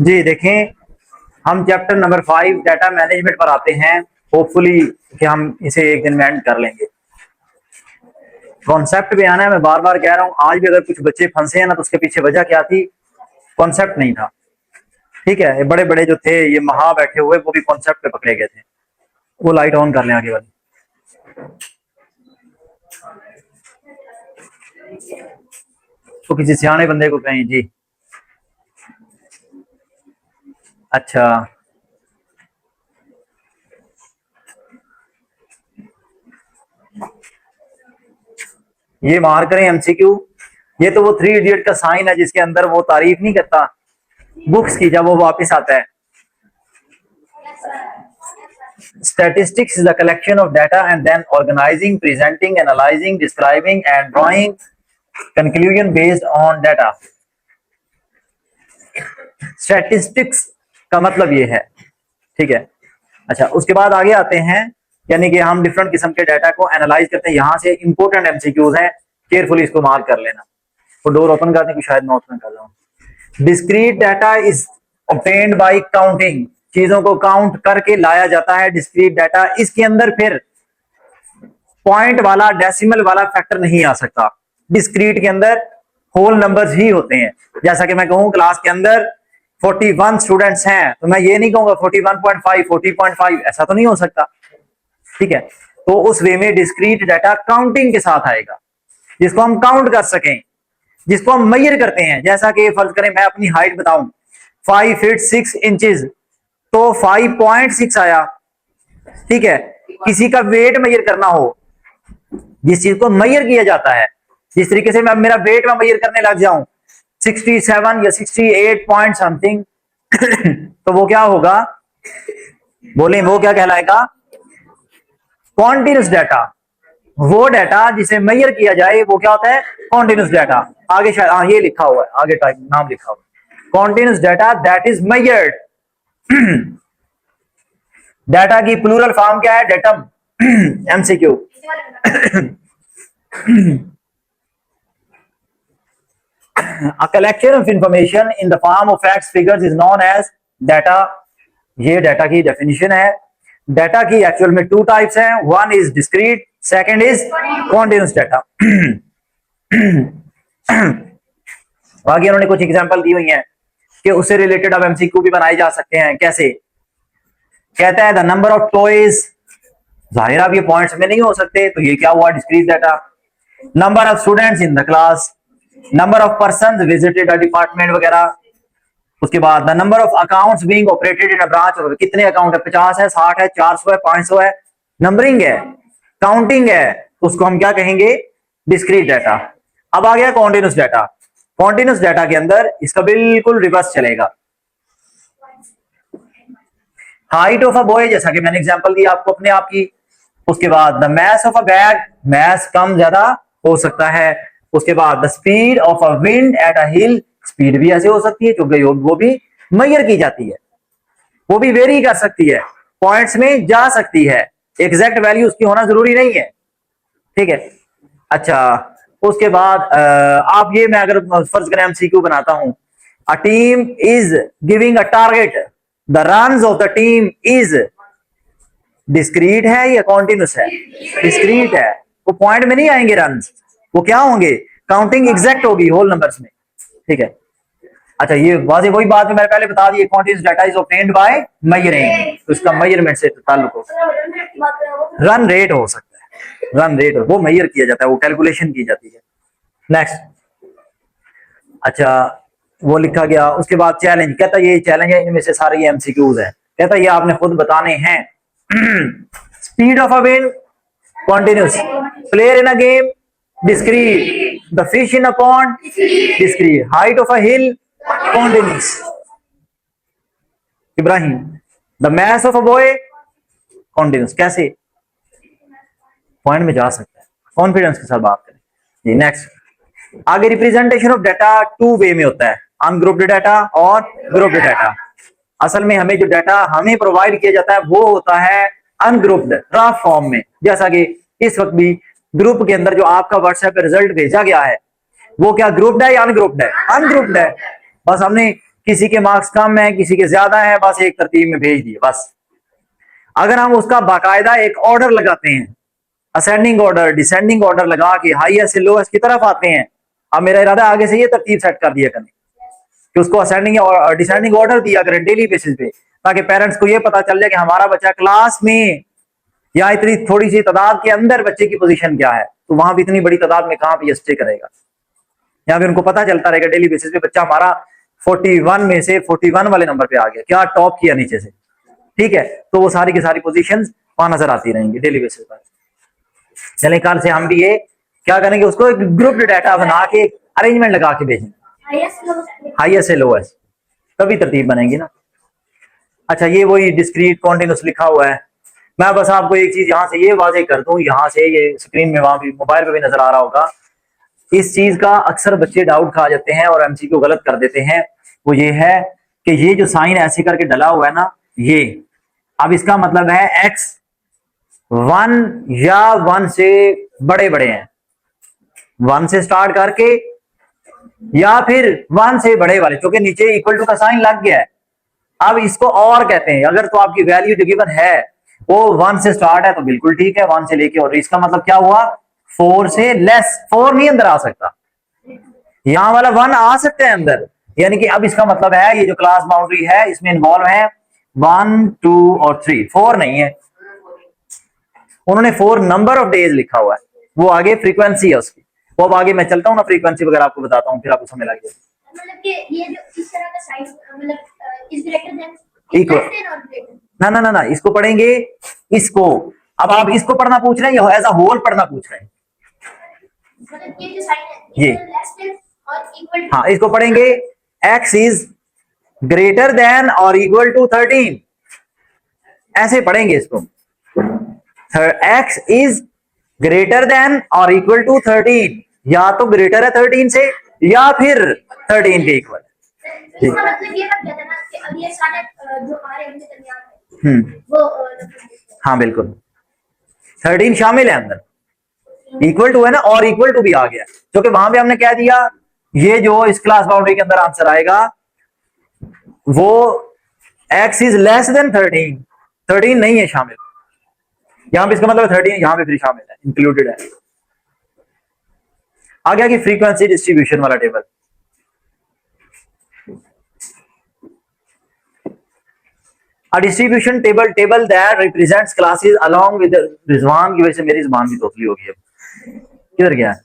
जी देखें, हम chapter number 5 data management पर आते हैं। होपफुली कि हम इसे एक दिन में एंड कर लेंगे। कॉन्सेप्ट भी आना है, मैं बार बार कह रहा हूं। आज भी अगर कुछ बच्चे फंसे हैं ना, तो उसके पीछे वजह क्या थी? कॉन्सेप्ट नहीं था। ठीक है, ये बड़े बड़े जो थे, ये महा बैठे हुए, वो भी कॉन्सेप्ट पे पकड़े गए थे। वो लाइट ऑन कर लें आगे वाली। तो किसी सियाने बंदे को कहें जी। अच्छा, ये मार करें एमसीक्यू। ये तो वो 3 इडियट का साइन है, जिसके अंदर वो तारीफ नहीं करता बुक्स की, जब वो वापस आता है। Statistics is the collection of data and then organizing, presenting, analyzing, describing and drawing conclusion based on data. Statistics का मतलब ये है, ठीक है। अच्छा, उसके बाद आगे आते हैं, यानी कि हम डिफरेंट किस्म के डाटा को एनालाइज करते हैं। यहां से इंपोर्टेंट एमसीक्यूज हैं, केयरफुली इसको मार्क कर लेना। तो डोर ओपन करने की शायद नोट में कर रहा हूं। Discrete data is obtained bye counting, चीजों को काउंट करके लाया जाता है डिस्क्रीट डाटा। इसके अंदर फिर पॉइंट वाला, डेसिमल वाला फैक्टर नहीं आ सकता। डिस्क्रीट के अंदर होल नंबर्स ही होते हैं। जैसा कि मैं कहूं क्लास के अंदर 41 स्टूडेंट्स हैं, तो मैं ये नहीं कहूंगा 41.5 40.5, ऐसा तो नहीं हो सकता। ठीक है, तो उस वे में डिस्क्रीट डाटा काउंटिंग के साथ आएगा, जिसको हम काउंट कर सकें, जिसको हम मेजर करते हैं। जैसा कि फर्ज करें मैं अपनी हाइट बताऊं 5 फीट 6 इंचेस, तो 5.6 आया। ठीक है, किसी का वेट मेजर करना हो, जिस चीज को मेजर किया जाता है, जिस तरीके से मैं मेरा वेट में मेजर करने लग जाऊं 67 या 68 पॉइंट समथिंग तो वो क्या होगा? बोले वो क्या कहलाएगा? Continuous data. वो डाटा जिसे मेजर किया जाए वो क्या होता है? Continuous data. आगे शायद हाँ ये लिखा हुआ है, आगे टाइप नाम लिखा हुआ है, continuous data that is measured. Data की प्लूरल फॉर्म क्या है? Datum. MCQ. A collection of information in the form of facts figures is known as data। ये डाटा की डेफिनेशन है। डाटा की एक्चुअल में 2 टाइप्स हैं, one is discrete, second is continuous data. आगे उन्होंने कुछ एग्जांपल दी हुई हैं कि उससे रिलेटेड अब एमसीक्यू भी बनाए जा सकते हैं। कैसे? कहता है द नंबर ऑफ टॉयज, जाहिर अब ये पॉइंट्स में नहीं हो सकते, तो ये क्या हुआ? Discrete data. Number of students in the class, number of person visited a department वगैरह। उसके बाद the number of accounts being operated in a branch, और कितने अकाउंट है? 50 है, 60 है, 400 है, 500 है। नंबरिंग है, काउंटिंग है, उसको हम क्या कहेंगे? Discrete data. अब आ गया कॉन्टिन्यूस डाटा। कॉन्टिन्यूस डाटा के अंदर इसका बिल्कुल रिवर्स चलेगा। हाइट ऑफ अ बॉय, जैसा कि मैंने एग्जांपल दिया आपको अपने आप की। उसके बाद the mass of a bag, mass कम ज्यादा हो सकता है। उसके बाद the speed of a wind at a hill, speed भी ऐसे हो सकती है क्योंकि वो भी मेजर की जाती है, वो भी वेरी कर सकती है, पॉइंट्स में जा सकती है, एग्जैक्ट वैल्यू उसकी होना जरूरी नहीं है। ठीक है, अच्छा उसके बाद आप ये, मैं अगर फर्ज करें एमसीक्यू बनाता हूं, a team is giving a target, the runs off the team is, discrete है या कॉन्टिन्यूस है? डिस्क्रीट है, वो पॉइंट में नहीं आएंगे रन्स, वो क्या होंगे? काउंटिंग एग्जैक्ट होगी होल नंबर्स में। ठीक है, अच्छा ये वाजे वही बात मैंने पहले बता दी, continuous data is obtained by measuring, तो इसका मेजरमेंट से ताल्लुक हो। रन रेट हो सकता है, रन रेट वो मेजर किया जाता है, वो कैलकुलेशन की जाती है। नेक्स्ट, अच्छा वो लिखा गया। उसके बाद चैलेंज, कहता ये चैलेंज है, इनमें से सारे ये एमसीक्यूज है। कहता ये आपने खुद बताने हैं। Speed of a wind, continuous. Player in a game, discrete. The fish in a pond, discrete. Height of a hill, continuous. Ibrahim, the mass of a boy, continuous. कैसे? पॉइंट में जा सकता है, कॉन्फिडेंस के साथ बात करें जी। नेक्स्ट, आगे रिप्रेजेंटेशन ऑफ डाटा 2 वे में होता है, अनग्रुप्ड डाटा और ग्रुप्ड डाटा। असल में हमें जो डाटा हमें प्रोवाइड किया जाता है वो होता है अनग्रुप्ड, रफ फॉर्म में। जैसा कि इस वक्त भी ग्रुप के अंदर जो आपका व्हाट्सएप पे रिजल्ट भेजा गया है, वो क्या ग्रुप्ड है या अनग्रुप्ड है? अनग्रुप्ड है। बस हमने किसी के मार्क्स कम है, किसी के ज्यादा है, बस एक तरतीब में भेज दिए बस। अगर हम उसका बाकायदा एक ऑर्डर लगाते हैं, असेंडिंग ऑर्डर, डिसेंडिंग ऑर्डर लगा के हाईएस्ट से लोएस्ट की तरफ आते हैं, अब मेरा इरादा आगे से ये तरतीब सेट कर दिया करें कि उसको असेंडिंग और डिसेंडिंग ऑर्डर दिया करें डेली बेसिस पे, ताकि पेरेंट्स को ये पता चल जाए कि हमारा बच्चा क्लास में या इतनी थोड़ी सी तादाद के अंदर बच्चे की पोजीशन क्या है, तो वहां भी इतनी बड़ी तादाद में कहां पे स्टे करेगा। यहाँ पे उनको पता चलता रहेगा डेली बेसिस पे बच्चा हमारा 41 में से 41 वाले नंबर पे आ गया, क्या टॉप किया नीचे से, ठीक है। तो वो सारी की सारी पोजीशंस वहां नजर आती रहेंगी डेली बेसिस पर। चले कल से हम भी ये क्या करेंगे, उसको एक ग्रुप डाटा बना के अरेंजमेंट लगा के भेजेंगे हाईएस्ट से लोएस्ट, तभी तरतीब बनेगी ना। अच्छा, ये वही डिस्क्रीट कॉन्टिन्यूस लिखा हुआ है। मैं बस आपको एक चीज यहाँ से ये वाजे कर दूं, यहाँ से ये स्क्रीन में वहां भी मोबाइल पे भी नजर आ रहा होगा, इस चीज का अक्सर बच्चे डाउट खा जाते हैं और एमसीक्यू गलत कर देते हैं। वो ये है कि ये जो साइन ऐसे करके डला हुआ है ना, ये अब इसका मतलब है एक्स 1 या 1 से बड़े बड़े हैं, 1 से स्टार्ट करके या फिर 1 से बड़े वाले, क्योंकि नीचे इक्वल टू का साइन लग गया है। अब इसको और कहते हैं, अगर तो आपकी वैल्यू जो गिवन है वो 1 से स्टार्ट है तो बिल्कुल ठीक है, 1 से लेके, और इसका मतलब क्या हुआ 4 से लेस, 4 नहीं अंदर आ सकता, यहां वाला 1 आ सकता है अंदर, यानी कि अब इसका मतलब है ये जो क्लास बाउंड्री है इसमें इन्वॉल्व है 1 2 और 3, 4 नहीं है। उन्होंने 4 नंबर ऑफ डेज लिखा हुआ है, वो आगे फ्रीक्वेंसी है उसकी, वो अब आगे मैं चलता हूँ ना फ्रीक्वेंसी वगैरह आपको बताता हूँ, फिर आपको समझ लग जाएगी। मतलब कि ये जो इस तरह का साइन मतलब इज ग्रेटर देन इक्वल, ना ना ना ना, इसको पढ़ेंगे इसको। अब आप इसको पढ़ना पूछ रहे हैं या एज अ होल पढ़ना पूछ रहे हैं? मतलब ये जो साइन है ये लेस देन और इक्वल टू, हाँ, इसको पढ़ेंगे x इज ग्रेटर देन और इक्वल टू 13, ऐसे पढ़ेंगे इसको, x इज ग्रेटर देन और इक्वल टू 13, या तो ग्रेटर है 13 से या फिर 13 के इक्वल। इसका मतलब ये बात कहता है ना कि अब ये सारे जो आ रहे हैं उनके दरमियान है वो हाँ बिल्कुल 13 शामिल है अंदर, इक्वल टू है ना, और इक्वल टू भी आ गया, क्योंकि वहां पे हमने कह दिया ये जो इस क्लास बाउंड्री के अंदर आंसर आएगा वो x इज लेस देन 13, 13 नहीं है शामिल, यहां पे इसका मतलब 13 यहां पे फिर शामिल है, इंक्लूडेड है। आ गया कि फ्रीक्वेंसी डिस्ट्रीब्यूशन वाला table, a distribution table that represents classes along with the Rizwan की वजह से मेरी जुबान भी तोतली हो गई है, किधर गया है,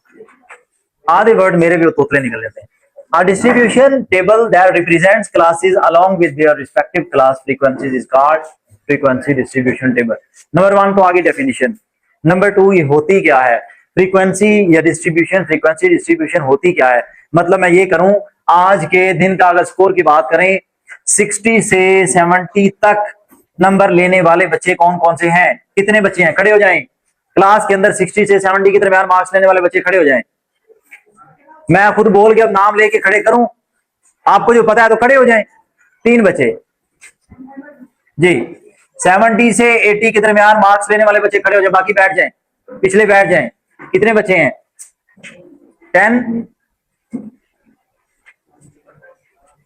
आधे वर्ड मेरे भी तोतले निकल जाते हैं। A distribution table that represents classes along with their respective class frequencies is called frequency distribution table। Number 1 तो आगे डेफिनेशन, नंबर 2 ये होती क्या है फ्रीक्वेंसी या डिस्ट्रीब्यूशन, फ्रीक्वेंसी डिस्ट्रीब्यूशन होती क्या है। मतलब मैं ये करूं, आज के दिन का अगर स्कोर की बात करें 60 से 70 तक नंबर लेने वाले बच्चे कौन कौन से हैं, कितने बच्चे हैं, खड़े हो जाएं। क्लास के अंदर 60 से 70 के दरमियान मार्क्स लेने वाले बच्चे खड़े हो जाएं। मैं खुद बोल के अब नाम लेके खड़े करूं, आपको जो पता है तो खड़े हो जाएं। 3 बच्चे जी, 70 से 80 के दरमियान मार्क्स लेने वाले बच्चे खड़े हो जाएं, बाकी बैठ जाएं, पिछले बैठ जाएं। कितने बच्चे हैं 10,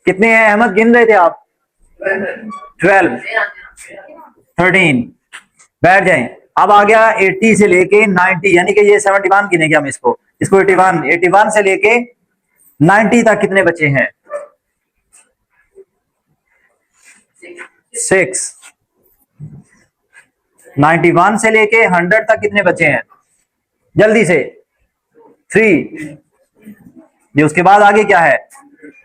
कितने हैं अहमद, गिन रहे थे आप 12, 13, बैठ जाएं। अब आ गया 80 से लेके 90, यानी कि ये 71 गिनेंगे हम इसको 81 से लेके 90 तक कितने बच्चे हैं 6, 91 से लेके 100 तक कितने बच्चे हैं जल्दी से 3, ये उसके बाद आगे क्या है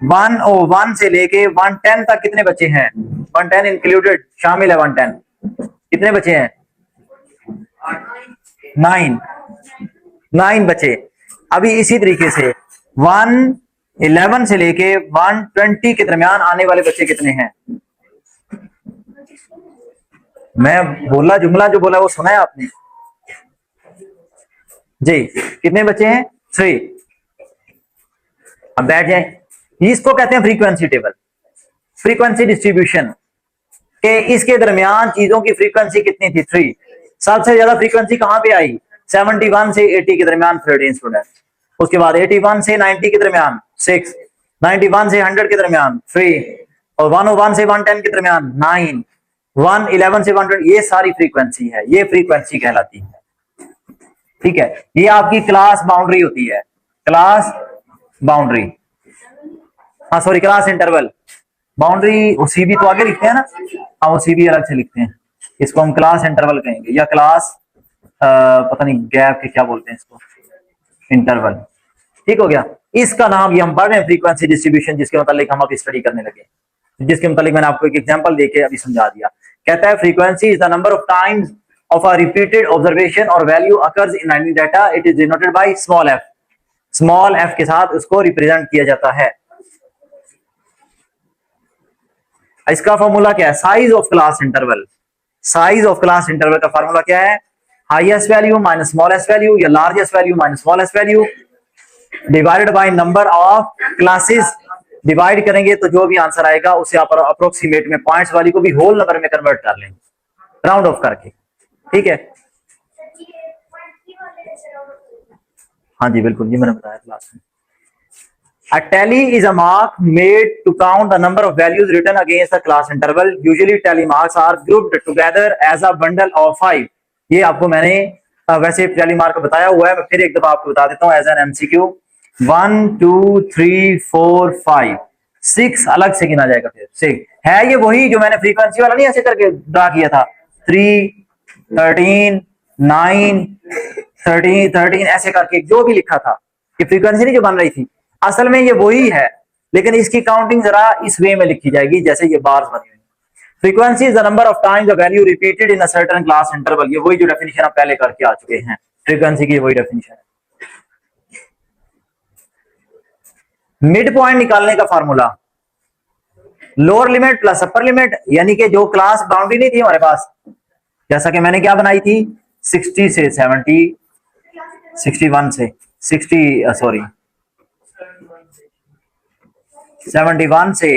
101 से लेके 110 तक कितने बच्चे हैं, 110 इंक्लूडेड शामिल है, 110 कितने बच्चे हैं 9 बच्चे। अभी इसी तरीके से 111 से लेके 120 के दरमियान आने वाले बच्चे कितने हैं, मैं बोला जुमला जो बोला वो सुना है आपने जी, कितने बच्चे हैं 3। अब बैठ जाए, इसको कहते हैं फ्रीक्वेंसी टेबल, फ्रीक्वेंसी डिस्ट्रीब्यूशन के इसके दरमियान चीजों की फ्रीक्वेंसी कितनी थी 3। सबसे ज्यादा फ्रीक्वेंसी कहां पे आई 71 से 80 के दरमियान 13 स्टूडेंट, उसके बाद 81 से 90 के दरमियान 6, 91 से 100 के दरमियान 3, और 101 से 110 के दरमियान 9, 111 से 120 ये सारी फ्रीक्वेंसी है, ये फ्रीक्वेंसी कहलाती है। ठीक है, ये आपकी क्लास बाउंड्री होती है, क्लास बाउंड्री, हाँ सॉरी क्लास इंटरवल। बाउंड्री वो सीबी तो आगे लिखते हैं ना, हाँ वो सीबी अलग से लिखते हैं, इसको हम क्लास इंटरवल कहेंगे या क्लास पता नहीं गैप के क्या बोलते हैं इसको, इंटरवल। ठीक हो गया, इसका नाम ये हम पढ़ रहे हैं फ्रीक्वेंसी डिस्ट्रीब्यूशन, जिसके मतलब हम अब स्टडी करने लगे, जिसके मतलब मैंने आपको एक एग्जांपल देके अभी समझा दिया। कहता है frequency is the number of times of a repeated observation और value occurs in any data, it is denoted by small F. Small F के साथ उसको रिप्रेजेंट किया जाता है। इसका फॉर्मूला क्या है, size of class interval. Size of class interval का फॉर्मूला क्या है, highest value minus smallest value या largest value minus smallest value divided by number of classes. Divide करेंगे तो जो भी आंसर आएगा उसे आप अप्रोक्सीमेट में पॉइंट्स वाली को भी होल नंबर में कन्वर्ट कर लेंगे, राउंड ऑफ करके। ठीक है, हाँ जी बिल्कुल, ये मैंने बताया क्लास में। A tally is a mark made to count the number of values written against the class interval. Usually tally marks are grouped together as a bundle of 5. ये आपको मैंने वैसे tally mark बताया हुआ है, मैं फिर एक दफा आपको बता देता हूँ एज एन MCQ। 1 2 3 4 5 6 अलग से गिना जाएगा, फिर 6 है ये वही जो मैंने फ्रीक्वेंसी वाला नहीं ऐसे करके ड्रा किया था, 3 13 9 13 ऐसे करके जो भी लिखा था, ये फ्रीक्वेंसी नहीं जो बन रही थी, असल में ये वही है, लेकिन इसकी काउंटिंग जरा इस वे में लिखी जाएगी जैसे ये बार्स बनी हुई। Frequency is the number of times the value repeated in a certain class interval. ये वही जो डेफिनेशन आप पहले करके आ चुके हैं, फ्रीक्वेंसी की वही डेफिनेशन है। मिड पॉइंट निकालने का formula, lower limit plus upper limit, यानी कि जो क्लास बाउंड्री नहीं थी हमारे पास, जैसा कि मैंने क्या बनाई थी 60 से 70, 61 से 60 सॉरी 71 से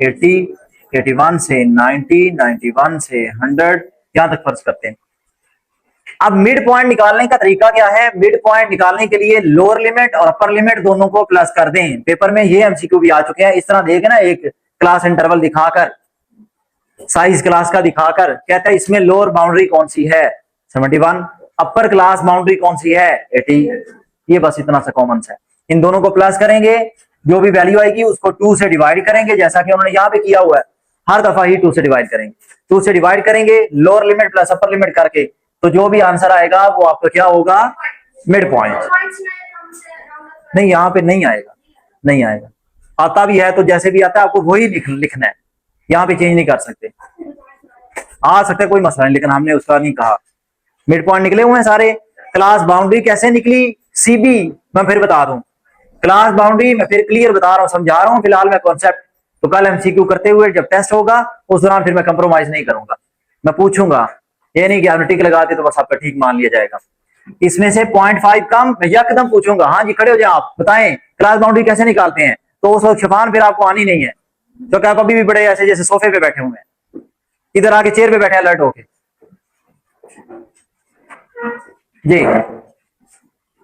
80, 81 से 90, 91 से 100, यहां तक फर्ज करते हैं। अब मिड पॉइंट निकालने का तरीका क्या है, मिड पॉइंट निकालने के लिए लोअर लिमिट और अपर लिमिट दोनों को प्लस कर दें। पेपर में ये MCQ भी आ चुके हैं, इस तरह देखे ना, एक क्लास इंटरवल दिखाकर, साइज क्लास का दिखाकर, कहता है इसमें लोअर बाउंड्री कौन सी है 71, अपर क्लास बाउंड्री कौन सी है 80। ये बस इतना सा कॉमन है, इन दोनों को प्लस करेंगे, जो भी वैल्यू आएगी उसको 2 से डिवाइड करेंगे, जैसा कि उन्होंने यहाँ पे किया हुआ है, हर दफा ही 2 से डिवाइड करेंगे। 2 से डिवाइड करेंगे lower limit plus upper limit करके, तो जो भी आंसर आएगा वो आपका क्या होगा, मिड पॉइंट। नहीं यहाँ पे नहीं आएगा, नहीं आएगा, आता भी है तो जैसे भी आता है आपको वही लिखना है, यहाँ पे चेंज नहीं कर सकते। आ सकता है कोई मसला नहीं, लेकिन हमने उसका नहीं कहा। मिड पॉइंट निकले हुए हैं सारे। क्लास बाउंड्री कैसे निकली, सीबी मैं फिर बता दूं, क्लास बाउंड्री मैं फिर क्लियर बता रहा हूं, समझा रहा हूं, फिलहाल मैं कॉन्सेप्ट, तो कल MCQ करते हुए जब टेस्ट होगा उस दौरान फिर मैं कंप्रोमाइज नहीं करूंगा, मैं पूछूंगा, ये नहीं कि आपने टिक लगाते तो बस आपका ठीक मान लिया जाएगा। इसमें से 0.5 कम मैं यकदम पूछूंगा, हाँ जी खड़े हो जाए आप बताएं क्लास बाउंड्री कैसे निकालते हैं, तो उस वक्त शफान फिर आपको आनी नहीं है, तो क्या आप अभी भी बड़े ऐसे जैसे सोफे पे बैठे हुए हैं, इधर आके चेयर पे बैठे अलर्ट होके जी।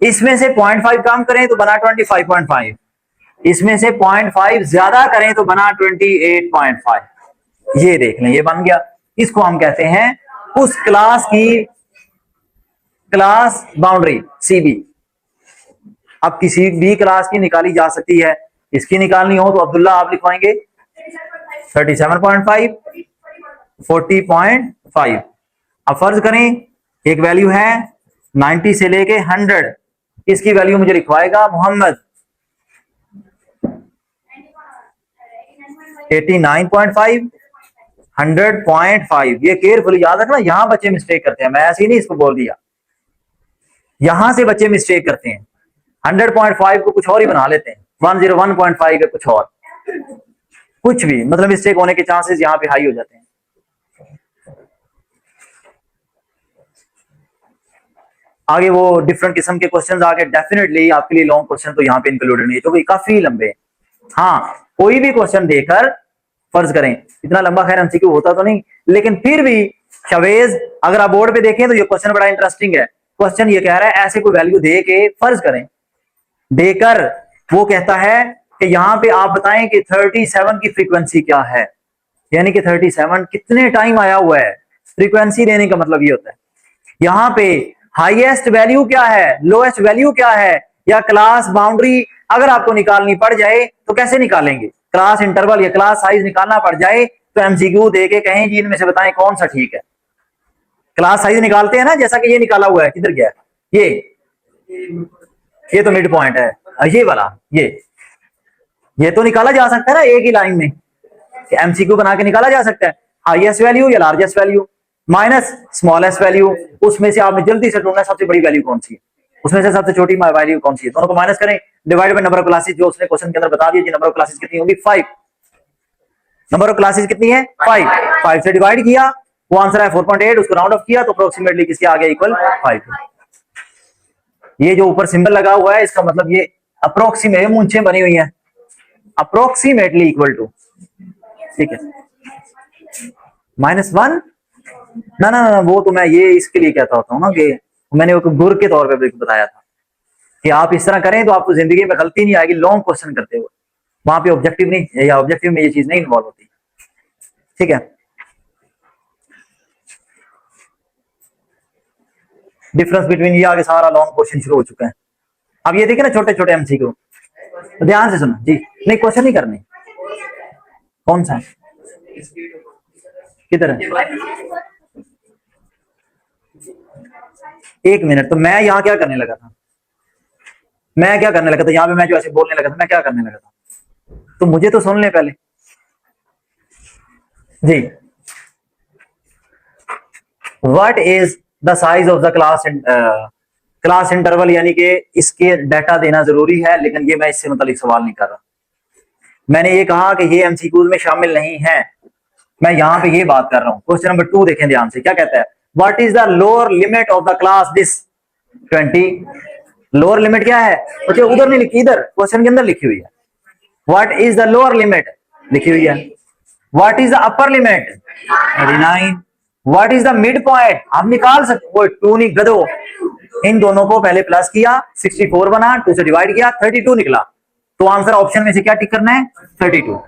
इसमें से 0.5 कम करें तो बना 25.5, इसमें से 0.5 ज्यादा करें तो बना 28.5। ये देख लें, ये बन गया। इसको हम कहते हैं उस क्लास की क्लास बाउंड्री CB। अब किसी भी क्लास की निकाली जा सकती है, इसकी निकालनी हो तो अब्दुल्ला आप लिखवाएंगे 37.5, 40.5। अब फर्ज करें एक वैल्यू है 90 से लेके 100, इसकी वैल्यू मुझे लिखवाएगा मोहम्मद 89.5, 100.5। ये केयरफुली याद रखना, यहां बच्चे मिस्टेक करते हैं, मैं ऐसे ही नहीं इसको बोल दिया, यहां से बच्चे मिस्टेक करते हैं, 100.5 को कुछ और ही बना लेते हैं, 101.5 का कुछ और, कुछ भी मतलब मिस्टेक होने के चांसेस यहां पे हाई हो जाते हैं। आगे वो डिफरेंट किस्म के क्वेश्चंस आगे डेफिनेटली आपके लिए लॉन्ग क्वेश्चन तो यहाँ पे इंक्लूडेड नहीं है, क्योंकि काफी लंबे हैं। हाँ कोई भी क्वेश्चन देकर फर्ज करें, इतना लंबा खैर MCQ होता तो नहीं, लेकिन फिर भी शवेज अगर आप बोर्ड पे देखें तो ये क्वेश्चन बड़ा इंटरेस्टिंग है। क्वेश्चन ये कह रहा है ऐसे कोई वैल्यू दे के फर्ज करें, देकर वो कहता है कि यहाँ पे आप बताएं कि 37 की फ्रीक्वेंसी क्या है, यानी कि 37 कितने टाइम आया हुआ है। फ्रीक्वेंसी देने का मतलब ये होता है यहाँ पे हाईएस्ट वैल्यू क्या है, लोएस्ट वैल्यू क्या है, या क्लास बाउंड्री अगर आपको निकालनी पड़ जाए तो कैसे निकालेंगे, क्लास इंटरवल या क्लास साइज निकालना पड़ जाए तो एमसीक्यू दे के कहें जी इनमें से बताएं कौन सा ठीक है। क्लास साइज निकालते हैं ना, जैसा कि ये निकाला हुआ है, किधर गया ये तो मिड पॉइंट है, ये वाला ये तो निकाला जा सकता है ना एक ही लाइन में, एमसीक्यू बना के निकाला जा सकता है। हाईएस्ट वैल्यू या largest value minus smallest value, उसमें से आपने जल्दी से ढूंढना सबसे बड़ी वैल्यू कौन सी है, उसमें से सबसे छोटी वैल्यू कौन सी है, दोनों को माइनस करें, divide by number of classes, जो उसने क्वेश्चन के अंदर बता दिया, नंबर ऑफ क्लासेस कितनी होगी 5, नंबर ऑफ क्लासेस कितनी है 5 से डिवाइड किया, वो आंसर है 4.8, उसको राउंड ऑफ किया तो अप्रोक्सीमेटली किसके आ गया इक्वल 5। ये जो ऊपर सिंबल लगा हुआ है इसका मतलब ये अप्रोक्सीमेट मूंछे बनी हुई है, अप्रोक्सीमेटली इक्वल टू, ठीक है -1, ना ना ना वो तो मैं ये इसके लिए कहता होता हूँ ना कि मैंने गुर के तौर पे बताया था कि आप इस तरह करें तो आपको जिंदगी में गलती नहीं आएगी लॉन्ग क्वेश्चन करते हुए, वहां पे ऑब्जेक्टिव नहीं या ऑब्जेक्टिव में ये चीज नहीं इन्वॉल्व होती, ठीक है। डिफरेंस बिटवीन ये आगे सारा लॉन्ग क्वेश्चन शुरू हो चुका है। अब ये देखिए ना छोटे छोटे एमसीक्यू, तो ध्यान से सुनो जी, नहीं क्वेश्चन नहीं करने, कौन सा किधर है, एक मिनट, तो मैं यहाँ क्या करने लगा था, यहाँ पे मैं जो ऐसे बोलने लगा था मैं क्या करने लगा था, तो मुझे तो सुन ले पहले जी। What is the size of the class interval, यानी कि इसके डाटा देना जरूरी है, लेकिन ये मैं इससे मतलब सवाल नहीं कर रहा, मैंने ये कहा कि ये एमसीक्यूज में शामिल नहीं है, मैं यहाँ पे ये बात कर रहा हूँ। क्वेश्चन नंबर 2 देखें ध्यान से, क्या कहता है, what is the lower limit of the class this 20, lower limit क्या है, बच्चे उधर नहीं लिखी, इधर क्वेश्चन के अंदर लिखी हुई है, what is the lower limit लिखी हुई है, what is the upper limit 39, what is the mid point आप निकाल सकते हो, 2 नहीं गधो, इन दोनों को पहले प्लस किया 64 बना, 2 से डिवाइड किया 32 निकला, तो आंसर ऑप्शन में से क्या टिक करना है 32,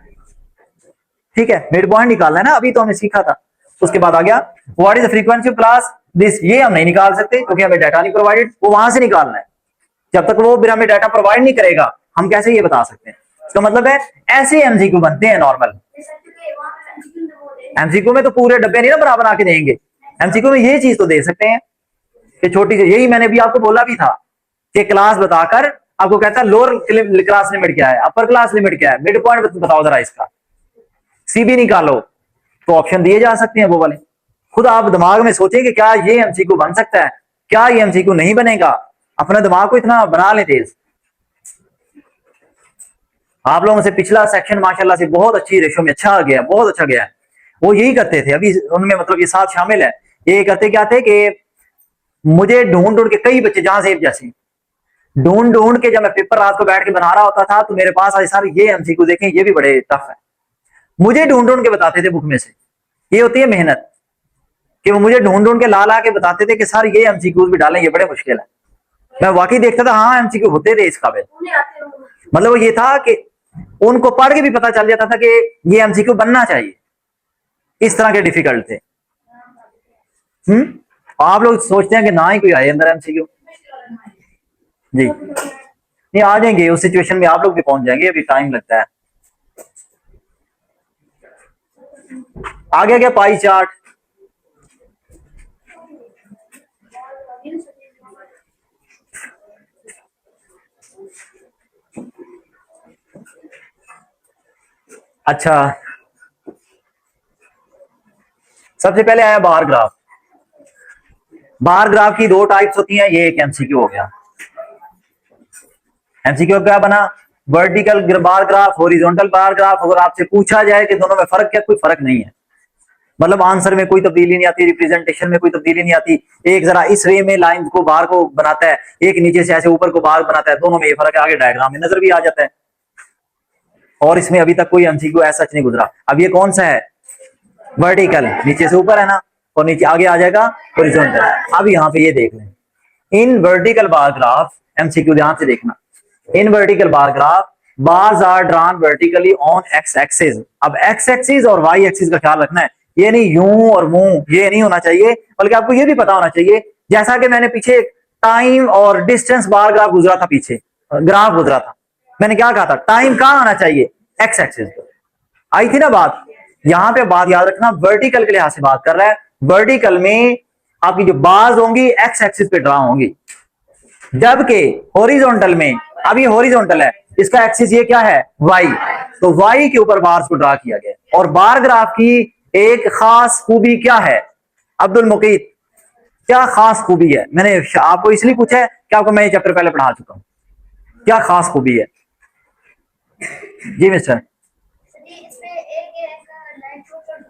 ठीक है, मिड पॉइंट निकालना है ना, अभी तो हमने सीखा था। उसके बाद आ गया what is the frequency of class this, ये हम नहीं निकाल सकते क्योंकि हमें डाटा नहीं प्रोवाइडेड, वो वहां से निकालना है, जब तक वो हमें डाटा प्रोवाइड नहीं करेगा हम कैसे ये बता सकते हैं। इसका मतलब है ऐसे एमसीक्यू बनते हैं नॉर्मल, एमसीक्यू में तो पूरे डब्बे नहीं ना बराबर आके देंगे, एमसीक्यू में ये चीज तो दे सकते हैं कि छोटी सी, यही मैंने भी आपको बोला भी था कि क्लास बताकर आपको कहता है लोअर क्लास लिमिट क्या है, अपर क्लास लिमिट क्या है, मिड पॉइंट बताओ जरा इसका, सीबी निकालो, तो ऑप्शन दिए जा सकते हैं वो वाले, खुद आप दिमाग में सोचें कि क्या ये एमसीक्यू बन सकता है, क्या ये एमसीक्यू नहीं बनेगा, अपने दिमाग को इतना बना ले तेज। आप लोगों से पिछला सेक्शन माशाल्लाह से बहुत अच्छी रेशो में अच्छा गया, बहुत अच्छा गया, वो यही करते थे, अभी उनमें मतलब ये साथ शामिल है, ये करते क्या थे कि मुझे ढूंढ ढूंढ के कई बच्चे जहां से जैसे ढूंढ ढूंढ के जब मैं पेपर रात को बैठ के बना रहा होता था तो मेरे पास आज सारे ये एमसीक्यू देखें, ये भी बड़े टफ है, मुझे ढूंढ ढूंढ के बताते थे बुक में से, ये होती है मेहनत कि वो मुझे ढूंढ ढूंढ के ला के बताते थे कि सर ये एमसीक्यूज भी डालें, ये बड़े मुश्किल है, मैं वाकई देखता था हाँ एमसीक्यू होते थे इस काबिल, मतलब वो ये था कि उनको पढ़ के भी पता चल जाता था कि ये एमसीक्यू बनना चाहिए, इस तरह के डिफिकल्ट थे। आप लोग सोचते हैं कि ना ही कोई आए अंदर एमसीक्यू, जी नहीं आ जाएंगे, उस सिचुएशन में आप लोग भी पहुंच जाएंगे, अभी टाइम लगता है। आगे क्या पाई चार्ट, अच्छा सबसे पहले आया बार ग्राफ, बार ग्राफ की 2 टाइप्स होती हैं, ये एक एमसीक्यू हो गया, एमसीक्यू क्या बना, vertical bar graph, horizontal bar graph, अगर आपसे पूछा जाए कि दोनों में फर्क क्या, कोई फर्क नहीं है, मतलब आंसर में कोई तब्दीली नहीं आती, रिप्रेजेंटेशन में कोई तब्दीली नहीं आती, एक जरा इस वे में लाइन को बार को बनाता है, एक नीचे से ऐसे ऊपर को बार बनाता है, दोनों में ये फर्क है, आगे डायग्राम में नजर भी आ जाता है, और इसमें अभी तक कोई एमसीक्यू ऐसा नहीं गुजरा। अब ये कौन सा है, वर्टिकल, नीचे से ऊपर है ना, और नीचे आगे आ जाएगा हॉरिजॉन्टल। अब यहाँ पे ये देख लें, in vertical bar graph, MCQ ध्यान से देखना, in vertical bar graph bars are drawn vertically on x axis. अब एक्स एक्सिस और वाई एक्सिस का ख्याल रखना है, ये नहीं यूं और मुंह, ये नहीं होना चाहिए, बल्कि आपको ये भी पता होना चाहिए, जैसा कि मैंने पीछे टाइम और डिस्टेंस बार ग्राफ गुजरा था, पीछे ग्राफ गुजरा था, मैंने क्या कहा था, टाइम कहां आना चाहिए, एक्स एक्सिस पे आई थी ना बात। यहां पे बात याद रखना, वर्टिकल के लिहाज से बात कर रहा है, वर्टिकल में आपकी जो बार्स होंगी एक्स एक्सिस पे ड्रा होंगी, जबकि हॉरिजॉन्टल में, अब ये हॉरिजॉन्टल है, इसका एक्सिस ये क्या है, वाई, तो वाई के ऊपर बार्स को ड्रा किया गया। और बार ग्राफ की एक खास खूबी क्या है अब्दुल मुकीत, क्या खास खूबी है, मैंने आपको इसलिए पूछा है कि आपको मैं ये चैप्टर पहले पढ़ा चुका हूं, क्या खास खूबी है जी मिस्टर।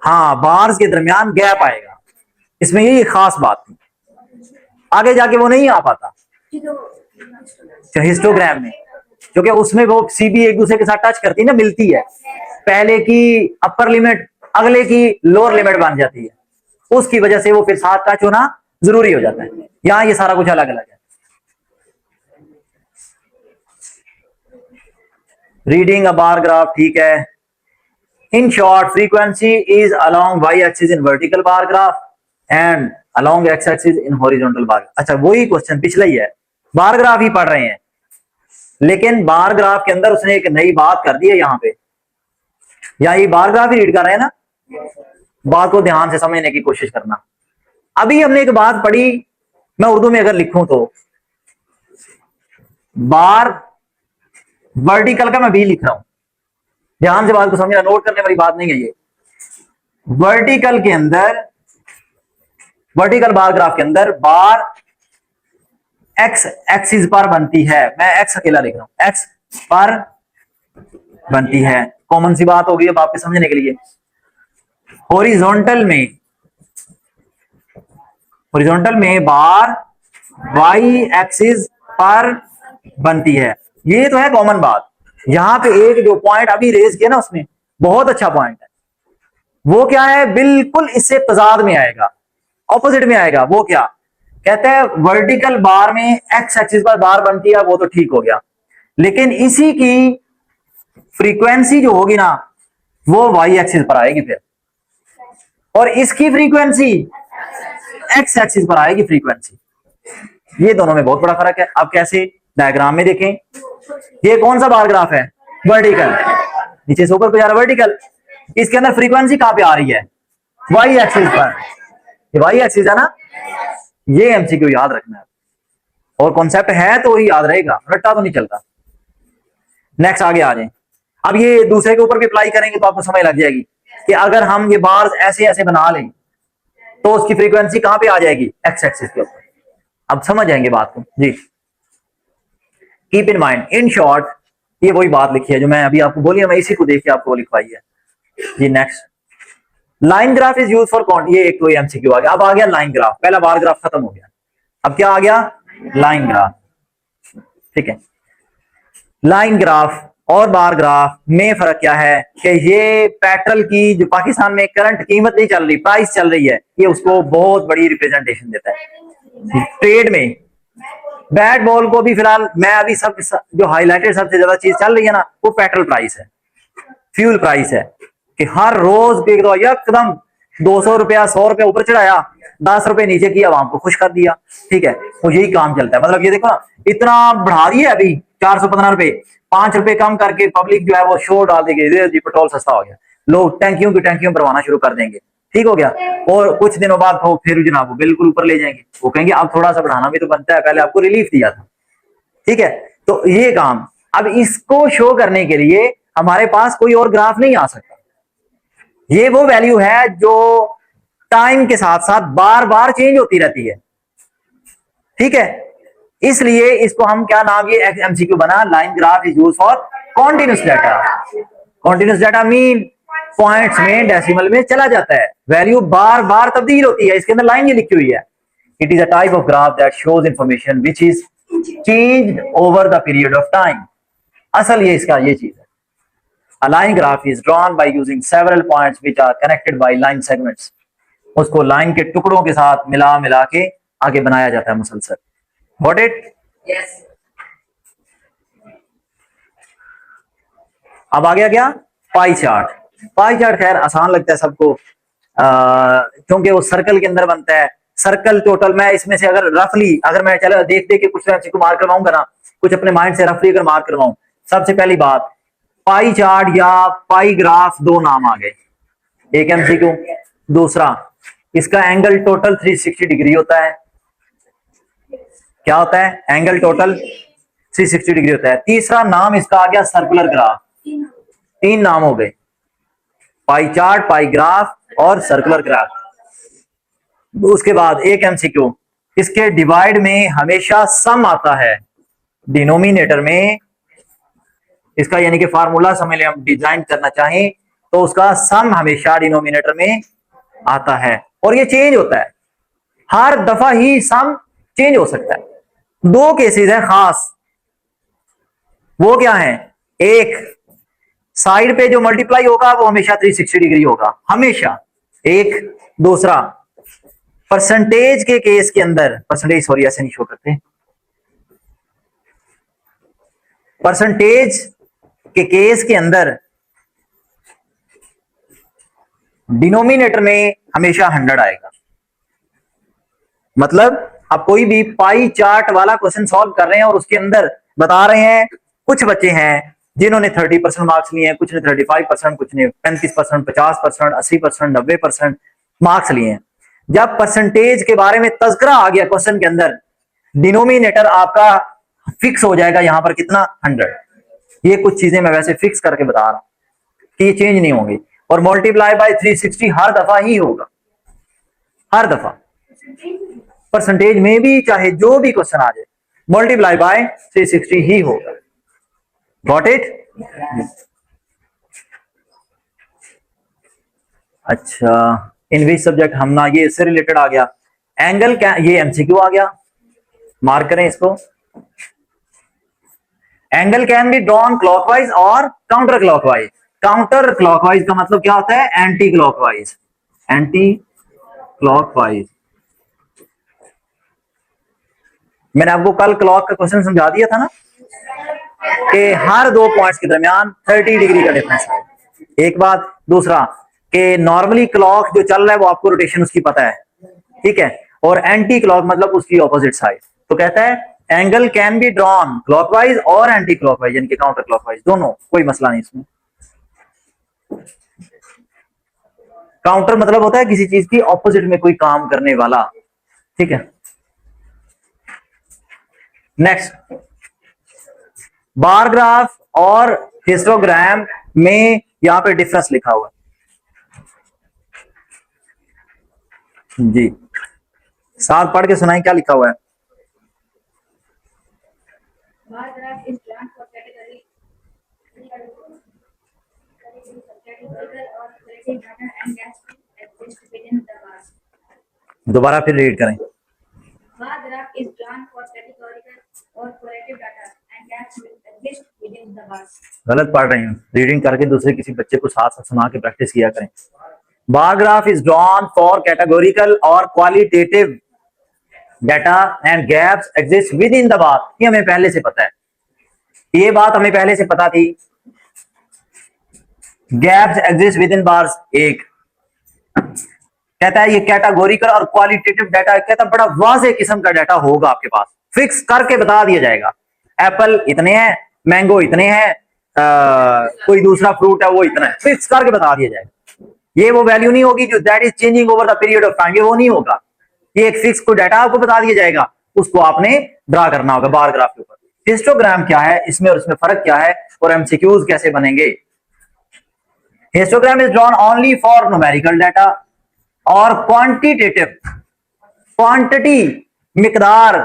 हाँ, बार्स के दरमियान गैप आएगा, इसमें यही खास बात थी, आगे जाके वो नहीं आ पाता हिस्टोग्राम में, क्योंकि उसमें वो सीबी एक दूसरे के साथ टच करती है ना, मिलती है, पहले की अपर लिमिट अगले की लोअर लिमिट बन जाती है, उसकी वजह से वो फिर साथ टच होना जरूरी हो जाता है। यहां ये सारा कुछ अलग अलग है। रीडिंग अ बार ग्राफ, ठीक है। In short, frequency is along y axis in vertical bar graph and along x axis in horizontal bar. अच्छा, वही क्वेश्चन पिछला ही है, बार ग्राफ ही पढ़ रहे हैं, लेकिन बार ग्राफ के अंदर उसने एक नई बात कर दी है यहाँ पे, यहाँ ये बार ग्राफ ही रीड कर रहे हैं ना, बात को ध्यान से समझने की कोशिश करना। अभी हमने एक बात पढ़ी, मैं उर्दू में अगर लिखूं तो बार वर्टिकल का मैं भी लिख रहा हूं, ध्यान से बात को समझना, नोट करने वाली बात नहीं है ये। वर्टिकल के अंदर, वर्टिकल बार ग्राफ के अंदर बार एक्स एक्सिस पर बनती है, मैं एक्स अकेला लिख रहा हूं, एक्स पर बनती है, कॉमन सी बात होगी अब आपके समझने के लिए। हॉरिजॉन्टल में, हॉरिजॉन्टल में बार वाई एक्सिस पर बनती है, ये तो है कॉमन बात। यहां पे एक जो पॉइंट अभी रेज किया ना, उसमें बहुत अच्छा पॉइंट है, वो क्या है, बिल्कुल इससे तजाद में आएगा, ऑपोजिट में आएगा। वो क्या कहते हैं, वर्टिकल बार में एक्स एक्सिस पर बार बनती है, वो तो ठीक हो गया, लेकिन इसी की फ्रीक्वेंसी जो होगी ना, वो वाई एक्सिस पर आएगी फिर, और इसकी फ्रीक्वेंसी एक्स एक्सिस पर आएगी फ्रीक्वेंसी। ये दोनों में बहुत बड़ा फर्क है। अब कैसे, डायग्राम में देखें, ये कौन सा बार ग्राफ है, वर्टिकल, नीचे से ऊपर को जा रहा है वर्टिकल, इसके अंदर फ्रीक्वेंसी कहां पे आ रही है, वाई एक्सिस पर, ये वाई एक्सिस है ना, ये एमसीक्यू याद रखना है, और कॉन्सेप्ट है तो ही याद रहेगा, रट्टा तो नहीं चलता। नेक्स्ट आगे आ जाए, अब ये दूसरे के ऊपर भी अप्लाई करेंगे तो आपको समझ लग जाएगी कि अगर हम ये बार्स ऐसे ऐसे बना लें तो उसकी फ्रीक्वेंसी कहां पे आ जाएगी, एक्स एक्सिस के ऊपर। अब समझ जाएंगे बात को जी। Keep in mind, in short, ये वही बात लिखी है जो मैं अभी आपको बोली है, मैं इसी को देख के आपको लिखवाई है जी। Next, line graph is use for कौन, ये एक तो एमसीक्यू आ गया। अब आ गया लाइन ग्राफ, पहला बार ग्राफ खत्म हो गया, अब क्या आ गया, लाइन ग्राफ, ठीक है। लाइन ग्राफ और बार ग्राफ में फर्क क्या है कि ये पेट्रोल की जो पाकिस्तान में करंट कीमत नहीं चल रही, प्राइस चल रही है, ये उसको बहुत बड़ी रिप्रेजेंटेशन देता है। ट्रेड में बैट बॉल को भी फिलहाल मैं अभी सब जो हाईलाइटेड सबसे ज्यादा चीज चल रही है ना, वो पेट्रोल प्राइस है, फ्यूल प्राइस है, कि हर रोज एकदम 200 रुपया 100 रुपया ऊपर चढ़ाया, 10 रुपए नीचे किया, आवाम को खुश कर दिया, ठीक है, वो यही काम चलता है। मतलब ये देखो ना, इतना बढ़ा दिया अभी 415 रुपए, 5 रुपए कम करके पब्लिक जो है वो शोर डाल देगी, जी पेट्रोल सस्ता हो गया, लोग टैंकियों की टैंकियों भरवाना शुरू कर देंगे, ठीक हो गया, और कुछ दिनों बाद वो फिर जनाब वो बिल्कुल ऊपर ले जाएंगे, वो कहेंगे अब थोड़ा सा बढ़ाना भी तो बनता है, पहले आपको रिलीफ दिया था, ठीक है। तो ये काम, अब इसको शो करने के लिए हमारे पास कोई और ग्राफ नहीं आ सकता, ये वो वैल्यू है जो टाइम के साथ साथ बार बार चेंज होती रहती है, ठीक है। इसलिए इसको हम क्या नाम, ये एमसीक्यू बना, line graph is use for continuous data. Continuous data mean points में डेसिमल में चला जाता है, वैल्यू बार बार तब्दील होती है, इसके अंदर लाइन ये लिखी हुई है, it is a type of graph that shows information which is changed over the period of time. असल ये इसका ये चीज है। A line graph is drawn by using several points which are connected by line segments. उसको line के टुकड़ों के साथ मिला मिला के आगे बनाया जाता है मुसलसल। Got it? Yes. अब आ गया क्या, पाई चार्ट। पाई चार्ट खैर आसान लगता है सबको, क्योंकि वो सर्कल के अंदर बनता है। सर्कल टोटल मैं इसमें से अगर रफली, अगर मैं चलो देख देख के कुछ को मार्क करवाऊंगा ना, कुछ अपने माइंड से रफली अगर मार्क करवाऊं, सबसे पहली बात, पाई चार्ट या पाई ग्राफ दो नाम आ गए, एक एमसीक्यू। दूसरा, इसका एंगल टोटल 360 डिग्री होता है। क्या होता है, एंगल टोटल 360 डिग्री होता है। तीसरा नाम इसका आ गया सर्कुलर ग्राफ। तीन नाम हो गए, पाई चार्ट, पाई ग्राफ और सर्कुलर ग्राफ। उसके बाद एक एमसीक्यू, इसके डिवाइड में हमेशा सम आता है, डिनोमिनेटर में इसका, यानी कि फार्मूला समझ ले, हम डिजाइन करना चाहें तो उसका सम हमेशा डिनोमिनेटर में आता है, और ये चेंज होता है हर दफा ही, सम चेंज हो सकता है। दो केसेस है खास, वो क्या है, एक साइड पे जो मल्टीप्लाई होगा वो हमेशा 360 डिग्री होगा, हमेशा। एक दूसरा, परसेंटेज के केस के अंदर, परसेंटेज सॉरी ऐसे नहीं शो करते, परसेंटेज के केस के अंदर डिनोमिनेटर में हमेशा 100 आएगा। मतलब आप कोई भी पाई चार्ट वाला क्वेश्चन सॉल्व कर रहे हैं और उसके अंदर बता रहे हैं, कुछ बच्चे हैं जिन्होंने 30% मार्क्स लिए हैं, कुछ ने 35%, कुछ ने 35%, 50%, 80%, 90% मार्क्स लिए हैं। जब परसेंटेज के बारे में तज़किरा आ गया क्वेश्चन के अंदर, डिनोमिनेटर आपका फिक्स हो जाएगा यहां पर कितना, 100। ये कुछ चीजें मैं वैसे फिक्स करके बता रहा हूं कि ये चेंज नहीं होंगी, और मल्टीप्लाई बाय 360 हर दफा ही होगा, हर दफा। परसेंटेज में भी चाहे जो भी क्वेश्चन आ जाए, मल्टीप्लाई बाय 360 ही होगा। Got it? अच्छा, इन विच सब्जेक्ट, हम ना, ये इससे रिलेटेड आ गया। एंगल क्या, ये एमसीक्यू आ गया, मार्क करें इसको। Angle can be drawn clockwise और काउंटर क्लॉकवाइज। काउंटर क्लॉकवाइज का मतलब क्या होता है, एंटी क्लॉकवाइज। एंटी क्लॉकवाइज, मैंने आपको कल क्लॉक का क्वेश्चन समझा दिया था ना, कि हर दो पॉइंट्स के दरमियान 30 डिग्री का डिफरेंस है, एक बात। दूसरा, कि नॉर्मली क्लॉक जो चल रहा है वो आपको रोटेशन उसकी पता है, ठीक है, और एंटी क्लॉक मतलब उसकी ऑपोजिट साइड। तो कहता है angle can be drawn clockwise और एंटी क्लॉकवाइज, यानी कि काउंटर क्लॉकवाइज, दोनों, कोई मसला नहीं इसमें। काउंटर मतलब होता है किसी चीज की ऑपोजिट में कोई काम करने वाला, ठीक है। नेक्स्ट, बार ग्राफ और हिस्टोग्राम में यहां पे डिफरेंस लिखा हुआ है जी, साथ पढ़ के सुनाएं क्या लिखा हुआ है। Bar graph is drawn for category or creative data and gaps exist within the bar. दोबारा फिर रीड करें। Bar graph is drawn for categorical or creative data and gaps exist within the bars. गलत पढ़ रही हूँ, reading करके दूसरे किसी बच्चे को साथ साथ सुना के प्रैक्टिस किया करें। Bar graph is drawn for categorical और qualitative data and gaps exist within the bar. ये हमें पहले से पता है, ये बात हमें पहले से पता थी। Gaps exist with in bars, एक कहता है ये कैटेगोरिकल और क्वालिटेटिव डाटा, कहता है बड़ा वाज़ेह किस्म का डाटा होगा आपके पास, फिक्स करके बता दिया जाएगा। एप्पल इतने हैं, मैंगो इतने हैं, कोई दूसरा फ्रूट है वो इतना है, फिक्स करके बता दिया जाएगा। ये वो वैल्यू नहीं होगी जो that is changing over the period of time, ये वो नहीं होगा। ये एक फिक्स को डाटा आपको बता दिया जाएगा, उसको आपने ड्रा करना होगा बार ग्राफ के ऊपर। हिस्टोग्राम क्या है, इसमें और इसमें फर्क क्या है, और एमसीक्यूज कैसे बनेंगे। Histogram is drawn only for numerical data और क्वांटिटेटिव, क्वांटिटी मिकदार,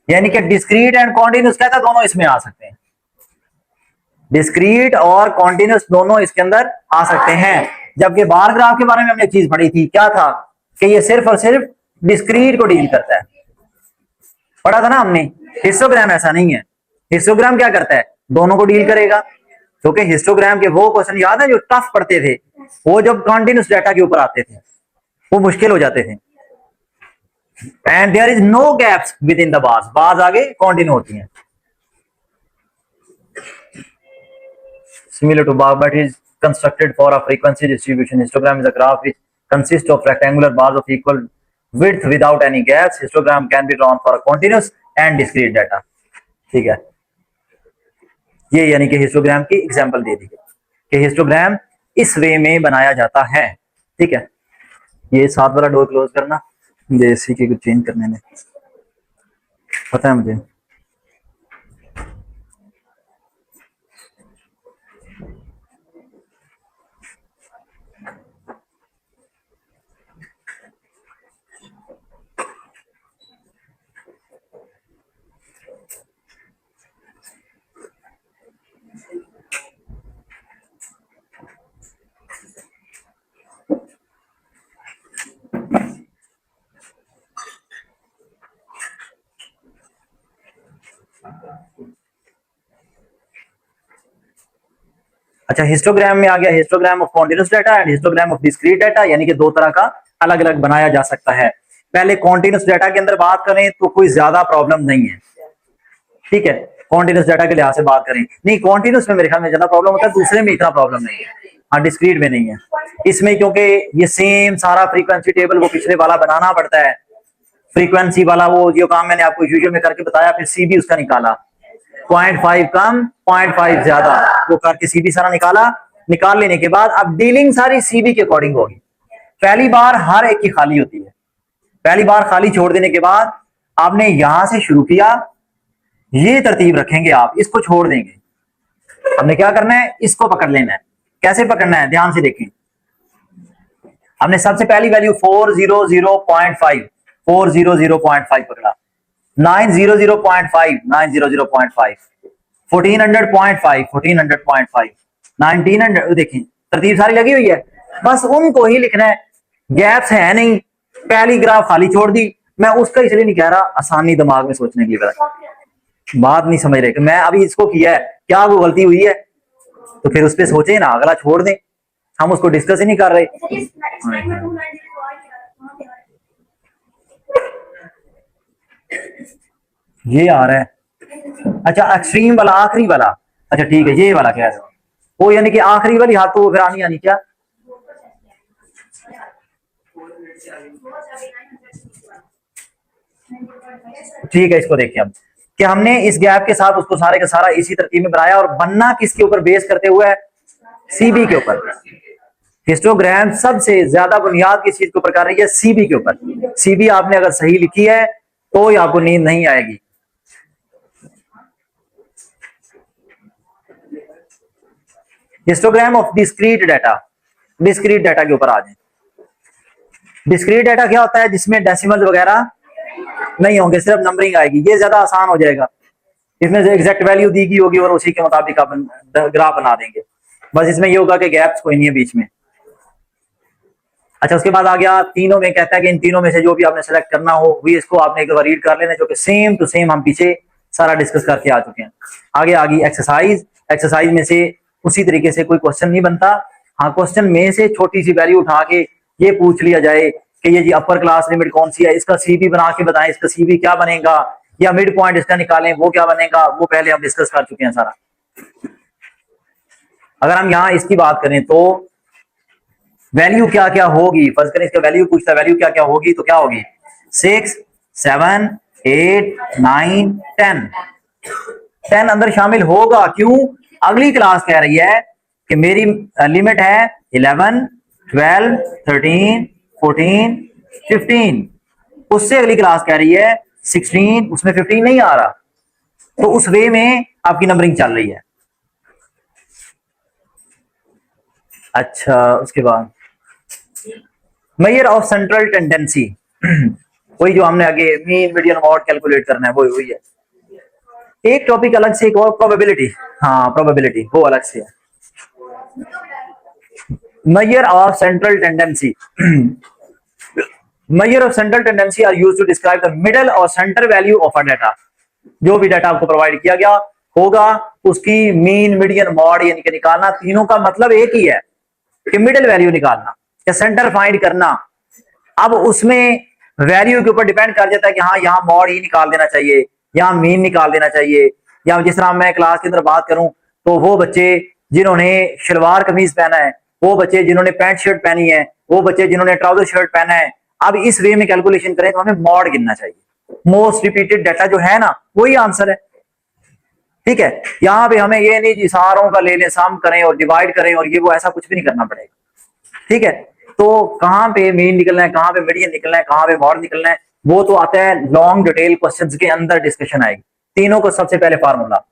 यानी कि डिस्क्रीट एंड कॉन्टिन्यूस, कहता दोनों इसमें आ सकते हैं। डिस्क्रीट और कॉन्टिन्यूस दोनों इसके अंदर आ सकते हैं। जबकि बार ग्राफ के बारे में हमने एक चीज पढ़ी थी, क्या था, कि ये सिर्फ और सिर्फ डिस्क्रीट को डील करता है, पढ़ा था ना हमने। हिस्टोग्राम ऐसा नहीं है, हिस्टोग्राम क्या करता है, दोनों को डील करेगा। क्योंकि हिस्टोग्राम के वो क्वेश्चन याद है जो टफ पढ़ते थे, वो जब कॉन्टिन्यूस डाटा के ऊपर आते थे वो मुश्किल हो जाते थे। And there is no gaps within the bars, bars आगे कॉन्टिन्यू होती हैं। similar to bar, but is constructed for a frequency distribution. Histogram is a graph which consists of rectangular bars of equal width without any gaps. Histogram can be drawn for a continuous and discrete data. ठीक है, ये यानी कि histogram की example दे दी कि histogram इस वे में बनाया जाता है। ठीक है, ये साथ वाला डोर क्लोज करना, ये इसी के कुछ चेंज करने में पता है मुझे। अच्छा, हिस्टोग्राम में आ गया histogram of continuous data and histogram of discrete data, यानी कि दो तरह का अलग अलग बनाया जा सकता है। पहले कॉन्टिन्यूस डाटा के अंदर बात करें तो कोई ज्यादा प्रॉब्लम नहीं है। ठीक है, कॉन्टिन्यूस डाटा के लिहाज से बात करें, नहीं कॉन्टिन्यूस में मेरे ख्याल में ज्यादा प्रॉब्लम होता है, दूसरे में इतना प्रॉब्लम नहीं है। हाँ, डिस्क्रीट में नहीं है। इसमें क्योंकि ये सेम सारा फ्रीक्वेंसी टेबल वो पिछले वाला बनाना पड़ता है, फ्रीक्वेंसी वाला वो जो काम मैंने आपको यूजुअल में करके बताया, फिर सीबी उसका निकाला, 0.5 कम 0.5 ज्यादा, वो करके सीबी सारा निकाला। निकाल लेने के बाद अब डीलिंग सारी सीबी के अकॉर्डिंग होगी। पहली बार हर एक की खाली होती है, पहली बार खाली छोड़ देने के बाद आपने यहां से शुरू किया, ये तरतीब रखेंगे आप, इसको छोड़ देंगे। हमने क्या करना है, इसको पकड़ लेना है। कैसे पकड़ना है, ध्यान से देखें। हमने सबसे पहली वैल्यू 400.5 400.5 पकड़ा, 900.5 900.5, 1400.5 1400.5, 1900, देखें तरतीब सारी लगी हुई है, बस उनको ही लिखना है। गैप्स है नहीं, पहली ग्राफ खाली छोड़ दी। मैं उसका इसलिए नहीं कह रहा, आसानी दिमाग में सोचने के लिए, बात नहीं समझ रहे कि मैं अभी इसको किया है, क्या वो गलती हुई है, तो फिर उस पर सोचे ना, अगला छोड़ दें। हम उसको डिस्कस ही नहीं कर रहे। ये आ रहा है, अच्छा एक्सट्रीम वाला, आखिरी वाला, अच्छा ठीक है, ये वाला कह रहे हो वो, यानी कि आखिरी वाली हाथ तो फिर आनी आनी क्या। ठीक है, इसको देखिए अब कि हमने इस गैप के साथ उसको सारे का सारा इसी तरतीब में बनाया, और बनना किसके ऊपर बेस करते हुए है, सीबी के ऊपर। हिस्टोग्राम सबसे ज्यादा बुनियाद किस चीज के ऊपर कर रही है, सीबी के ऊपर। सीबी आपने अगर सही लिखी है तो ही आपको नींद नहीं आएगी। Histogram of discrete data, discrete data के ऊपर आ जाए। डिस्क्रीट डाटा क्या होता है, जिसमें डेसिमल वगैरह नहीं होंगे, सिर्फ नंबरिंग आएगी। ये ज्यादा आसान हो जाएगा, इसमें से एग्जैक्ट वैल्यू दी गई होगी और उसी के मुताबिक आप ग्राफ बना देंगे। बस इसमें ये होगा कि गैप्स कोई नहीं है बीच में। अच्छा, उसके बाद आ गया तीनों में, कहता है कि इन तीनों में से जो भी आपने सेलेक्ट करना हो वो इसको आपने एक बार रीड कर लेना, जो कि सेम टू सेम हम पीछे सारा डिस्कस करके आ चुके हैं। आगे आ गई एक्सरसाइज। एक्सरसाइज में से उसी तरीके से कोई क्वेश्चन नहीं बनता। हाँ, क्वेश्चन में से छोटी सी वैल्यू उठा के ये पूछ लिया जाए कि ये जी अपर क्लास लिमिट कौन सी है, इसका सीबी बना के बताएं, इसका सीबी क्या बनेगा, या मिड पॉइंट इसका निकालें, वो क्या बनेगा, वो पहले हम डिस्कस कर चुके हैं सारा। अगर हम यहाँ इसकी बात करें तो वैल्यू क्या क्या होगी, फर्ज करें इसका वैल्यू पूछता है, वैल्यू क्या क्या होगी, तो क्या होगी 6 7 8 9 10। 10 अंदर शामिल होगा, क्यों, अगली क्लास कह रही है कि मेरी लिमिट है 11 12 13 14 15, उससे अगली क्लास कह रही है 16, उसमें 15 नहीं आ रहा, तो उस वे में आपकी नंबरिंग चल रही है। अच्छा, उसके बाद मेजर ऑफ सेंट्रल टेंडेंसी, वही जो हमने आगे मीन मीडियन मॉड कैलकुलेट करना है, वही वही है। एक टॉपिक अलग से, एक और प्रोबेबिलिटी, हाँ प्रोबेबिलिटी वो अलग से है। Measure of central tendency, measure of central tendency are used to describe the middle और centre value of a data. जो भी डाटा आपको प्रोवाइड किया गया होगा उसकी मीन मीडियन मॉड यानी कि निकालना, तीनों का मतलब एक ही है कि मिडिल वैल्यू निकालना या सेंटर फाइंड करना। अब उसमें वैल्यू के ऊपर डिपेंड कर जाता है कि हाँ यहाँ मॉड ही निकाल देना चाहिए, यहाँ मीन निकाल देना चाहिए, या जिस तरह मैं क्लास के अंदर बात करूं तो वो बच्चे जिन्होंने शलवार कमीज पहना है, वो बच्चे जिन्होंने पैंट शर्ट पहनी है, वो बच्चे जिन्होंने ट्राउजर शर्ट पहना है। अब इस वे में कैलकुलेशन करें तो हमें मॉड गिनना चाहिए। मोस्ट रिपीटेड डाटा जो है ना वही आंसर है। ठीक है, यहां पे हमें ये नहीं जी सारों का ले लें, सम करें और डिवाइड करें और ये वो, ऐसा कुछ भी नहीं करना पड़ेगा। ठीक है, तो कहां पे मीन निकलना है, कहां पे मीडियन निकलना है, कहां पे मॉड निकलना है, वो तो आता है लॉन्ग डिटेल क्वेश्चंस के अंदर डिस्कशन आएगी। तीनों को सबसे पहले फार्मूला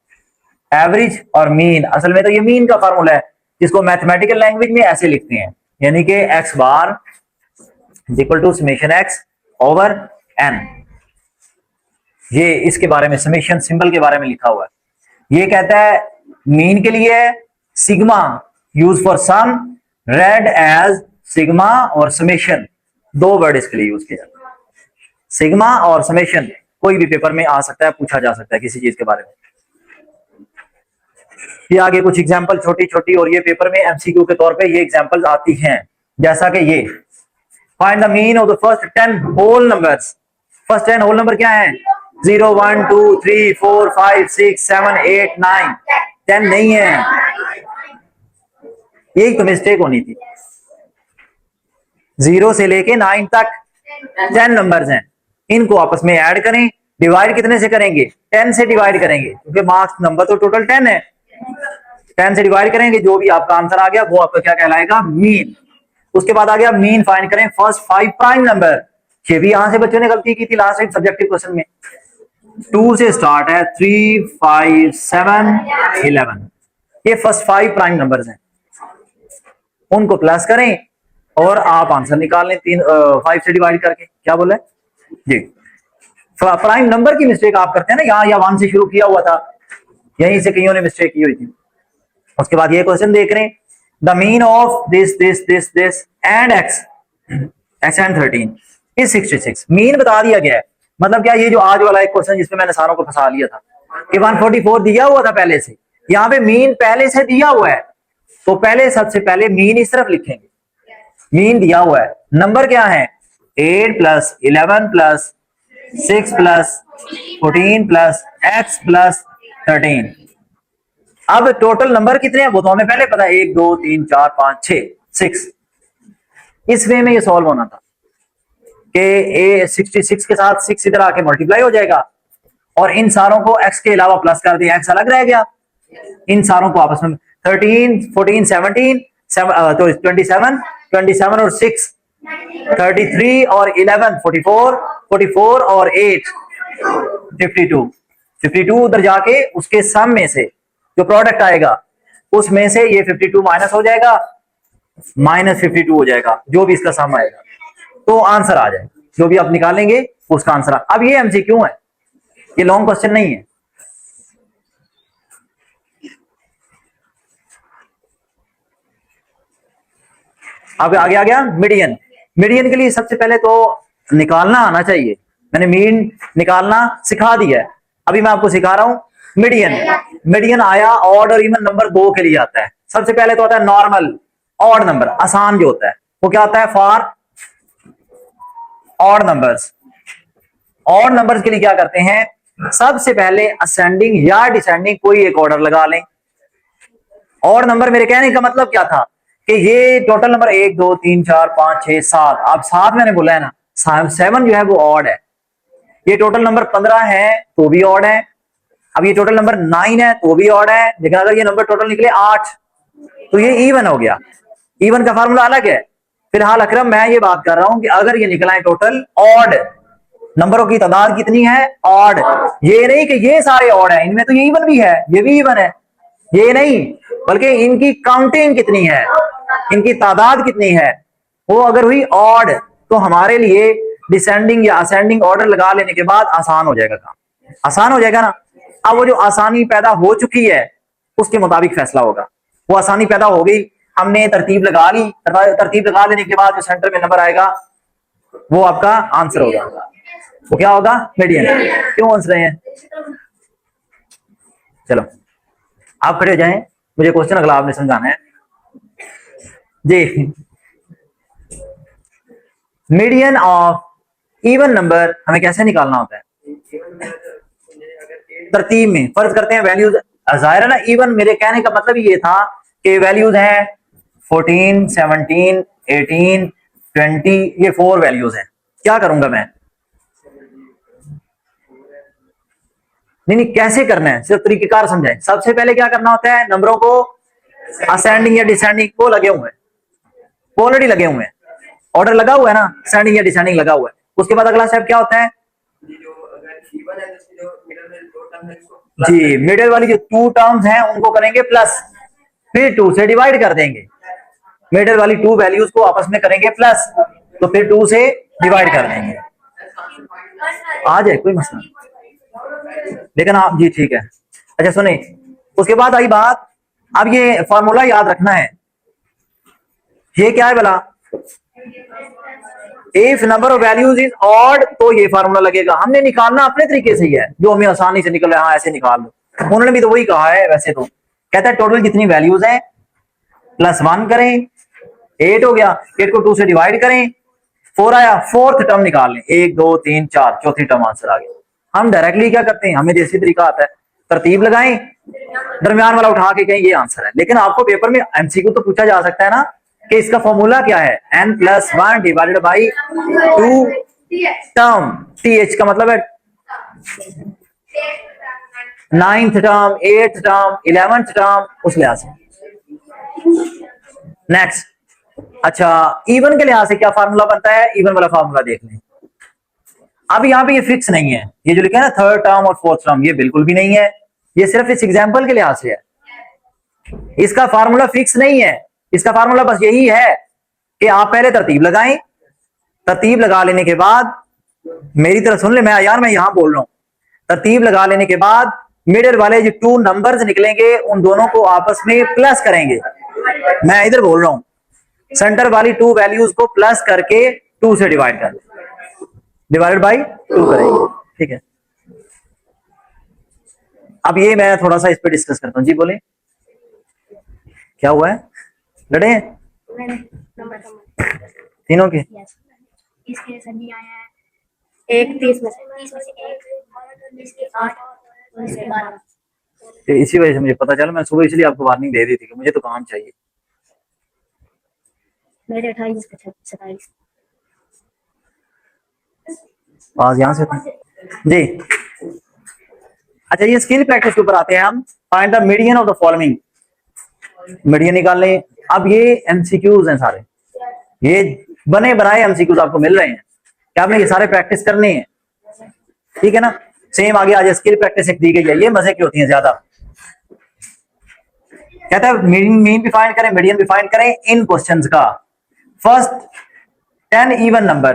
एवरेज और मीन, असल में तो ये मीन का फार्मूला है जिसको मैथमेटिकल लैंग्वेज में ऐसे लिखते हैं, यानी कि x bar equal to summation x over n. ये इसके बारे में समेशन सिंबल के बारे में लिखा हुआ है। ये कहता है मीन के लिए sigma use for sum, read as sigma और समेशन, दो वर्ड इसके लिए यूज किया जाता है। सिग्मा और समेशन कोई भी पेपर में आ सकता है, पूछा जा सकता है किसी चीज के बारे में। ये आगे कुछ एग्जांपल छोटी छोटी, और ये पेपर में एमसीक्यू के तौर पे ये एग्जांपल्स आती हैं, जैसा कि ये find the mean of the first 10 whole numbers. First 10 whole number क्या है? 0 1 2 3 4 5 6 7 8 9। 10 नहीं है, एक तो मिस्टेक होनी थी। 0 से लेके 9 तक 10 नंबर्स हैं, इनको आपस में ऐड करें। डिवाइड कितने से करेंगे? 10 से डिवाइड करेंगे, क्योंकि मार्क्स नंबर तो टोटल 10 है। 10 से डिवाइड करेंगे, जो भी आपका आंसर आ गया वो आपका क्या कहलाएगा? मीन। उसके बाद आ गया मीन फाइंड करें फर्स्ट 5 प्राइम नंबर। ये भी यहां से बच्चों ने गलती की थी लास्ट टाइम सब्जेक्टिव क्वेश्चन में। 2 से स्टार्ट है, 3 5 7 11, ये फर्स्ट 5 प्राइम नंबर्स हैं, उनको प्लस करें और आप आंसर निकाल लें 5 से डिवाइड करके। क्या बोला जी? प्राइम नंबर की मिस्टेक आप करते हैं ना, यहाँ या 1 से शुरू किया हुआ था, यहीं से कईयों ने मिस्टेक की हुई थी। उसके बाद ये क्वेश्चन देख रहे हैं, the mean of this this this this and x and 13 is 66। Mean बता दिया गया है, मतलब क्या? ये जो आज वाला एक क्वेश्चन जिसमें मैंने सारों को फंसा लिया था कि 144 दिया हुआ था पहले से, यहाँ पे मीन पहले से दिया हुआ है, तो पहले सबसे पहले मीन इस तरफ लिखेंगे। मीन दिया हुआ है, नंबर क्या है? 8 plus 11 plus 6 plus 14 plus x plus 13। अब टोटल नंबर कितने हैं वो तो हमें पहले पता है, 1 2 3 4 5 6 6। इस वे में ये सॉल्व होना था कि ए 66 के साथ 6 इधर आके मल्टीप्लाई हो जाएगा और इन सारों को x के अलावा प्लस कर दिया, x अलग रह गया। इन सारों को आपस में 13 14 17 तो 27 और 6 33 और 11 44 44 और 8 52 उधर जाके उसके सम में से जो प्रोडक्ट आएगा उसमें से ये 52 माइनस हो जाएगा, -52 हो जाएगा, जो भी इसका सम आएगा तो आंसर आ जाएगा। जो भी आप निकालेंगे उसका आंसर अब ये एमसीक्यू है, ये लॉन्ग क्वेश्चन नहीं है। अब आगे आ गया मीडियन। मीडियन के लिए सबसे पहले तो निकालना आना चाहिए। मैंने मीन निकालना सिखा दिया है, अभी मैं आपको सिखा रहा हूं मीडियन। मीडियन आया ऑड और इवन नंबर दो के लिए आता है। सबसे पहले तो आता है नॉर्मल ऑड नंबर, आसान जो होता है वो क्या आता है? For odd numbers. Odd numbers के लिए क्या करते हैं? सबसे पहले असेंडिंग या डिसेंडिंग कोई एक ऑर्डर लगा लें। ऑड नंबर मेरे कहने का मतलब क्या था कि ये टोटल नंबर 1 2 3 4 5 6 7, अब 7 मैंने बोला है ना, 7 जो है वो ऑड है। ये टोटल नंबर 15 है तो भी ऑड है। अब ये टोटल नंबर 9 है तो भी ऑड है, लेकिन अगर ये नंबर टोटल निकले 8 तो ये इवन हो गया। इवन का फार्मूला अलग है। फिलहाल अकरम मैं ये बात कर रहा हूं कि अगर ये निकला है टोटल ऑड, नंबरों की तादाद कितनी है? ऑड। ये नहीं कि ये सारे ऑड है, इनमें तो ये इवन भी है, ये भी इवन है, ये नहीं, बल्कि इनकी काउंटिंग कितनी है, इनकी तादाद कितनी है, वो अगर हुई ऑड तो हमारे लिए डिसेंडिंग या असेंडिंग ऑर्डर लगा लेने के बाद आसान हो जाएगा काम, आसान हो जाएगा ना। अब वो जो आसानी पैदा हो चुकी है उसके मुताबिक फैसला होगा। वो आसानी पैदा हो गई, हमने तरतीब लगा ली, तरतीब लगा लेने के बाद जो सेंटर में नंबर आएगा वो आपका आंसर होगा। वो क्या होगा? मीडियन। क्यों हंस रहे हैं? चलो आप खड़े हो जाएं, मुझे क्वेश्चन अगला आपने समझाना है जी। मीडियन ऑफ इवन नंबर हमें कैसे निकालना होता है? तरतीब में फर्ज करते हैं वैल्यूज, जाहिर है ना। इवन मेरे कहने का मतलब ये था के वैल्यूज हैं 14, 17, 18, 20, ये 4 वैल्यूज हैं। क्या करूंगा मैं? नहीं नहीं, कैसे करना है सिर्फ तरीकेकार समझाएं। सबसे पहले क्या करना होता है, नंबरों को असेंडिंग या डिसेंडिंग, वो लगे हुए हैं, वो ऑलरेडी लगे हुए हैं, ऑर्डर लगा हुआ है ना, असेंडिंग या डिसेंडिंग लगा हुआ है। उसके बाद अगला स्टेप क्या होता है जी, मिडिल वाली जो 2 टर्म्स हैं उनको करेंगे प्लस, फिर 2 से डिवाइड कर देंगे। मिडिल वाली 2 वैल्यूज को आपस में करेंगे प्लस, तो फिर 2 से डिवाइड कर देंगे। आ जाए कोई मसला नहीं। लेकिन आप जी ठीक है। अच्छा सुने, उसके बाद आई बात, अब ये फॉर्मूला याद रखना है। ये क्या है भला? If number of values is odd तो ये फार्मूला लगेगा। हमने निकालना अपने तरीके से ही है, जो हमें आसानी से निकल रहा है, हाँ ऐसे निकाल लो। उन्होंने भी तो वही कहा है वैसे तो, कहता है टोटल जितनी वैल्यूज हैं प्लस 1 करें, 8 हो गया, 8 को 2 से डिवाइड करें, 4 आया, फोर्थ टर्म निकाल लें, 1 2 3 4, चौथी टर्म आंसर आ गया। हम डायरेक्टली क्या करते हैं, हमें देसी तरीका आता है, तरतीब लगाएं, दरमियान वाला उठा के कहें ये आंसर है। लेकिन आपको पेपर में एमसीक्यू तो पूछा जा सकता है ना कि इसका फॉर्मूला क्या है, n+1 divided by 2 term, th का मतलब है 9th term, 8th term, 11th term, उस लिहाज से। नेक्स्ट, अच्छा इवन के लिहाज से क्या फार्मूला बनता है, इवन वाला फार्मूला देख लें। अब यहाँ पे ये फिक्स नहीं है, ये जो लिखा है ना थर्ड टर्म और फोर्थ टर्म, ये बिल्कुल भी नहीं है, ये सिर्फ इस एग्जाम्पल के लिहाज से है। इसका फार्मूला फिक्स नहीं है, इसका फार्मूला बस यही है कि आप पहले तरतीब लगाएं, तरतीब लगा लेने के बाद, मेरी तरफ सुन ले, मैं यहां बोल रहा हूं, तरतीब लगा लेने के बाद मिडिल वाले जो 2 नंबर्स निकलेंगे उन दोनों को आपस में प्लस करेंगे। मैं इधर बोल रहा हूं, सेंटर वाली 2 वैल्यूज को प्लस करके 2 से डिवाइड कर, डिवाइडेड बाई 2 करेंगे, ठीक है। अब ये मैं थोड़ा सा इस पे डिस्कस करता हूं। जी बोले, क्या हुआ है, लड़े हैं तीनों के? इसके सभी आया है, एक 30 में से 1, इसके 8 और इसके 12। तो इसी वजह से मुझे पता चला, मैं सुबह इसलिए आपको वार्निंग दे दी थी कि मुझे तो काम चाहिए। मेरे 28 इसके 27। आज यहां से जी। अच्छा ये स्किल प्रैक्टिस के ऊपर आते हैं हम। Find the median of the following, median निकाल लें। अब ये एमसीक्यूज हैं सारे, ये बने बनाए एमसीक्यूज आपको मिल रहे हैं, क्या आपने ये सारे प्रैक्टिस करने हैं, ठीक है ना। सेम आगे आज स्किल प्रैक्टिस एक दी गई है, ये मजे की होती है ज्यादा। कहता है मीन भी फाइंड करें, मीडियन भी फाइंड करें इन क्वेश्चंस का। First 10 even number,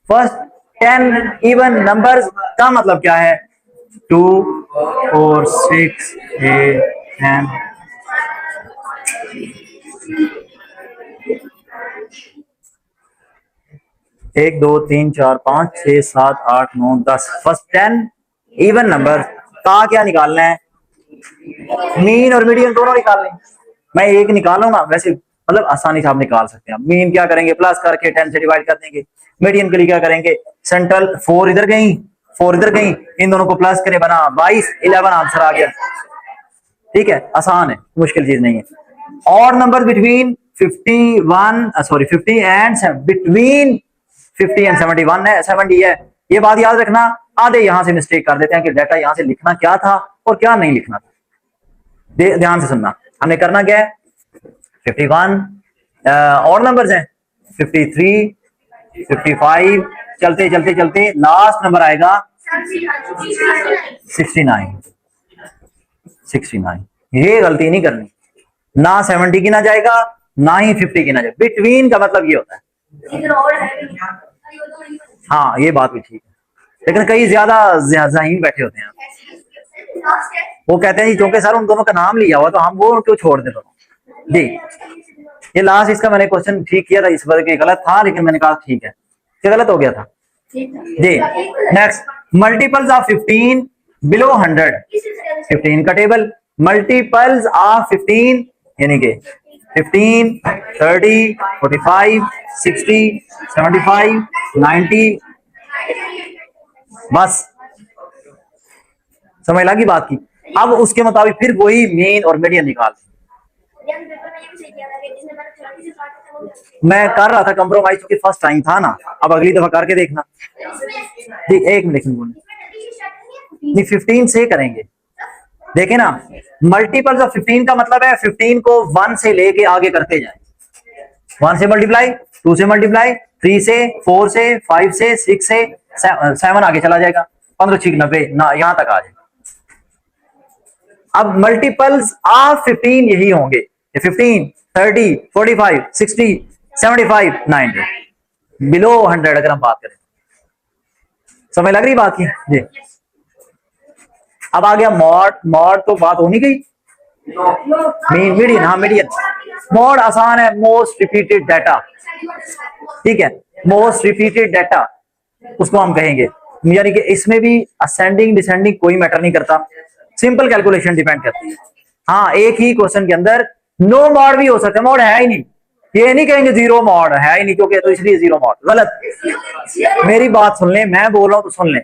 first 10 even numbers का मतलब क्या है, 2 4 6 8 10। एक 2 3 4 5 6 7 8 9 10, फर्स्ट 10 इवन नंबर का क्या निकालना है, मीन और मीडियन दोनों निकालने। मैं एक निकालूं ना, वैसे मतलब आसानी से आप निकाल सकते हैं। मीन क्या करेंगे, प्लस करके 10 से डिवाइड कर देंगे। मीडियन के लिए क्या करेंगे, सेंट्रल 4 इधर गई, 4 इधर गई, इन दोनों को प्लस करें, बना 22, 11 आंसर आ गया, ठीक है, आसान है, मुश्किल चीज नहीं है। और number between 50 and between 50 and 71 है, 70 है। ये बात याद रखना, आधे यहां से मिस्टेक कर देते हैं कि डाटा यहां से लिखना क्या था और क्या नहीं लिखना था। ध्यान से सुनना, हमने करना क्या है, 51 और नंबर्स हैं, 53 55, चलते चलते चलते लास्ट नंबर आएगा 69। ये गलती नहीं करनी, ना 70 की ना जाएगा, ना ही 50 की ना जाएगा, बिटवीन का मतलब ये होता है। हाँ ये बात भी ठीक है, लेकिन कई ज्यादा ज़हीन बैठे होते हैं, वो कहते हैं जी चूंकि सर उन दोनों का नाम लिया हुआ तो हम वो क्यों छोड़ दे दोनों। जी ये लास्ट इसका मैंने क्वेश्चन ठीक किया था, इस बार के गलत था, लेकिन मैंने कहा ठीक है, क्या गलत हो गया था जी। नेक्स्ट, मल्टीपल्स ऑफ 15 बिलो 100, 15 का टेबल, मल्टीपल्स ऑफ 15 यानी कि 15 30 45 60 75 90, बस समझ लगी बात की। अब उसके मुताबिक फिर वही मीन और मीडियन निकाल, रियान पेपर में ये भी सही किया था कि जिसने मैंने 34 से काटा था वो भी मैं कर रहा था कंप्रोमाइज क्योंकि फर्स्ट टाइम था ना, अब अगली दफा करके देखना। इसमें ठीक, एक मिनट बोलो। 30 स्टार्ट नहीं है नहीं 15 से करेंगे, देखे ना, मल्टीपल्स ऑफ 15 का मतलब है 15 को 1 से लेके आगे करते जाए। 1 से मल्टीप्लाई, 2 से मल्टीप्लाई, 3 से, 4 से, 5 से, 6 से, 7 आगे चला जाएगा, 15 6 90 ना, यहां तक आ जाएगा। अब मल्टीपल्स ऑफ 15 यही होंगे, 15 30 45 60 75 90, बिलो 100 अगर हम बात करें। समझ लग रही बात की जी। अब आ गया मॉड। मॉड तो बात होनी गई। मीडियन, हाँ मीडियन। मॉड आसान है, मोस्ट रिपीटेड डाटा, ठीक है, मोस्ट रिपीटेड डाटा उसको हम कहेंगे। यानी कि इसमें भी असेंडिंग डिसेंडिंग कोई मैटर नहीं करता, सिंपल कैलकुलेशन डिपेंड करती है। हाँ, एक ही क्वेश्चन के अंदर नो मॉड भी हो सकता है, मॉड है ही नहीं, ये नहीं कहेंगे जीरो मॉड है ही नहीं क्योंकि तो इसलिए जीरो मॉड, गलत। मेरी बात सुन ले, मैं बोल रहा हूं तो सुन ले।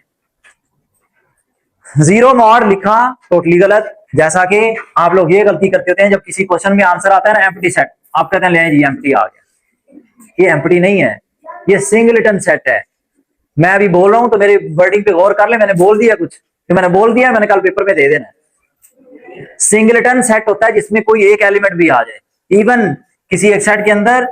जीरो मॉड लिखा टोटली गलत। जैसा कि आप लोग ये गलती करते होते हैं जब किसी क्वेश्चन में आंसर आता है ना एम्प्टी सेट, आप कहते हैं ले जी एम्प्टी आ गया, ये एम्प्टी नहीं है, ये सिंगलटन सेट है। मैं अभी बोल रहा हूं तो मेरी वर्डिंग पे गौर कर ले, मैंने बोल दिया कुछ तो मैंने बोल दिया, मैंने कल पेपर में दे देना। सिंगलटन सेट होता है जिसमें कोई एक एलिमेंट भी आ जाए, इवन किसी एक सेट के अंदर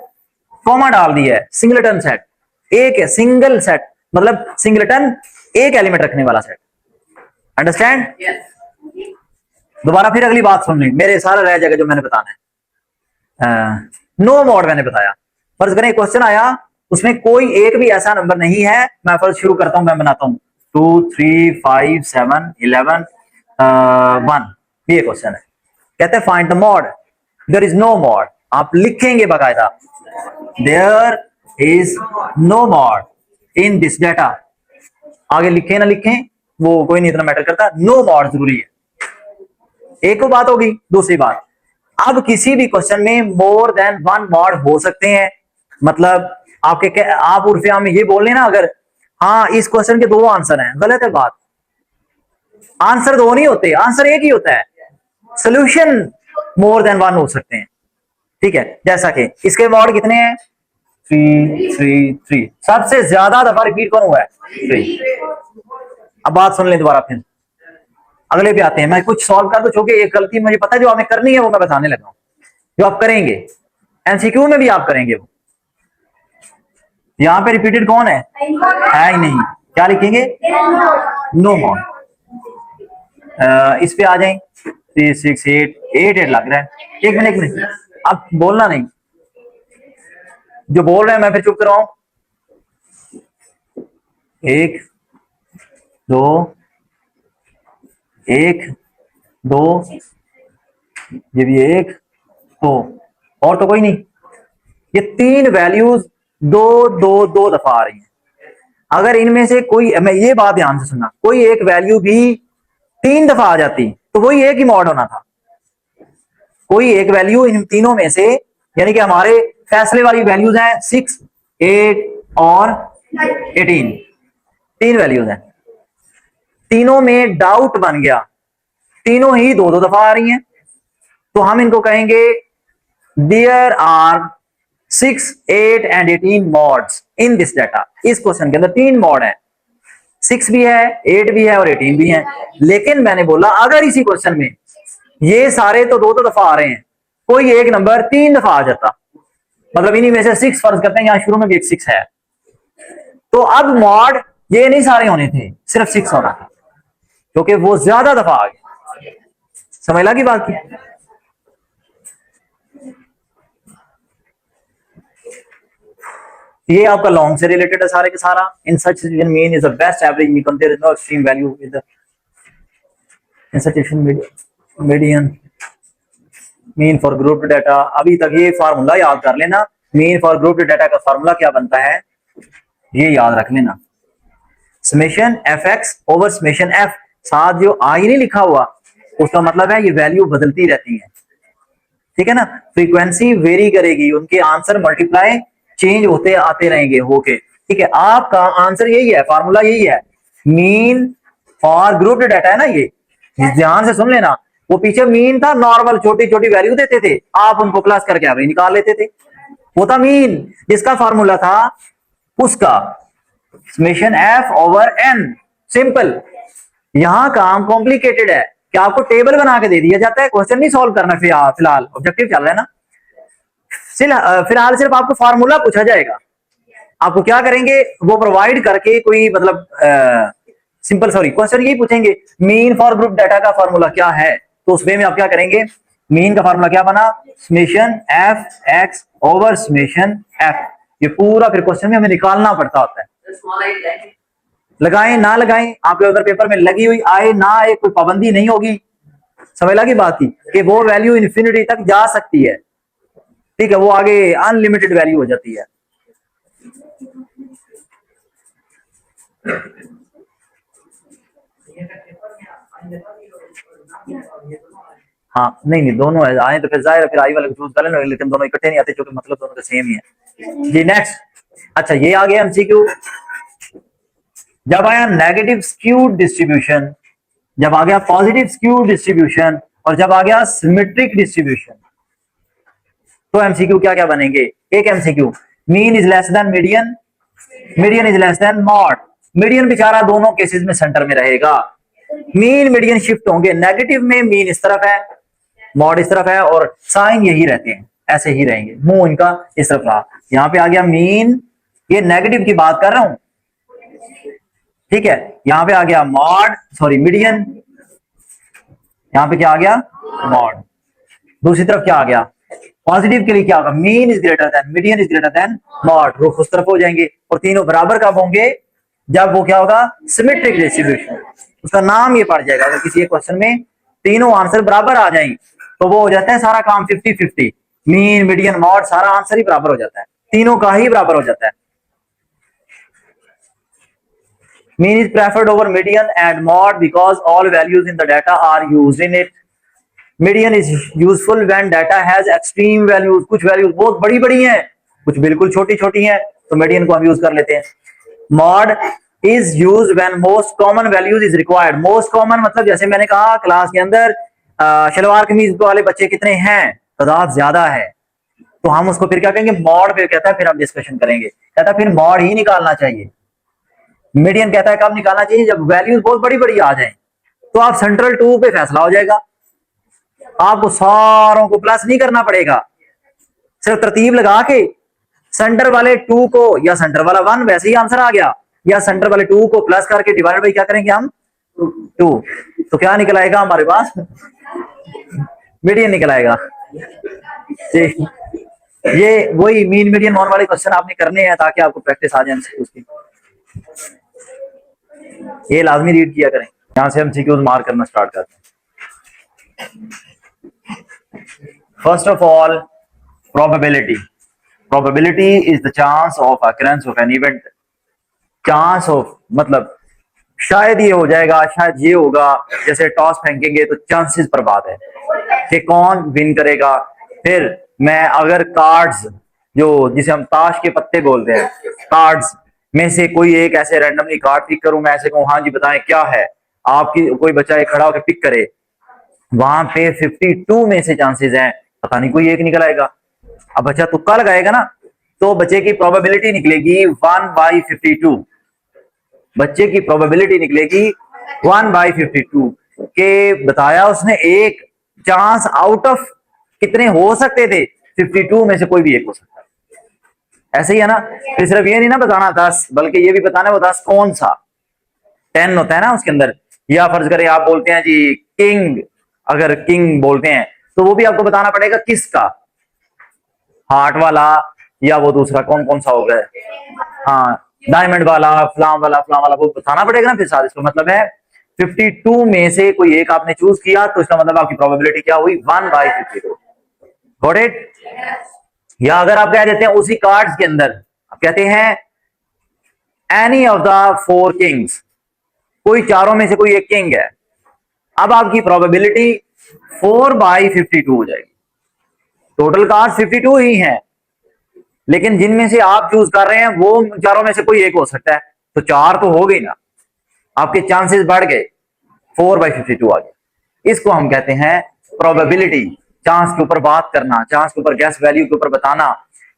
कॉमा डाल दिया है, सिंगलटन सेट एक है, सिंगल सेट मतलब सिंगलटन एक एलिमेंट रखने वाला सेट। अंडरस्टैंड? दोबारा फिर अगली बात सुन ली, मेरे सारा रह जाएगा जो मैंने बताना है। नो मॉड मैंने बताया, फर्ज करें क्वेश्चन आया उसमें कोई एक भी ऐसा नंबर नहीं है, मैं फर्ज शुरू करता हूं, मैं बनाता हूं 2 3 5 7 11 1, ये क्वेश्चन है, कहते हैं find the mode, there is no mode. आप लिखेंगे बाकायदा there is no mode in this data, आगे लिखें ना लिखें वो कोई नहीं इतना मैटर करता, नो मॉड जरूरी है। एक तो बात होगी। दूसरी बात, अब किसी भी क्वेश्चन में मोर देन वन मॉड हो सकते हैं, मतलब आपके आप उर्फिया में ये बोल लेना अगर हाँ इस क्वेश्चन के दो आंसर हैं, गलत है बात, आंसर दो नहीं होते, आंसर एक ही होता है, सोल्यूशन मोर देन वन हो सकते हैं, ठीक है। जैसा कि इसके मॉड कितने हैं 3 3 3, सबसे ज्यादा दफा रिपीट कौन हुआ है 3। अब बात सुन लें दोबारा, फिर अगले पे आते हैं। मैं कुछ सॉल्व कर दूं क्योंकि एक गलती मुझे पता है जो हमें करनी है वो मैं बताने लगा हूं, जो आप करेंगे एमसीक्यू में भी आप करेंगे वो। यहां पे रिपीटेड कौन है ही नहीं, क्या लिखेंगे नो मॉड। इस पे आ जाएं 3 6 8 8 लग रहा है, एक मिनट आप बोलना नहीं, जो बोल रहे हैं मैं फिर चुप करवाऊं। 1 2 1 2, ये भी 1 2, और तो कोई नहीं, ये 3 वैल्यूज 2 2 2 दफा आ रही हैं। अगर इनमें से कोई, मैं ये बात ध्यान से सुनना, कोई एक वैल्यू भी 3 दफा आ जाती तो वही एक ही मॉड होना था। कोई एक वैल्यू इन तीनों में से, यानी कि हमारे फैसले वाली वैल्यूज हैं 6 8 और 18, 3 वैल्यूज हैं, तीनों में डाउट बन गया, तीनों ही 2 2 दफा आ रही हैं, तो हम इनको कहेंगे there are 6 8 and 18 modes in this data. इस क्वेश्चन के अंदर 3 मॉड है, 6 भी है 8 भी है और 18 भी है। लेकिन मैंने बोला अगर इसी क्वेश्चन में ये सारे तो 2 2 दफा आ रहे हैं, कोई एक नंबर 3 दफा आ जाता, मतलब इन्हीं में से 6 फर्ज करते हैं, यहां शुरू में भी एक 6 है, तो अब मॉड ये नहीं सारे होने थे, सिर्फ 6 होना था क्योंकि वो ज्यादा दफा आ गया। समझ लगी बात की? ये आपका लॉन्ग से रिलेटेड है सारे के सारा। In such situation mean is the best average mean, there is no extreme value within such situation median mean for group data. अभी तक ये फार्मूला याद कर लेना, मीन फॉर ग्रुप डाटा का फार्मूला क्या बनता है ये याद रख लेना, summation F X over summation F, साथ जो आई नहीं लिखा हुआ उसका मतलब है ये वैल्यू बदलती रहती है, ठीक है ना, फ्रीक्वेंसी वेरी करेगी, उनके आंसर मल्टीप्लाई चेंज होते आते रहेंगे होके, ठीक है। आपका आंसर यही है, फार्मूला यही है, मीन फॉर ग्रुप डाटा है ना, ये ध्यान से सुन लेना, वो पीछे मीन था, नॉर्मल छोटी छोटी वैल्यू देते थे, आप उनको प्लस करके एवरेज निकाल लेते थे। वो था मीन, जिसका फॉर्मूला था उसका summation f over n. Simple. यहां काम कॉम्प्लिकेटेड है कि आपको टेबल बना के दे दिया जाता है, क्वेश्चन नहीं सॉल्व करना। फिलहाल ऑब्जेक्टिव चल रहा है ना, फिलहाल सिर्फ आपको फार्मूला पूछा जाएगा। आपको क्या करेंगे, वो प्रोवाइड करके कोई मतलब सिंपल सॉरी क्वेश्चन यही पूछेंगे, मीन फॉर ग्रुप डाटा का फार्मूला क्या है। तो उस वे में आप क्या करेंगे, मीन का फार्मूला क्या बना, summation F X over summation F. ये पूरा फिर क्वेश्चन में हमें निकालना पड़ता होता है। लगाएं ना लगाएं, आपके उधर पेपर में लगी हुई आए ना आए, कोई पाबंदी नहीं होगी। समझ लगी बात थी कि वो वैल्यू इन्फिनिटी तक जा सकती है, ठीक है, वो आगे अनलिमिटेड वैल्यू हो जाती है। हाँ नहीं नहीं, दोनों है, आए तो फिर जाहिर है फिर आई वाले चूज कर लेना, लेकिन दोनों इकट्ठे नहीं आते क्योंकि मतलब दोनों का सेम ही है जी। नेक्स्ट, अच्छा ये आ गया एमसीक्यू। जब आया नेगेटिव स्क्यूड डिस्ट्रीब्यूशन, जब आ गया पॉजिटिव स्क्यूड डिस्ट्रीब्यूशन, और जब आ गया सिमेट्रिक डिस्ट्रीब्यूशन, तो एमसीक्यू क्या क्या बनेंगे। एक MCQ, mean is less than median, median is less than mod. Median बेचारा दोनों केसेस में सेंटर में रहेगा, मीन मीडियन शिफ्ट होंगे। नेगेटिव में मीन इस तरफ है, मॉड इस तरफ है, और साइन यही रहते हैं, ऐसे ही रहेंगे, मुंह इनका इस तरफ रहा। यहां पे आ गया मीन, ये नेगेटिव की बात कर रहा हूं, ठीक है। यहां पे आ गया मॉड, सॉरी मीडियन, यहां पे क्या आ गया, मॉड। दूसरी तरफ क्या आ गया, पॉजिटिव के लिए क्या होगा, mean is greater than, median is greater than mod, रुख उस तरफ हो जाएंगे। और तीनों बराबर कब होंगे, जब वो क्या होगा, सिमेट्रिक डिस्ट्रीब्यूशन। उसका नाम ये पड़ जाएगा, अगर किसी एक क्वेश्चन में तीनों आंसर बराबर आ जाएंगे तो वो हो जाता है सारा काम 50-50, मीन मीडियन मॉड सारा आंसर ही बराबर हो जाता है, तीनों का ही बराबर हो जाता है। Mean is preferred over median and mod because all values in the data are used in it. Median is useful when data has extreme values. कुछ values बहुत बड़ी बड़ी हैं, कुछ बिल्कुल छोटी छोटी हैं, तो median को हम यूज कर लेते हैं। Mod is used when most common values is required. Most common मतलब जैसे मैंने कहा क्लास के अंदर शलवार कमीज वाले बच्चे कितने हैं, तादाद ज्यादा है, तो हम उसको फिर क्या कहेंगे, मॉड पे कहता है, फिर हम डिस्कशन करेंगे, कहता है फिर मॉड ही निकालना चाहिए। मीडियन कहता है कब निकालना चाहिए, जब वैल्यूज बहुत बड़ी बड़ी आ जाएं, तो आप सेंट्रल टू पे फैसला हो जाएगा, आपको सारों को प्लस नहीं करना पड़ेगा, सिर्फ तरतीब लगा के सेंटर वाले टू को, या सेंटर वाला वन वैसे ही आंसर आ गया, या सेंटर वाले टू को प्लस करके डिवाइड बाई क्या करेंगे हम, टू, तो क्या निकल आएगा हमारे पास, मीडियन निकल आएगा। ये वही मीन मीडियन मॉड वाले क्वेश्चन आपने करने हैं ताकि आपको प्रैक्टिस आ जाए उसकी, ये लाजमी रीड किया करें। यहां से हम सीक्यूज मार करना स्टार्ट करते हैं। First of all, probability. Probability is the chance of occurrence of an event. Chance of मतलब शायद ये हो जाएगा, शायद ये होगा, जैसे टॉस फेंकेंगे तो चांसेस पर बात है कि कौन विन करेगा। फिर मैं अगर कार्ड्स, जो जिसे हम ताश के पत्ते बोलते हैं, कार्ड्स में से कोई एक ऐसे रैंडमली कार्ड पिक करूं, मैं ऐसे कहूं हाँ जी बताएं क्या है, आपकी कोई बच्चा एक खड़ा होकर पिक करे, वहां पे 52 में से चांसेस हैं, पता नहीं कोई एक निकल आएगा। अब बच्चा तुक्का लगाएगा ना, तो बच्चे की प्रोबेबिलिटी निकलेगी 1/52। बच्चे की प्रोबेबिलिटी निकलेगी 1/52 के बताया उसने एक चांस आउट ऑफ कितने हो सकते थे, 52 में से कोई भी एक हो सकता है। ऐसे ही है ना, फिर सिर्फ ये नहीं ना बताना 10, बल्कि ये भी बताना वो 10 कौन सा, 10 होता है ना उसके अंदर। या फर्ज करें आप बोलते हैं जी किंग, अगर किंग बोलते हैं तो वो भी आपको बताना पड़ेगा किसका, हार्ट वाला या वो दूसरा कौन कौन सा हो गया, हाँ डायमंड वाला, फ्लाम वाला वो बताना पड़ेगा ना। फिर साथ इसका मतलब है 52 में से कोई एक आपने चूज किया, तो इसका मतलब आपकी प्रोबेबिलिटी क्या हुई, 1/52। Got it. या अगर आप कह देते हैं उसी कार्ड्स के अंदर आप कहते हैं एनी ऑफ द 4 किंग्स, कोई चारों में से कोई एक किंग है, अब आपकी प्रोबेबिलिटी 4/52 हो जाएगी। टोटल कार्ड 52 ही हैं, लेकिन जिनमें से आप चूज कर रहे हैं वो चारों में से कोई एक हो सकता है, तो 4 तो हो गई ना, आपके चांसेस बढ़ गए, 4/52 आ गए। इसको हम कहते हैं प्रोबेबिलिटी। चांस के ऊपर बात करना, चांस के ऊपर गैस वैल्यू के ऊपर बताना,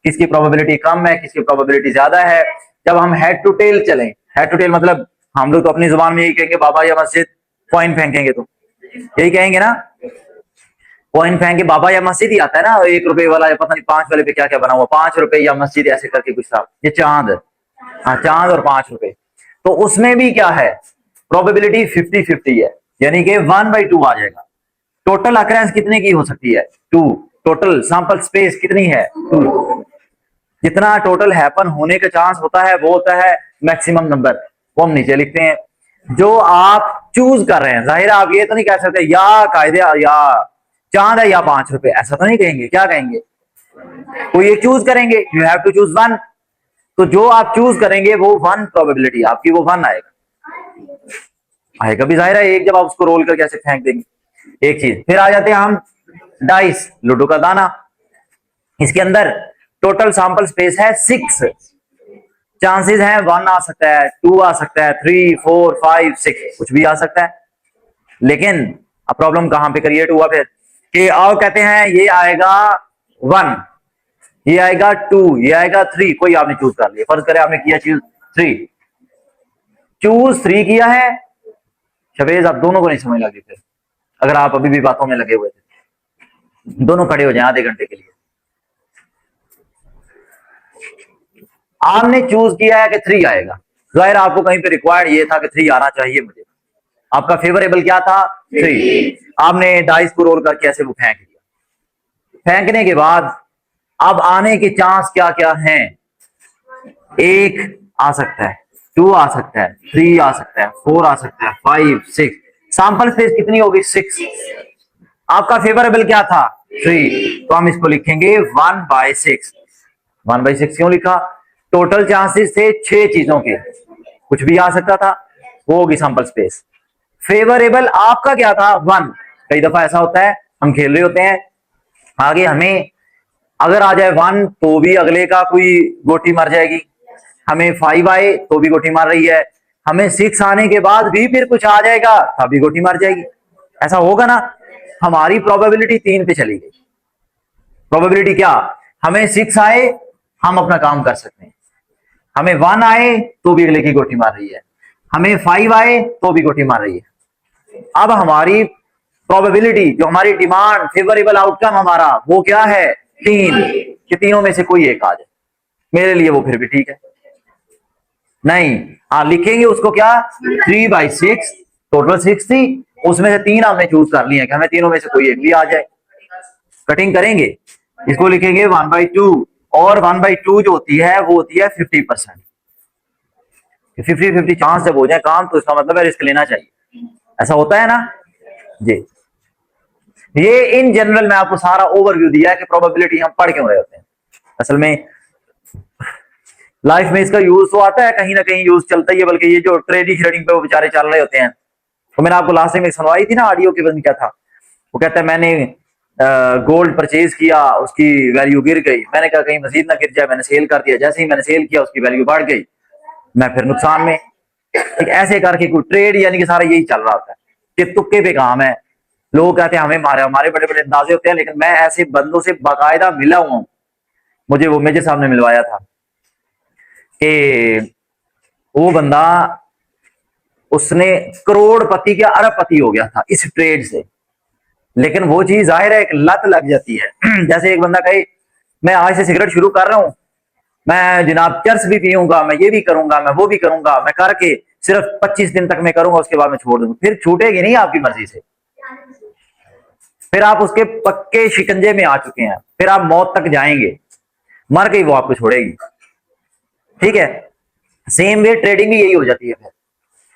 किसकी प्रोबेबिलिटी कम है, किसकी प्रोबेबिलिटी ज्यादा है। जब हम हेड टू टेल चलें, हेड टू टेल मतलब हम लोग तो अपनी जुबान में यही कहेंगे बाबा या मस्जिद, कॉइन फेंकेंगे तो यही कहेंगे ना, कॉइन फेंक के बाबा या मस्जिद ही आता है ना। 1 रुपए वाला या पता नहीं 5 वाले पे क्या क्या बना हुआ, 5 रुपए या मस्जिद ऐसे करके कुछ था। ये चांद, हाँ चांद और 5 रुपए, तो उसमें भी क्या है प्रोबेबिलिटी 50-50 है, यानी कि 1/2 आ जाएगा। टोटल अकरेंस कितने की हो सकती है 2। टोटल सैंपल स्पेस कितनी है 2। जितना टोटल हैपन होने का चांस होता है वो होता है मैक्सिमम नंबर, वो हम नीचे लिखते हैं। जो आप चूज कर रहे हैं, जाहिर है आप ये तो नहीं कह सकते या कायदे या चांद है या 5 रुपए, ऐसा तो नहीं कहेंगे। क्या कहेंगे, तो ये चूज करेंगे, यू हैव टू चूज 1। तो जो आप चूज करेंगे वो 1 प्रोबेबिलिटी आपकी, वो 1 आएगा भी, जाहिर है एक जब आप उसको रोल करके ऐसे फेंक देंगे एक चीज। फिर आ जाते हैं हम डाइस, लूडो का दाना। इसके अंदर टोटल सैंपल स्पेस है 6, चांसेस हैं 1 आ सकता है, 2 आ सकता है, 3, 4, 5, 6 कुछ भी आ सकता है। लेकिन अब प्रॉब्लम कहां पे क्रिएट हुआ फिर कि आओ कहते हैं ये आएगा 1, ये आएगा 2, ये आएगा 3, कोई आपने चूज कर लिया, फर्ज करें आपने किया चूज 3, चूज 3 किया है। शबेज आप दोनों को नहीं समझ लगी फिर, अगर आप अभी भी बातों में लगे हुए थे, दोनों खड़े हो जाए आधे घंटे के लिए। आपने चूज किया है कि 3 आएगा, जाहिर आपको कहीं पे रिक्वायर्ड ये था कि 3 आना चाहिए मुझे, आपका फेवरेबल क्या था 3। आपने डाइस को रोल करके ऐसे वो फेंक दिया। फेंकने के बाद अब आने के चांस क्या क्या हैं, 1 आ सकता है, 2 आ सकता है, 3 आ सकता है, 4 आ सकता है, 5, 6। सैंपल स्पेस कितनी होगी 6। आपका फेवरेबल क्या था 3, तो हम इसको लिखेंगे 1/6। 1/6 क्यों लिखा, टोटल चांसेस थे 6 चीजों के, कुछ भी आ सकता था, वो होगी सैंपल स्पेस। फेवरेबल आपका क्या था 1। कई दफा ऐसा होता है हम खेल रहे होते हैं, आगे हमें अगर आ जाए 1 तो भी अगले का कोई गोटी मार जाएगी, हमें 5 आए तो भी गोटी मार रही है, हमें 6 आने के बाद भी फिर कुछ आ जाएगा तभी गोटी मार जाएगी। ऐसा होगा ना, हमारी प्रोबेबिलिटी 3 पे चली गई। प्रोबेबिलिटी क्या, हमें 6 आए हम अपना काम कर सकते हैं, हमें 1 आए तो भी अगले की गोटी मार रही है, हमें 5 आए तो भी गोटी मार रही है। अब हमारी प्रोबेबिलिटी, जो हमारी डिमांड फेवरेबल आउटकम हमारा वो क्या है 3, कि तीनों में से कोई एक आ जाए, मेरे लिए वो फिर भी ठीक है। नहीं, हाँ लिखेंगे उसको क्या 3/6, टोटल 6 थी, उसमें से 3 हमने चूज कर लिए कि हमें तीनों में से कोई एक भी आ जाए। कटिंग करेंगे, इसको लिखेंगे 1/2, और 1/2 जो होती है वो होती है 50%। 50-50 चांस जब हो जाए काम तो इसका मतलब है रिस्क लेना चाहिए, ऐसा होता है ना जी। ये इन जनरल मैं आपको सारा ओवरव्यू दिया है कि प्रोबेबिलिटी हम पढ़ क्यों रहे होते हैं। असल में लाइफ में इसका यूज तो आता है, कहीं ना कहीं यूज चलता ही है, बल्कि ये जो ट्रेडिंग श्रेडिंग पे वो बेचारे चल रहे होते हैं, तो मैंने आपको लास्ट में सुनवाई थी ना ऑडियो की, बंद क्या था वो कहता है मैंने गोल्ड परचेज किया, उसकी वैल्यू गिर गई, मैंने कहा कहीं मजीद ना गिर जाए, मैंने सेल कर दिया, जैसे ही मैंने सेल किया उसकी वैल्यू बढ़ गई, मैं फिर नुकसान में। एक ऐसे करके कोई ट्रेड यानी कि सारा यही चल रहा होता है कि तुक्के पे काम है। लोग कहते हैं हमें मारे, हमारे बड़े बड़े अंदाजे होते हैं, लेकिन मैं ऐसे बंदों से बाकायदा मिला हुआ हूं, मुझे वो मेजर साहब ने मिलवाया था कि वो बंदा उसने करोड़पति या अरबपति हो गया था इस ट्रेड से। लेकिन वो चीज जाहिर है एक लत लग जाती है जैसे एक बंदा कहे मैं आज से सिगरेट शुरू कर रहा हूं, मैं जनाब चर्स भी पीऊंगा, मैं ये भी करूंगा, मैं वो भी करूंगा, मैं करके सिर्फ 25 दिन तक मैं करूंगा, उसके बाद मैं छोड़ दूंगा, फिर छूटेगी नहीं आपकी मर्जी से, फिर आप उसके पक्के शिकंजे में आ चुके हैं, फिर आप मौत तक जाएंगे, मर गई वो आपको छोड़ेगी। ठीक है, सेम वे ट्रेडिंग भी यही हो जाती है। फिर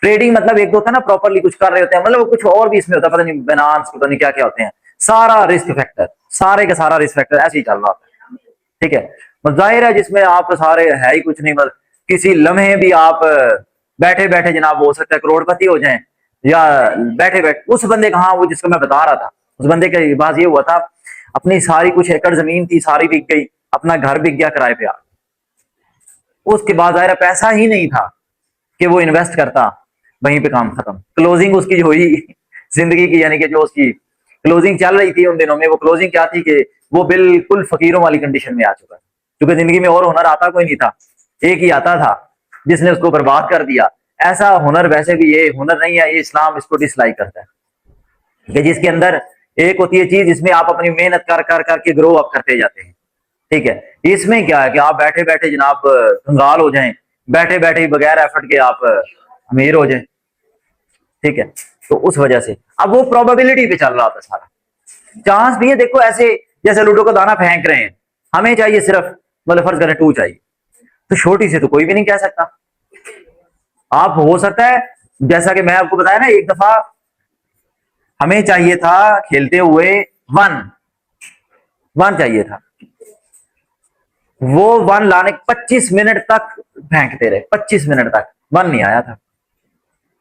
ट्रेडिंग मतलब एक तो होता है ना प्रॉपरली कुछ कर रहे होते हैं, मतलब कुछ और भी इसमें होता है, पता नहीं फाइनेंस पता नहीं क्या क्या होते हैं, सारा रिस्क फैक्टर, सारे का सारा रिस्क फैक्टर ऐसे ही चल रहा होता है। ठीक है, जाहिर है जिसमें आप सारे है ही कुछ नहीं, मतलब किसी लम्हे भी आप बैठे बैठे जनाब हो सकता है करोड़पति हो जाएं, या बैठे बैठे उस बंदे का, हाँ वो जिसको मैं बता रहा था, उस बंदे के पास ये हुआ था अपनी सारी कुछ एकड़ जमीन थी सारी बिक गई, अपना घर बिक गया किराए पे आ, उसके बाद जाहिर पैसा ही नहीं था कि वो इन्वेस्ट करता, वहीं पे काम खत्म, क्लोजिंग उसकी जो हुई जिंदगी की, यानी कि जो उसकी क्लोजिंग चल रही थी उन दिनों में, वो क्लोजिंग क्या थी कि वो बिल्कुल फकीरों वाली कंडीशन में आ चुका है, क्योंकि जिंदगी में और हुनर आता कोई नहीं था, एक ही आता था जिसने उसको बर्बाद कर दिया। ऐसा हुनर वैसे भी ये हुनर नहीं है, ये इस्लाम इसको डिसलाइक करता है कि जिसके अंदर एक होती है चीज जिसमें आप अपनी मेहनत कर कर करके ग्रो अप करते जाते हैं। ठीक है, इसमें क्या है कि आप बैठे बैठे जनाब कंगाल हो जाएं, बैठे बैठे ही बगैर एफर्ट के आप अमीर हो जाएं। ठीक है, तो उस वजह से अब वो प्रोबेबिलिटी पे चल रहा था सारा, चांस भी है। देखो ऐसे जैसे लूडो का दाना फेंक रहे हैं, हमें चाहिए सिर्फ, मतलब फर्ज करें 2 चाहिए, तो छोटी से तो कोई भी नहीं कह सकता। आप हो सकता है, जैसा कि मैं आपको बताया ना, एक दफा हमें चाहिए था खेलते हुए 1 चाहिए था, वो 1 लाने 25 मिनट तक फेंकते रहे, 25 मिनट तक 1 नहीं आया था,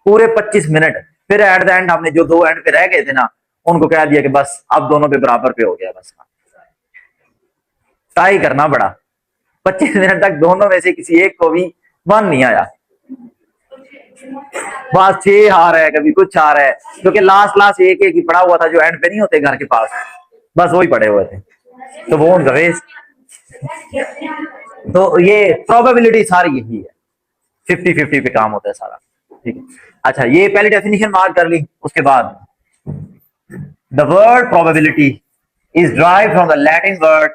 पूरे 25 मिनट। फिर एट द एंड हमने जो 2 एंड पे रह गए थे ना, उनको कह दिया कि बस अब दोनों पे बराबर पे हो गया, बस टाई करना पड़ा। 25 मिनट तक दोनों में से किसी एक को भी 1 नहीं आया, बस 6 हार है, कभी कुछ हार है, क्योंकि लास्ट लास्ट एक एक ही पड़ा हुआ था जो एंड पे नहीं होते घर के पास, बस वही पड़े हुए थे, तो वो उनका वेस्ट। तो ये प्रोबेबिलिटी सारी यही है, 50-50 पे काम होता है सारा। ठीक है, अच्छा ये पहली डेफिनेशन मार्क कर ली। उसके बाद the word probability is drive from the Latin word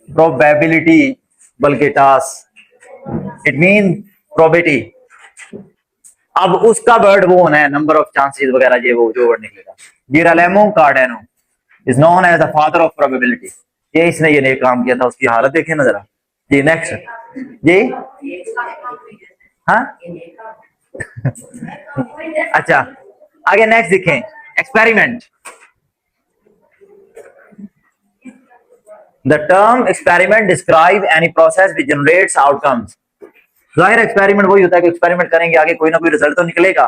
probability बल्किटास, इट मीन प्रोबेबिलिटी। अब उसका वर्ड वो होना है नंबर ऑफ चांसेस वगैरह, ये वो जो वर्ड निकलेगा। Gerolamo Cardano is known as the father of probability, ये इसने ये काम किया था, उसकी हालत देखे ना जरा जी। नेक्स्ट जी, हाँ अच्छा आगे नेक्स्ट देखें, experiment. The term experiment describe any process which generates outcomes. जाहिर एक्सपेरिमेंट वही होता है कि एक्सपेरिमेंट करेंगे, आगे कोई ना कोई रिजल्ट तो निकलेगा,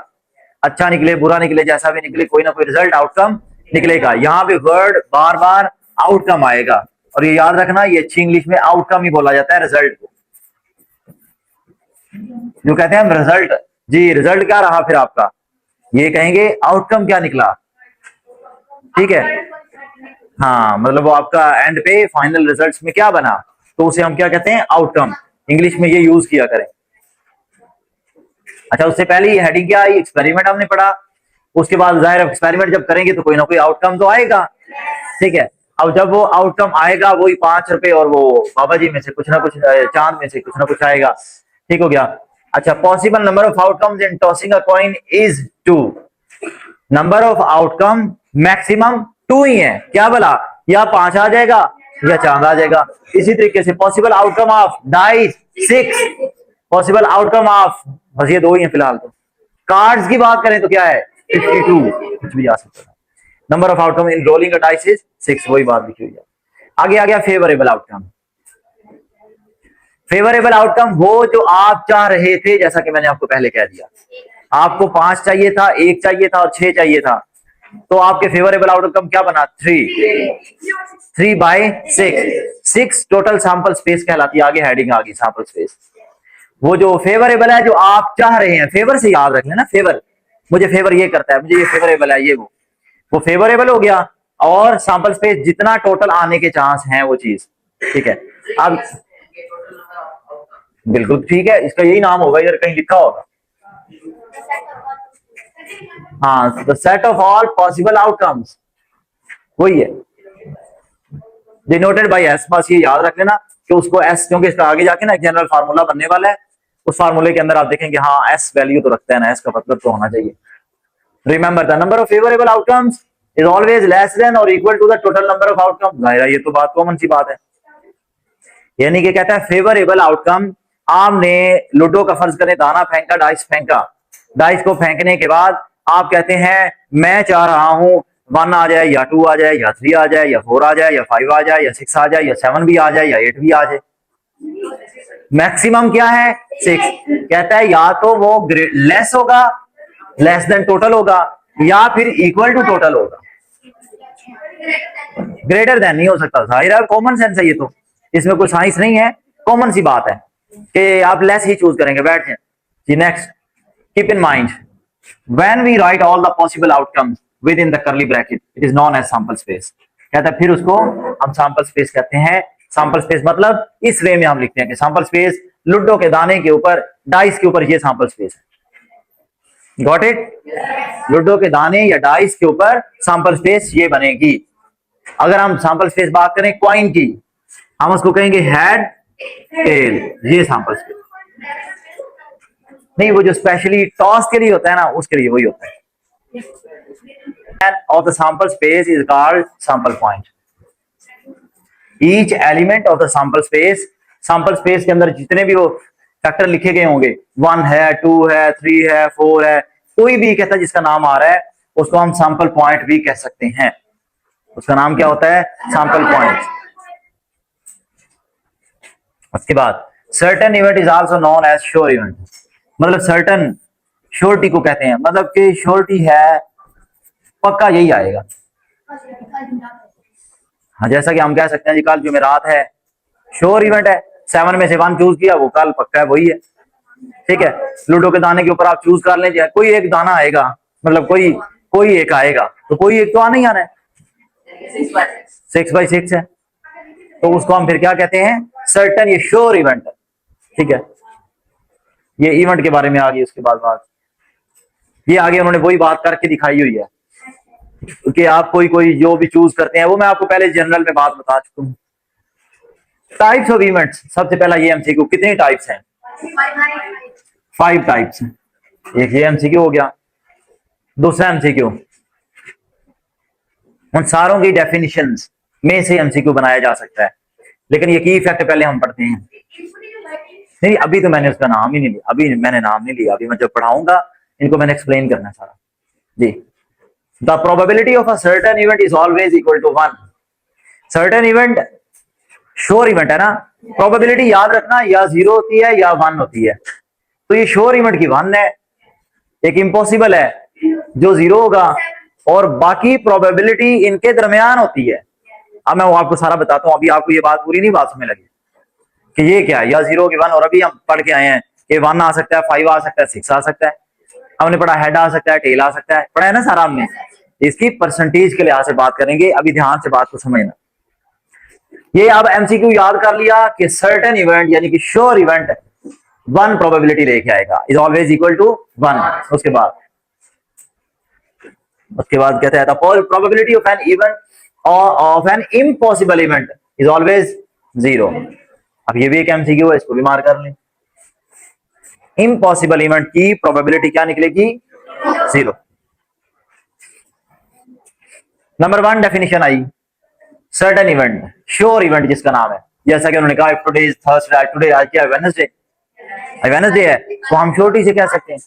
अच्छा निकले बुरा निकले जैसा भी निकले, कोई ना कोई रिजल्ट आउटकम निकलेगा। यहाँ पे वर्ड बार बार आउटकम आएगा, और ये याद रखना, ये अच्छी इंग्लिश में आउटकम ही बोला जाता है रिजल्ट को, जो कहते हैं हम रिजल्ट जी, रिजल्ट क्या रहा फिर आपका, ये कहेंगे आउटकम क्या निकला। ठीक है, हाँ मतलब वो आपका एंड पे फाइनल रिजल्ट्स में क्या बना, तो उसे हम क्या कहते हैं, आउटकम। इंग्लिश में ये यूज किया करें। अच्छा उससे पहले ये हेडिंग क्या आई, एक्सपेरिमेंट हमने पढ़ा, उसके बाद जाहिर एक्सपेरिमेंट जब करेंगे तो कोई ना कोई आउटकम तो आएगा। ठीक है, अब जब वो आउटकम आएगा वही 5 रुपए और वो बाबा जी में से कुछ ना कुछ, चांद में से कुछ ना कुछ आएगा। ठीक हो गया। अच्छा, possible number of outcomes in tossing a coin is 2। Number of outcome maximum 2 ही है, क्या बोला, या 5 आ जाएगा या चांद आ जाएगा। इसी तरीके से possible outcome of dice 6, possible outcome of, बस ये 2 ही है फिलहाल। तो कार्ड्स की बात करें तो क्या है 52, कुछ भी आ सकता है। Number of outcome in rolling a dice is 6, वही बात लिखी हुई है। आगे आ गया फेवरेबल आउटकम। फेवरेबल आउटकम वो जो आप चाह रहे थे, जैसा कि मैंने आपको पहले कह दिया, आपको 5 चाहिए था, 1 चाहिए था और 6 चाहिए था, तो आपके फेवरेबल आउटकम क्या बना, 3/6। 6 टोटल सैंपल स्पेस कहलाती है, आगे हेडिंग आ गई सैंपल स्पेस। वो जो फेवरेबल है, जो आप चाह रहे हैं, फेवर से याद रख लेना, फेवर, मुझे फेवर ये करता है, मुझे ये फेवरेबल है, ये वो फेवरेबल हो गया, और सैंपल स्पेस जितना टोटल आने के चांस हैं वो चीज। ठीक है, अब बिल्कुल ठीक है, इसका यही नाम होगा, इधर कहीं लिखा होगा। हाँ, the set of all possible outcomes, वही है डिनोटेड बाय एस। बस ये याद रख लेना कि उसको एस, क्योंकि इसका आगे जाके ना एक जनरल फार्मूला बनने वाला है, उस फार्मूले के अंदर आप देखेंगे हाँ एस वैल्यू तो रखता है ना, एस का मतलब तो होना चाहिए। Remember the number of favourable outcomes is always less than और equal to the total number of outcomes. जाहिर है ये तो बात कॉमन सी बात है, यानी कि कहता है फेवरेबल आउटकम, आपने लूडो का फर्ज करें दाना फेंका, डाइस फेंका, डाइस को फेंकने के बाद आप कहते हैं मैं चाह रहा हूं 1 आ जाए या 2 आ जाए या 3 आ जाए या 4 आ जाए या 5 आ जाए या 6 आ जाए या 7 भी आ जाए या 8 भी आ जाए। मैक्सिमम क्या है 6। कहता है या तो वो लेस होगा, लेस देन टोटल होगा, या फिर इक्वल टू टोटल होगा, ग्रेटर देन नहीं हो सकता। जाहिर है कॉमन सेंस है ये तो, इसमें कोई साइंस नहीं है, कॉमन सी बात है कि आप लेस ही चूज करेंगे। बैठ जाए जी। Next, keep in mind when we write all the possible outcomes, within the curly bracket, it is known as sample space. कहता है फिर उसको हम सैंपल स्पेस कहते हैं। सैंपल स्पेस मतलब इस वे में हम लिखते हैं कि सैंपल स्पेस लुड्डो के दाने के ऊपर, डाइस के ऊपर, ये सैंपल स्पेस है। Got it? लुड्डो के दाने या डाइस के ऊपर सैंपल स्पेस ये बनेगी। अगर हम सैंपल स्पेस बात करें कॉइन की, हम उसको कहेंगे हेड टेल, ये सैंपल स्पेस नहीं, वो जो स्पेशली टॉस के लिए होता है ना, उसके लिए वही होता है। of the sample space is called sample point. Each element of the sample space के अंदर जितने भी वो फैक्टर लिखे गए होंगे, 1 है, 2 है, 3 है, 4 है, कोई भी कहता है जिसका नाम आ रहा है उसको हम सैंपल पॉइंट भी कह सकते हैं। उसका नाम क्या होता है? Sample point. उसके बाद certain event is also known as sure event, मतलब सर्टेन श्योरिटी को कहते हैं, मतलब कि श्योरिटी है, पक्का यही आएगा। हाँ, जैसा कि हम कह सकते हैं जी कल जुमेरात है, श्योर इवेंट है, 7 में से 1 चूज किया, वो कल पक्का है, वही है। ठीक है, लूडो के दाने के ऊपर आप चूज कर लें, कोई एक दाना आएगा, मतलब कोई एक आएगा, तो कोई एक तो आना ही आना है। 6/6 है, तो उसको हम फिर क्या कहते हैं? सर्टेन, ये श्योर इवेंट है। ठीक है, ये इवेंट के बारे में आ गई। उसके बाद बात ये आगे उन्होंने वही बात करके दिखाई हुई है कि आप कोई जो भी चूज करते हैं, वो मैं आपको पहले जनरल में बात बता चुका हूं। टाइप्स ऑफ इवेंट्स, सबसे पहला ये एमसीक्यू, कितने टाइप्स हैं? 5 टाइप्स हैं। एक ये एमसीक्यू हो गया। दूसरा एमसीक्यू, उन सारों की डेफिनेशंस में से एमसीक्यू बनाया जा सकता है, लेकिन ये की फैक्ट पहले हम पढ़ते हैं। नहीं, अभी तो मैंने उसका नाम ही नहीं लिया, अभी मैंने नाम नहीं लिया, अभी मैं जब पढ़ाऊंगा इनको मैंने एक्सप्लेन करना सारा जी। The probability of a certain event is always equal to 1। Certain event sure event है ना, प्रोबेबिलिटी याद रखना या 0 होती है या 1 होती है। तो ये श्योर इवेंट की 1 है, एक इम्पॉसिबल है जो 0 होगा, और बाकी प्रोबेबिलिटी इनके दरमियान होती है। अब मैं वो आपको सारा बताता हूं, अभी आपको ये बात पूरी नहीं बात समझ लगी कि ये क्या है, या 0 की 1, और अभी हम पढ़ के आए हैं कि 1 आ सकता है, 5 आ सकता है, 6 आ सकता है, हमने पढ़ा हेड आ सकता है, टेल आ सकता है, पढ़ा है ना सारा हमने। इसकी परसेंटेज के लिहाज से बात करेंगे, अभी ध्यान से बात को समझना। ये अब एमसीक्यू याद कर लिया कि सर्टेन इवेंट यानी कि श्योर इवेंट 1 प्रोबेबिलिटी लेके आएगा, इज ऑलवेज इक्वल टू 1। उसके बाद कहते हैं the probability of an event of an impossible event is always 0। अब ये भी एक एमसीक्यू है, इसको भी मार कर लें। इम्पॉसिबल इवेंट की प्रोबेबिलिटी क्या निकलेगी? 0। नंबर 1 डेफिनेशन आई सर्टेन इवेंट, श्योर इवेंट जिसका नाम है, जैसा कि उन्होंने कहा टुडे इज थर्सडे, टुडे आज क्या है? वेडनेसडे है, तो हम श्योरिटी से कह सकते हैं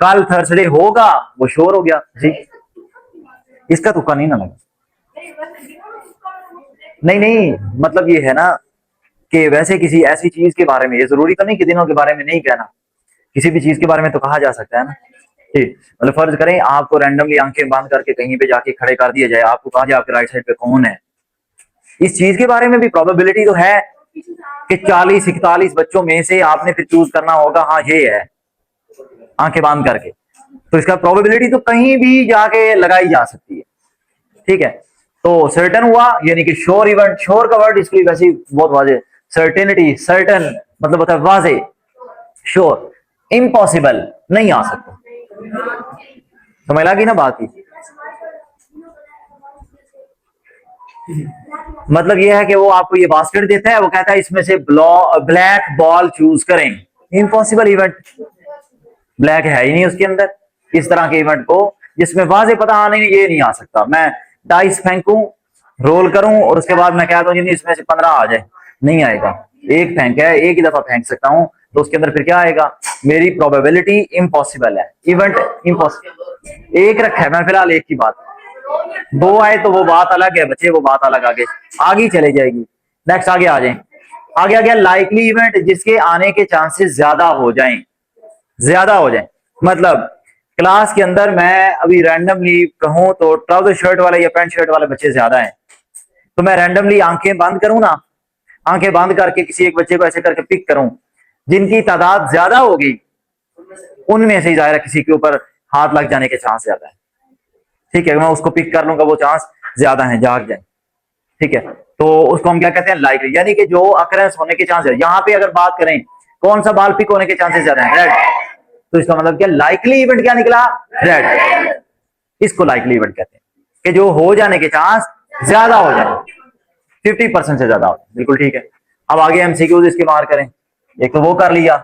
कल थर्सडे होगा, वो श्योर हो गया जी। इसका तुक्का नहीं ना लगा। नहीं, मतलब ये है ना कि वैसे किसी ऐसी चीज के बारे में, ये जरूरी तो नहीं कि दिनों के बारे में नहीं कहना, किसी भी चीज के बारे में तो कहा जा सकता है ना। ठीक, मतलब फर्ज करें आपको रैंडमली आंखें बंद करके कहीं पे जाके खड़े कर दिया जाए, आपको कहा जाए आपके राइट साइड पे कौन है, इस चीज के बारे में भी प्रोबेबिलिटी तो है कि 40-41 बच्चों में से आपने फिर चूज करना होगा, हाँ ये है, आंखें बंद करके, तो इसका प्रोबेबिलिटी तो कहीं भी जाके लगाई जा सकती है। ठीक है, तो सर्टेन हुआ यानी कि श्योर इवेंट, श्योर का वर्ड इसके लिए वैसे बहुत वाजे, सर्टेनिटी, सर्टेन मतलब होता है वाजे, श्योर, इम्पॉसिबल नहीं आ सकता। समझ लगी ना बात की? मतलब ये है कि वो आपको ये बास्केट देता है, वो कहता है इसमें से ब्लैक बॉल चूज करें, इम्पॉसिबल इवेंट, ब्लैक है ही नहीं उसके अंदर। इस तरह के इवेंट को जिसमें वाजे पता नहीं, ये नहीं आ सकता। मैं डाइस फेंकूं, रोल करूं और उसके बाद मैं कहता हूं इसमें से 15 आ जाए, नहीं आएगा। एक फेंक है, एक ही दफा फेंक सकता हूं, तो उसके अंदर फिर क्या आएगा? मेरी प्रोबेबिलिटी इम्पॉसिबल है, इवेंट इम्पॉसिबल। एक रखा है मैं फिलहाल, एक की बात, 2 आए तो वो बात अलग है बच्चे, वो बात अलग आगे चले जाएगी। नेक्स्ट आगे आ जाए, आगे आ गया लाइकली इवेंट, जिसके आने के चांसेस ज्यादा हो जाएं, मतलब क्लास के अंदर मैं अभी रैंडमली कहूं तो ट्राउजर शर्ट वाले या पैंट शर्ट वाले बच्चे ज्यादा हैं, तो मैं रैंडमली आंखें बंद करूं ना, आंखें बंद करके किसी एक बच्चे को ऐसे करके पिक करूं, जिनकी तादाद ज्यादा होगी उनमें से जाहिर किसी के ऊपर हाथ लग जाने के चांस ज्यादा है। ठीक है, मैं उसको पिक कर लूंगा, वो चांस ज्यादा है जाग जाए। ठीक है, तो उसको हम क्या कहते हैं, लाइकली, यानी कि जो अकरेंस होने के चांस है। यहाँ पे अगर बात करें कौन सा बाल पिक होने के चांसेस ज्यादा है, रेड, तो इसका मतलब क्या, लाइकली इवेंट क्या निकला, रेड। इसको लाइकली इवेंट कहते हैं कि जो हो जाने के चांस ज्यादा हो जाए, 50% से ज्यादा हो। बिल्कुल ठीक है। अब आगे एमसीक्यूज इसके मार करें, एक तो वो कर लिया,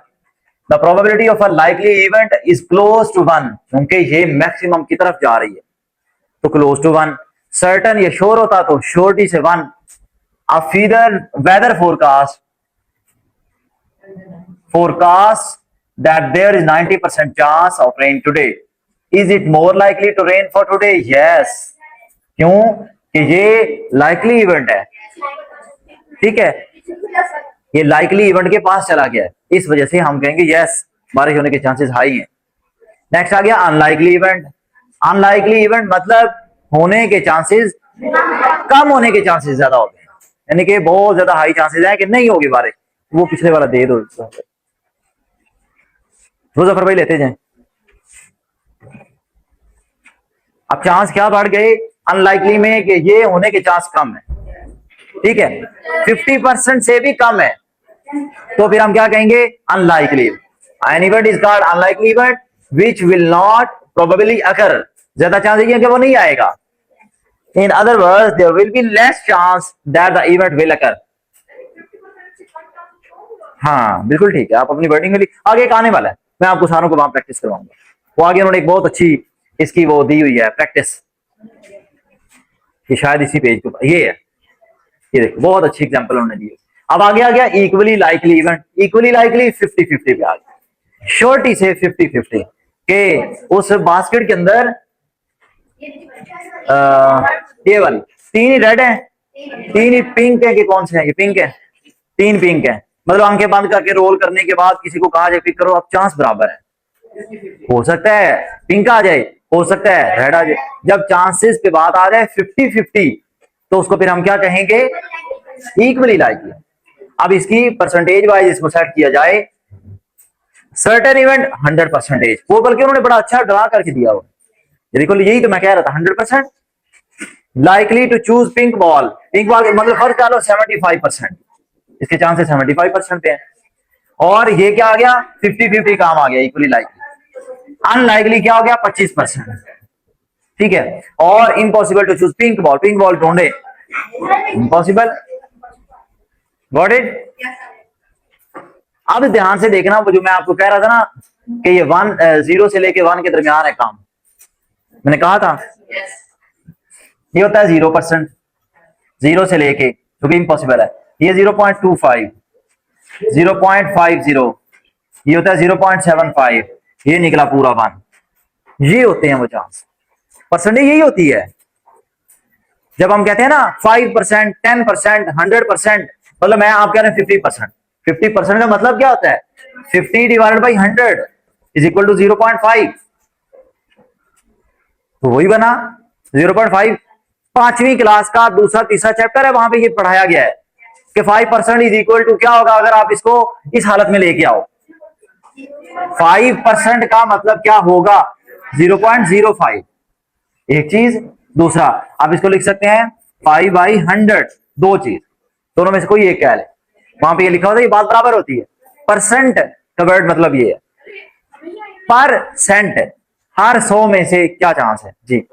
the probability of a likely event is close to 1, क्योंकि ये मैक्सिमम की तरफ जा रही है तो क्लोज टू 1। सर्टन ये श्योर होता तो श्योरिटी से 1। A feather weather forecast that there is 90% chance of rain today. Is it more likely to rain for today? Yes. क्यों कि ये लाइकली इवेंट है, ठीक है, ये लाइकली इवेंट के पास चला गया है, इस वजह से हम कहेंगे यस, बारिश होने के चांसेस हाई हैं। नेक्स्ट आ गया अनलाइकली इवेंट। अनलाइकली इवेंट मतलब होने के चांसेस कम होने के चांसेस ज्यादा होते हैं, यानी कि बहुत ज्यादा हाई चांसेस है कि नहीं होगी बारिश। वो पिछले वाला दे दो, मुजफ्फर भाई लेते जाएं। अब चांस क्या बढ़ गए अनलाइकली में कि ये होने के चांस कम है, ठीक है, 50% से भी कम है, तो फिर हम क्या कहेंगे, unlikely. An event is called unlikely event which will not probably occur, ज्यादा चांस है कि वो नहीं आएगा। In other words there will be less chance that the event will occur. हाँ बिल्कुल ठीक है, आप अपनी वर्डिंग में आगे एक आने वाला है, मैं आपको सारों को वहां प्रैक्टिस करवाऊंगा। वो आगे उन्होंने एक बहुत अच्छी इसकी वो दी हुई है प्रैक्टिस, ये शायद इसी पेज के ऊपर ये है, ये देखो बहुत अच्छी एग्जांपल उन्होंने दी है। अब आगे आ गया equally likely event. Equally likely 50-50 पे आ गया, श्योरिटी से 50-50 के उस बास्केट के अंदर ये वाली 3 ही रेड है, 3 ही पिंक है कि कौन से हैं, ये पिंक है, 3 पिंक है, मतलब आंखें बंद करके रोल करने के बाद किसी को कहा जाए पिक करो, अब चांस बराबर है, हो सकता है पिंक आ जाए, हो सकता है रेड आ जाए। जब चांसेस पे बात आ जाए 50-50 तो उसको फिर हम क्या कहेंगे, इक्वली लाइकली। अब इसकी परसेंटेज वाइज इसको सेट किया जाए, सर्टेन इवेंट 100%, वो बल्कि उन्होंने बड़ा अच्छा ड्रा करके दिया हो, देखो यही तो मैं कह रहा था 100%। Likely to choose pink ball, pink ball मतलब फर्क डालो 75%, इसके चांसेस 75% पे हैं। और ये क्या आ गया 50-50 काम आ गया इक्वली लाइकली। अनलाइकली क्या हो गया 25%, ठीक है। और impossible to choose pink ball, pink ball ढूंढे, इम्पॉसिबल। Got it. अब ध्यान से देखना, वो जो मैं आपको कह रहा था ना कि ये 0 से लेके 1 के दरमियान है काम, मैंने कहा था ये होता है 0%, 0 से लेके, जो कि इम्पॉसिबल है, ये 0.25, 0.50, ये होता है 0.75, ये निकला पूरा 1, ये होते हैं वो चांस। परसेंटेज यही होती है जब हम कहते हैं ना 5%, 10%, 100%, मतलब मैं आप कह रहे हैं 50%। 50% का मतलब क्या होता है, 50 divided by 100 is equal to 0.5, तो वही बना 0.5। 5वीं क्लास का दूसरा तीसरा चैप्टर है, वहां पे ये पढ़ाया गया है कि 5% इज इक्वल टू क्या होगा अगर आप इसको इस हालत में लेके आओ, 5% का मतलब क्या होगा 0.05, एक चीज। दूसरा आप इसको लिख सकते हैं 5/100, दो चीज, दोनों में से कोई एक कह ले, वहां पे ये लिखा होता है, ये बात बराबर होती है। परसेंट का वर्ड मतलब ये है, परसेंट, हर 100 में से क्या चांस है जी,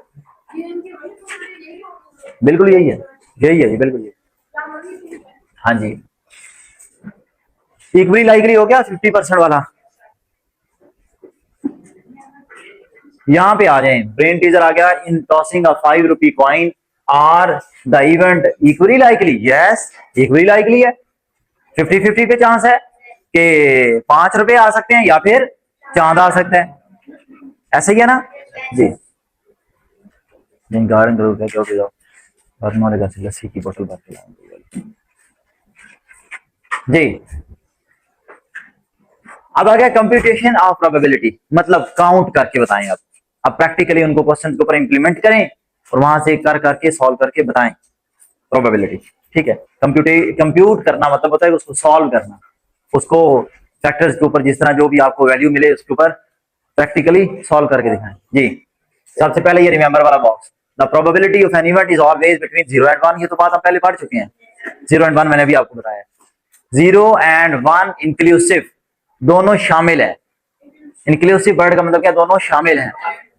बिल्कुल यही है, यही है जी, बिल्कुल यही। हाँ जी, इक्वली लाइकली हो गया 50% वाला। यहां पे आ जाए, ब्रेन टीजर आ गया, in tossing a 5 rupee coin are the event equally likely, yes equally likely है, 50-50 पे चांस है कि 5 रुपए आ सकते हैं या फिर चांद आ सकता है, ऐसे ही है ना जी। गार्डन जरूर है, क्योंकि हमारे घर से लस्सी की बोतल भर के लाऊंगी जी। अब आ गया कंप्यूटेशन ऑफ प्रोबेबिलिटी, मतलब काउंट करके बताएं। अब प्रैक्टिकली उनको क्वेश्चन के ऊपर इंप्लीमेंट करें और वहां से कर करके सॉल्व करके बताएं प्रोबेबिलिटी, ठीक है। कंप्यूट करना मतलब होता है उसको सॉल्व करना, उसको फैक्टर्स के ऊपर जिस तरह जो भी आपको वैल्यू मिले उसके ऊपर प्रैक्टिकली सॉल्व करके दिखाएं जी। सबसे पहले ये रिमेंबर वाला box, the probability of an event is always between 0 and 1, ये तो बात हम पहले पढ़ चुके हैं। 0 एंड 1 मैंने भी आपको बताया। 0 एंड 1 इंक्लूसिव, दोनों शामिल है। इंक्लूसिव वर्ड का मतलब क्या, दोनों शामिल हैं।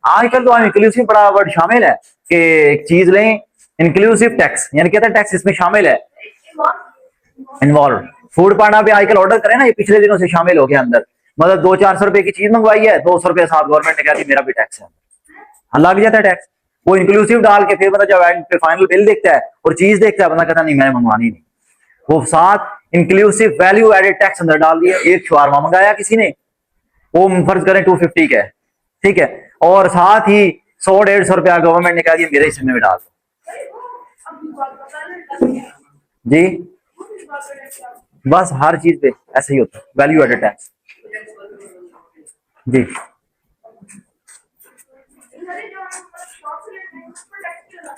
आजकल तो इंक्लूसिव बड़ा वर्ड शामिल है कि एक चीज लें, इंक्लूसिव टैक्स, यानी कहते हैं टैक्स इसमें शामिल है, इन्वॉल्व। फूड पांडा पे आजकल ऑर्डर करें ना, ये पिछले दिनों से शामिल हो गया अंदर। मतलब 200-400 रुपए की चीज मंगवाई है, 200 रुपए साथ गवर्नमेंट ने कहा कि मेरा भी टैक्स है, लग जाता है टैक्स। वो इंक्लूसिव डाल के फिर मतलब जब एंड पे फाइनल बिल देखता है और चीज देखता है, बंदा कहता नहीं मैंने मंगवानी नहीं, वो साथ इंक्लूसिव वैल्यू एडेड टैक्स अंदर डाल दिया। एक शवारमा मंगाया किसी ने, वो फर्ज करें 250 का है, ठीक है, और साथ ही 100-150 रुपया गवर्नमेंट ने कहा दिया मेरे हिस्से में डाल दो जी। बस हर चीज पे ऐसे ही होता है, वैल्यू एडेड टैक्स जी।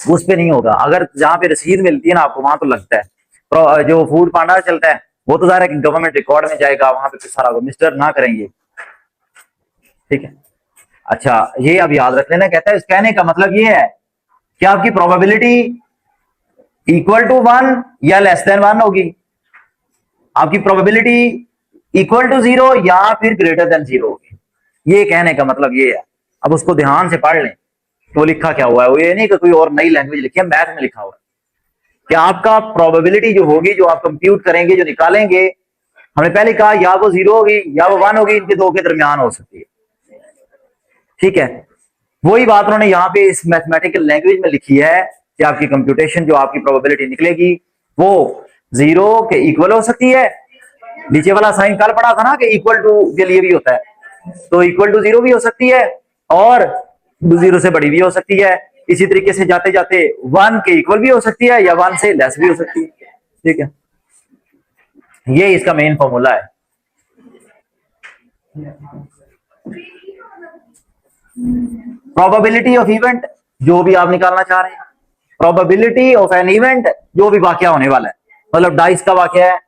उस पे नहीं होगा, अगर जहां पे रसीद मिलती है ना आपको, वहां तो लगता है। तो जो फूड पांडा चलता है वो तो ज़ाहिर है कि गवर्नमेंट रिकॉर्ड में जाएगा, वहां पे सारा मिस्टर ना करेंगे, ठीक है। अच्छा ये अब याद रख लेना, कहता है इस कहने का मतलब ये है कि आपकी प्रोबेबिलिटी इक्वल टू 1 या लेस देन 1 होगी, आपकी प्रोबेबिलिटी इक्वल टू 0 या फिर ग्रेटर देन 0 होगी। ये कहने का मतलब ये है। अब उसको ध्यान से पढ़ लें तो लिखा क्या हुआ है, वो ये नहीं कि कोई और नई लैंग्वेज लिखी है, मैथ में लिखा हुआ है कि आपका प्रोबेबिलिटी जो होगी, जो आप कंप्यूट करेंगे, जो निकालेंगे, हमने पहले कहा या वो 0 होगी या वो 1 होगी, इनके दो के दरमियान हो सकती है, ठीक है। वही बात उन्होंने यहाँ पे इस मैथमेटिकल लैंग्वेज में लिखी है कि आपकी कंप्यूटेशन, जो आपकी प्रोबेबिलिटी निकलेगी वो 0 के इक्वल हो सकती है। नीचे वाला साइन कल पढ़ा था ना कि इक्वल टू के लिए भी होता है, तो इक्वल टू 0 भी हो सकती है और 0 से बड़ी भी हो सकती है। इसी तरीके से जाते जाते 1 के इक्वल भी हो सकती है या 1 से लेस भी हो सकती है, ठीक है। ये इसका मेन फॉर्मूला है। प्रोबेबिलिटी ऑफ इवेंट, जो भी आप निकालना चाह रहे हैं, प्रोबेबिलिटी ऑफ एन इवेंट, जो भी वाकया होने वाला है, मतलब डाइस का वाकया है,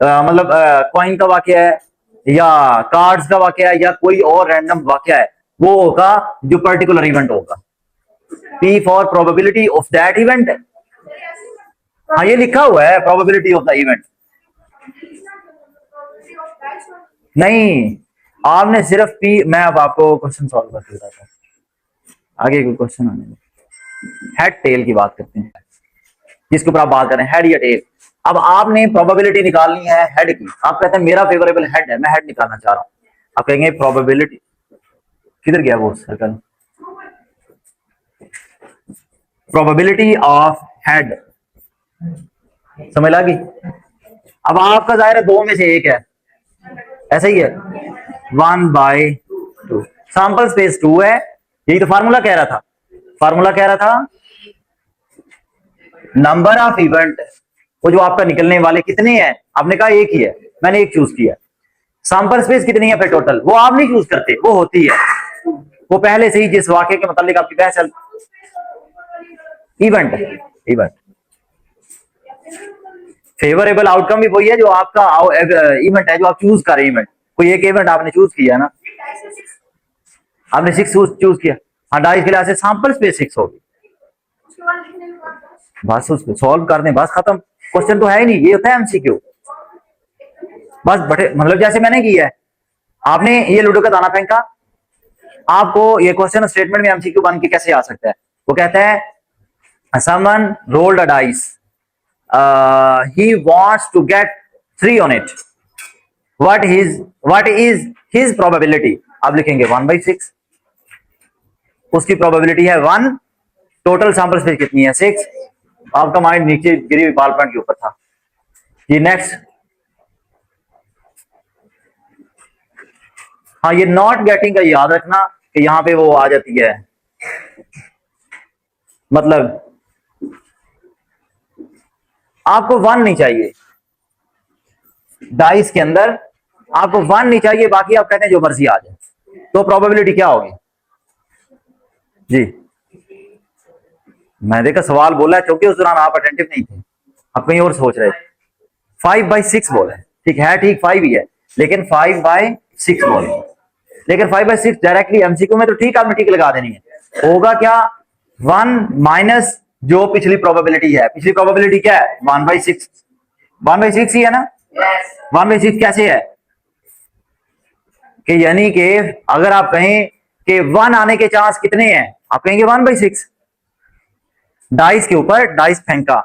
मतलब कॉइन का वाकया है, या कार्ड्स का वाकया है, या कोई और रैंडम वाकया है, वो होगा जो पर्टिकुलर इवेंट होगा। P for probability of that event. हाँ ये लिखा हुआ है प्रोबेबिलिटी ऑफ द इवेंट, नहीं आपने सिर्फ P, मैं अब आपको क्वेश्चन सॉल्व कर देता था, आगे कोई क्वेश्चन आने में। हेड टेल की बात करते हैं, जिसके ऊपर आप बात करें, हेड या टेल। अब आपने प्रोबेबिलिटी निकालनी है हेड की, आप कहते हैं मेरा फेवरेबल हेड है, मैं हेड निकालना चाह रहा हूं। आप कहेंगे प्रोबेबिलिटी, किधर गया वो सर्कल, प्रोबेबिलिटी ऑफ हेड, समझ लगी। अब आपका जाहिर है 2 में से 1 है, ऐसा ही है, 1/2, सैंपल स्पेस 2 है, यही तो फार्मूला कह रहा था। फार्मूला कह रहा था नंबर ऑफ इवेंट, वो जो आपका निकलने वाले कितने हैं, आपने कहा 1 ही है, मैंने 1 चूज किया। सैंपल स्पेस कितनी है फिर टोटल, वो आप नहीं चूज करते, वो होती है, वो पहले से ही जिस वाक्य के मतलब आपकी बहस चल, इवेंट इवेंट फेवरेबल आउटकम भी वही है जो आपका इवेंट है, जो आप चूज कर रहे हैं इवेंट। कोई एक इवेंट आपने चूज किया ना, आपने 6 चूज किया, हाँ डाइस के लिहाज से सैंपल स्पेस 6 होगी, बस उसको सॉल्व कर दें, बस खत्म। क्वेश्चन तो है ही नहीं, ये होता है एमसीक्यू, बस बटे मतलब जैसे मैंने किया है, आपने ये लूडो का दाना फेंका, आपको ये क्वेश्चन स्टेटमेंट में एमसीक्यू बन के कैसे आ सकता है। वो कहता है someone rolled a dice, he wants to get 3 on it, what is his probability, आप लिखेंगे 1/6, उसकी प्रोबेबिलिटी है 1, टोटल सैंपल स्पेस कितनी है 6, आपका माइंड नीचे गिरी हुई बाल पॉइंट के ऊपर था। ये नेक्स्ट, हाँ ये नॉट गेटिंग का याद रखना कि यहां पे वो आ जाती है, मतलब आपको 1 नहीं चाहिए डाइस के अंदर, आपको 1 नहीं चाहिए, बाकी आप कहते हैं जो मर्जी आ जाए, तो प्रोबेबिलिटी क्या होगी जी। मैं देखा सवाल बोला है, क्योंकि उस दौरान आप अटेंटिव नहीं थे, आप कहीं और सोच रहे थे। 5/6 बोला है, ठीक है, ठीक 5 ही है, लेकिन 5/6 बोला, लेकिन 5/6 डायरेक्टली एमसीक्यू में तो ठीक आपने टिक लगा देनी है, होगा क्या, 1 माइनस जो पिछली प्रोबेबिलिटी है, पिछली प्रोबेबिलिटी क्या है 1/6, 1/6 ही है ना। 1/6 कैसे है कि यानी कि अगर आप कहें कि 1 आने के चांस कितने हैं, आप कहेंगे 1/6। डाइस के ऊपर डाइस फेंका,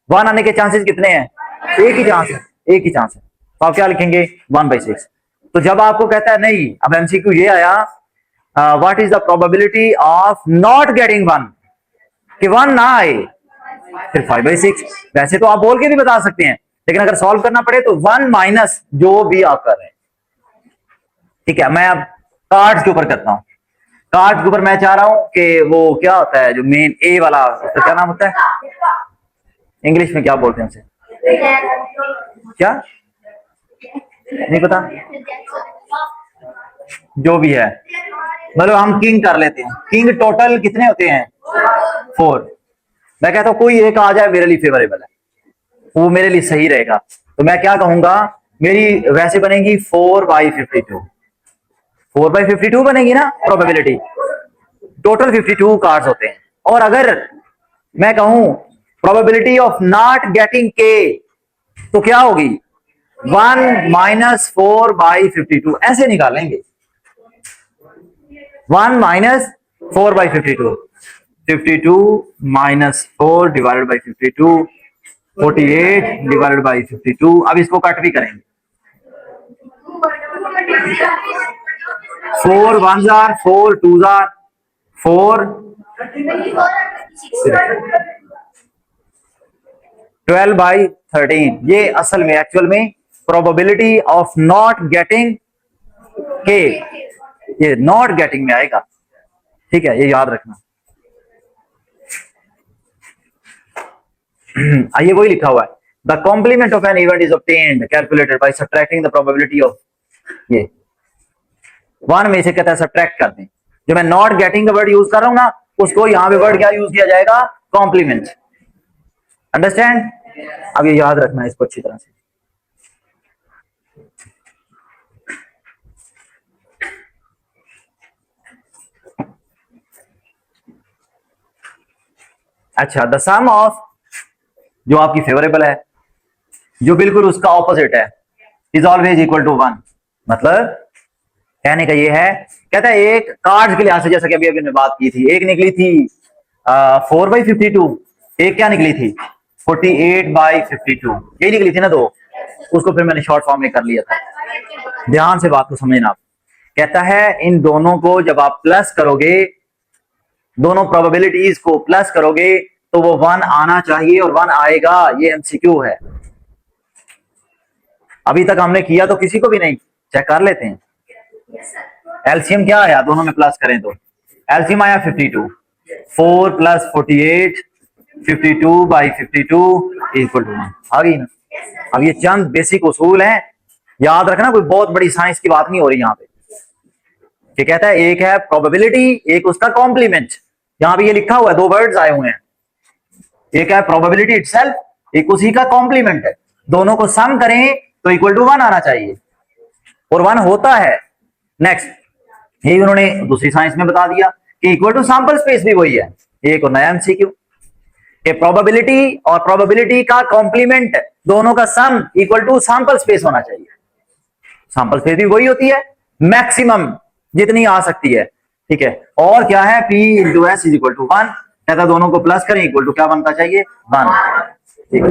1 आने के चांसेस कितने हैं, एक ही चांस है, एक ही चांस है, तो आप क्या लिखेंगे 1/6। तो जब आपको कहता है नहीं, अब एमसीक्यू ये आया, what is the probability of not getting 1, कि 1 ना आए, फिर 5/6। वैसे तो आप बोल के भी बता सकते हैं, लेकिन अगर सॉल्व करना पड़े तो 1 माइनस जो भी आप कर रहे हैं। ठीक है, मैं अब कार्ड्स के ऊपर करता हूं। कार्ड्स के ऊपर मैं चाह रहा हूं कि वो क्या होता है जो मेन ए वाला, उसका क्या नाम होता है इंग्लिश में, क्या बोलते हैं उसे, क्या नहीं पता, जो भी है, मतलब हम किंग कर लेते हैं। किंग टोटल कितने होते हैं 4। मैं कहता हूं कोई एक आ जाए मेरे लिए फेवरेबल है, वो मेरे लिए सही रहेगा, तो मैं क्या कहूंगा, मेरी वैसे बनेगी 4/52, 4/52 बनेगी ना प्रोबेबिलिटी। टोटल 52 कार्ड्स होते हैं, और अगर मैं कहूं प्रोबेबिलिटी ऑफ नॉट गेटिंग के, तो क्या होगी 1 माइनस 4/52, ऐसे निकालेंगे 1 minus 4/52, 52 minus 4 divided by 52, 48 divided by 52। अब इसको कट भी करेंगे, 4 1 जार, 4 2 जार, 4 12/13। ये असल में एक्चुअल में प्रोबेबिलिटी ऑफ नॉट गेटिंग के, ये नॉट गेटिंग में आएगा। ठीक है, ये याद रखना। ये वही लिखा हुआ है, the complement of an event is obtained calculated by subtracting the probability of, ये 1 में से कहता है सब्ट्रैक्ट कर दें। जो मैं नॉट गेटिंग का वर्ड यूज कर रहा हूं ना, उसको यहां पे वर्ड क्या यूज किया जाएगा, कॉम्प्लीमेंट। अंडरस्टैंड, अब ये याद रखना है इसको अच्छी तरह से। अच्छा, द सम ऑफ, जो आपकी फेवरेबल है, जो बिल्कुल उसका ऑपोजिट है, इज ऑलवेज इक्वल टू 1। मतलब कहने का ये है, कहता है एक कार्ड्स के लिहाज से, जैसा कि अभी हमने बात की थी, एक निकली थी 4/52, एक क्या निकली थी 48/52, यही निकली थी ना दो, उसको फिर मैंने शॉर्ट फॉर्म में कर लिया था। ध्यान से बात को समझना आप। कहता है इन दोनों को जब आप प्लस करोगे, दोनों प्रोबेबिलिटीज को प्लस करोगे, तो वो 1 आना चाहिए, और 1 आएगा, ये एमसीक्यू है। अभी तक हमने किया तो किसी को भी नहीं, चेक कर लेते हैं। एलसीएम क्या आया, दोनों में प्लस करें तो एलसीएम आया 52, 4 + 48, 52/52 इक्वल टू 1, आ गई ना। अब ये चंद बेसिक उसूल हैं, याद रखना, कोई बहुत बड़ी साइंस की बात नहीं हो रही यहाँ पे। ये कहता है एक है प्रोबेबिलिटी, एक उसका कॉम्प्लीमेंट। यहां पे ये लिखा हुआ है, 2 वर्ड्स आए हुए हैं, एक है प्रोबेबिलिटी इटसेल्फ, एक उसी का कॉम्प्लीमेंट है। दोनों को सम करें तो इक्वल टू 1 आना चाहिए, और 1 होता है। नेक्स्ट, यही उन्होंने दूसरी साइंस में बता दिया कि इक्वल टू सैंपल स्पेस भी वही है। एक और नया एमसीक्यू, कि प्रोबेबिलिटी और प्रोबेबिलिटी का कॉम्प्लीमेंट, दोनों का sum equal to sample space होना चाहिए। सैंपल स्पेस भी वही होती है, मैक्सिमम जितनी आ सकती है। ठीक है, और क्या है, P × S = 1। कहता दोनों को प्लस करें, इक्वल टू क्या बनता चाहिए, 1। ठीक है,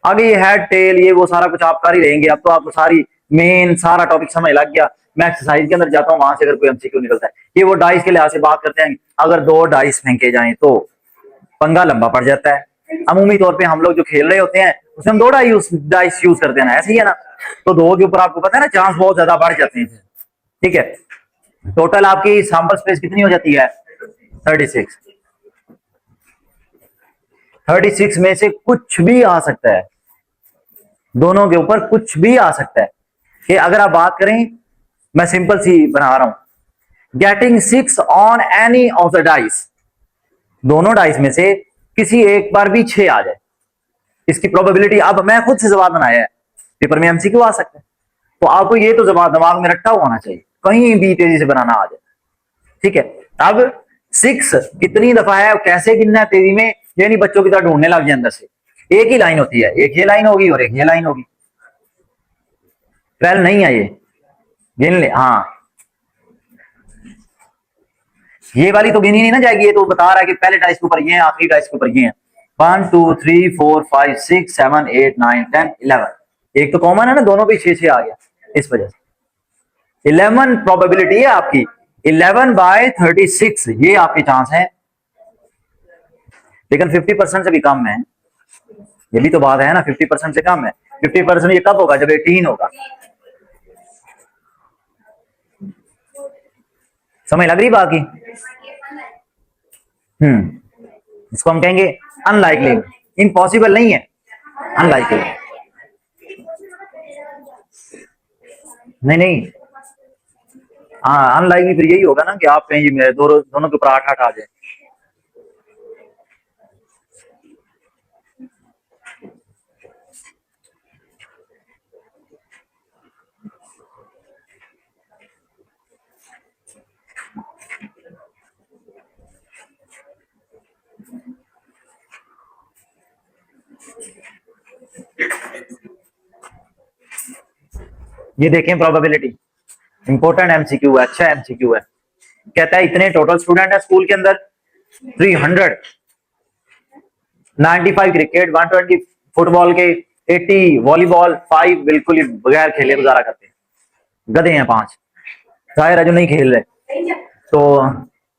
आगे ये हेड टेल, ये वो सारा कुछ आप कर ही रहेंगे। अब तो आपको सारी मेन सारा टॉपिक समझ लग गया। मैं एक्सरसाइज के अंदर जाता हूं, वहां से अगर कोई एमसीक्यू निकलता है, ये वो डाइस के लिहाज से बात करते हैं, अगर 2 डाइस फेंके जाएं तो पंगा लंबा पड़ जाता है। अमूमी तौर पे हम लोग जो खेल रहे होते हैं उसमें हम 2 डाइस यूज करते हैं ना, ऐसे ही है ना। तो 2 के ऊपर आपको पता है ना, चांस बहुत ज्यादा बढ़ जाते हैं। ठीक है, टोटल आपकी सैंपल स्पेस कितनी हो जाती है, 36। 36 में से कुछ भी आ सकता है, दोनों के ऊपर कुछ भी आ सकता है। कि अगर आप बात करें, मैं सिंपल सी बना रहा हूं, getting 6 on any of the dice, दोनों डाइस में से किसी एक बार भी 6 आ जाए, इसकी प्रोबेबिलिटी, अब मैं खुद से जवाब बनाया है, पेपर में एमसीक्यू आ सकता है, तो आपको ये तो दिमाग में रखा होना चाहिए, कहीं भी तेजी से बनाना आ जाए। ठीक है, अब 6 कितनी दफा है, कैसे गिनना है तेजी में, ये नहीं बच्चों की तरह ढूंढने लग जाए अंदर से। एक ही लाइन होती है, एक ये लाइन होगी और एक ये लाइन होगी। 12 नहीं है ये, गिन ले। हाँ, ये वाली तो गिनी नहीं ना जाएगी, ये तो बता रहा है कि पहले डाइस के ऊपर ये है, आखिरी डाइस के ऊपर ये है। 1 2 3 4 5 6 7 8 9 10 11, एक तो कॉमन है ना, दोनों पे 6 6 आ गया, इस वजह से 11 प्रोबेबिलिटी है आपकी। 11/36 ये आपके चांस है, लेकिन 50% से भी कम है। ये भी तो बात है ना, 50% से कम है। 50% ये कब होगा, जब 18 होगा। समझ लग रही बाकी? इसको हम कहेंगे अनलाइकली, इम्पॉसिबल नहीं है, अनलाइकली। नहीं नहीं, हाँ अनलाइकली फिर यही होगा ना कि आप कहेंगे मेरे दोनों के ऊपर 8 8 आ जाए। ये देखें प्रोबेबिलिटी, इंपॉर्टेंट एमसीक्यू है, अच्छा एमसीक्यू है। कहता है इतने टोटल स्टूडेंट है स्कूल के अंदर, 300, 95 क्रिकेट, 120 फुटबॉल के, 80 वॉलीबॉल, 5 बिल्कुल ही बगैर खेले गुजारा करते हैं। गधे हैं 5, जाहिर है जो नहीं खेल रहे तो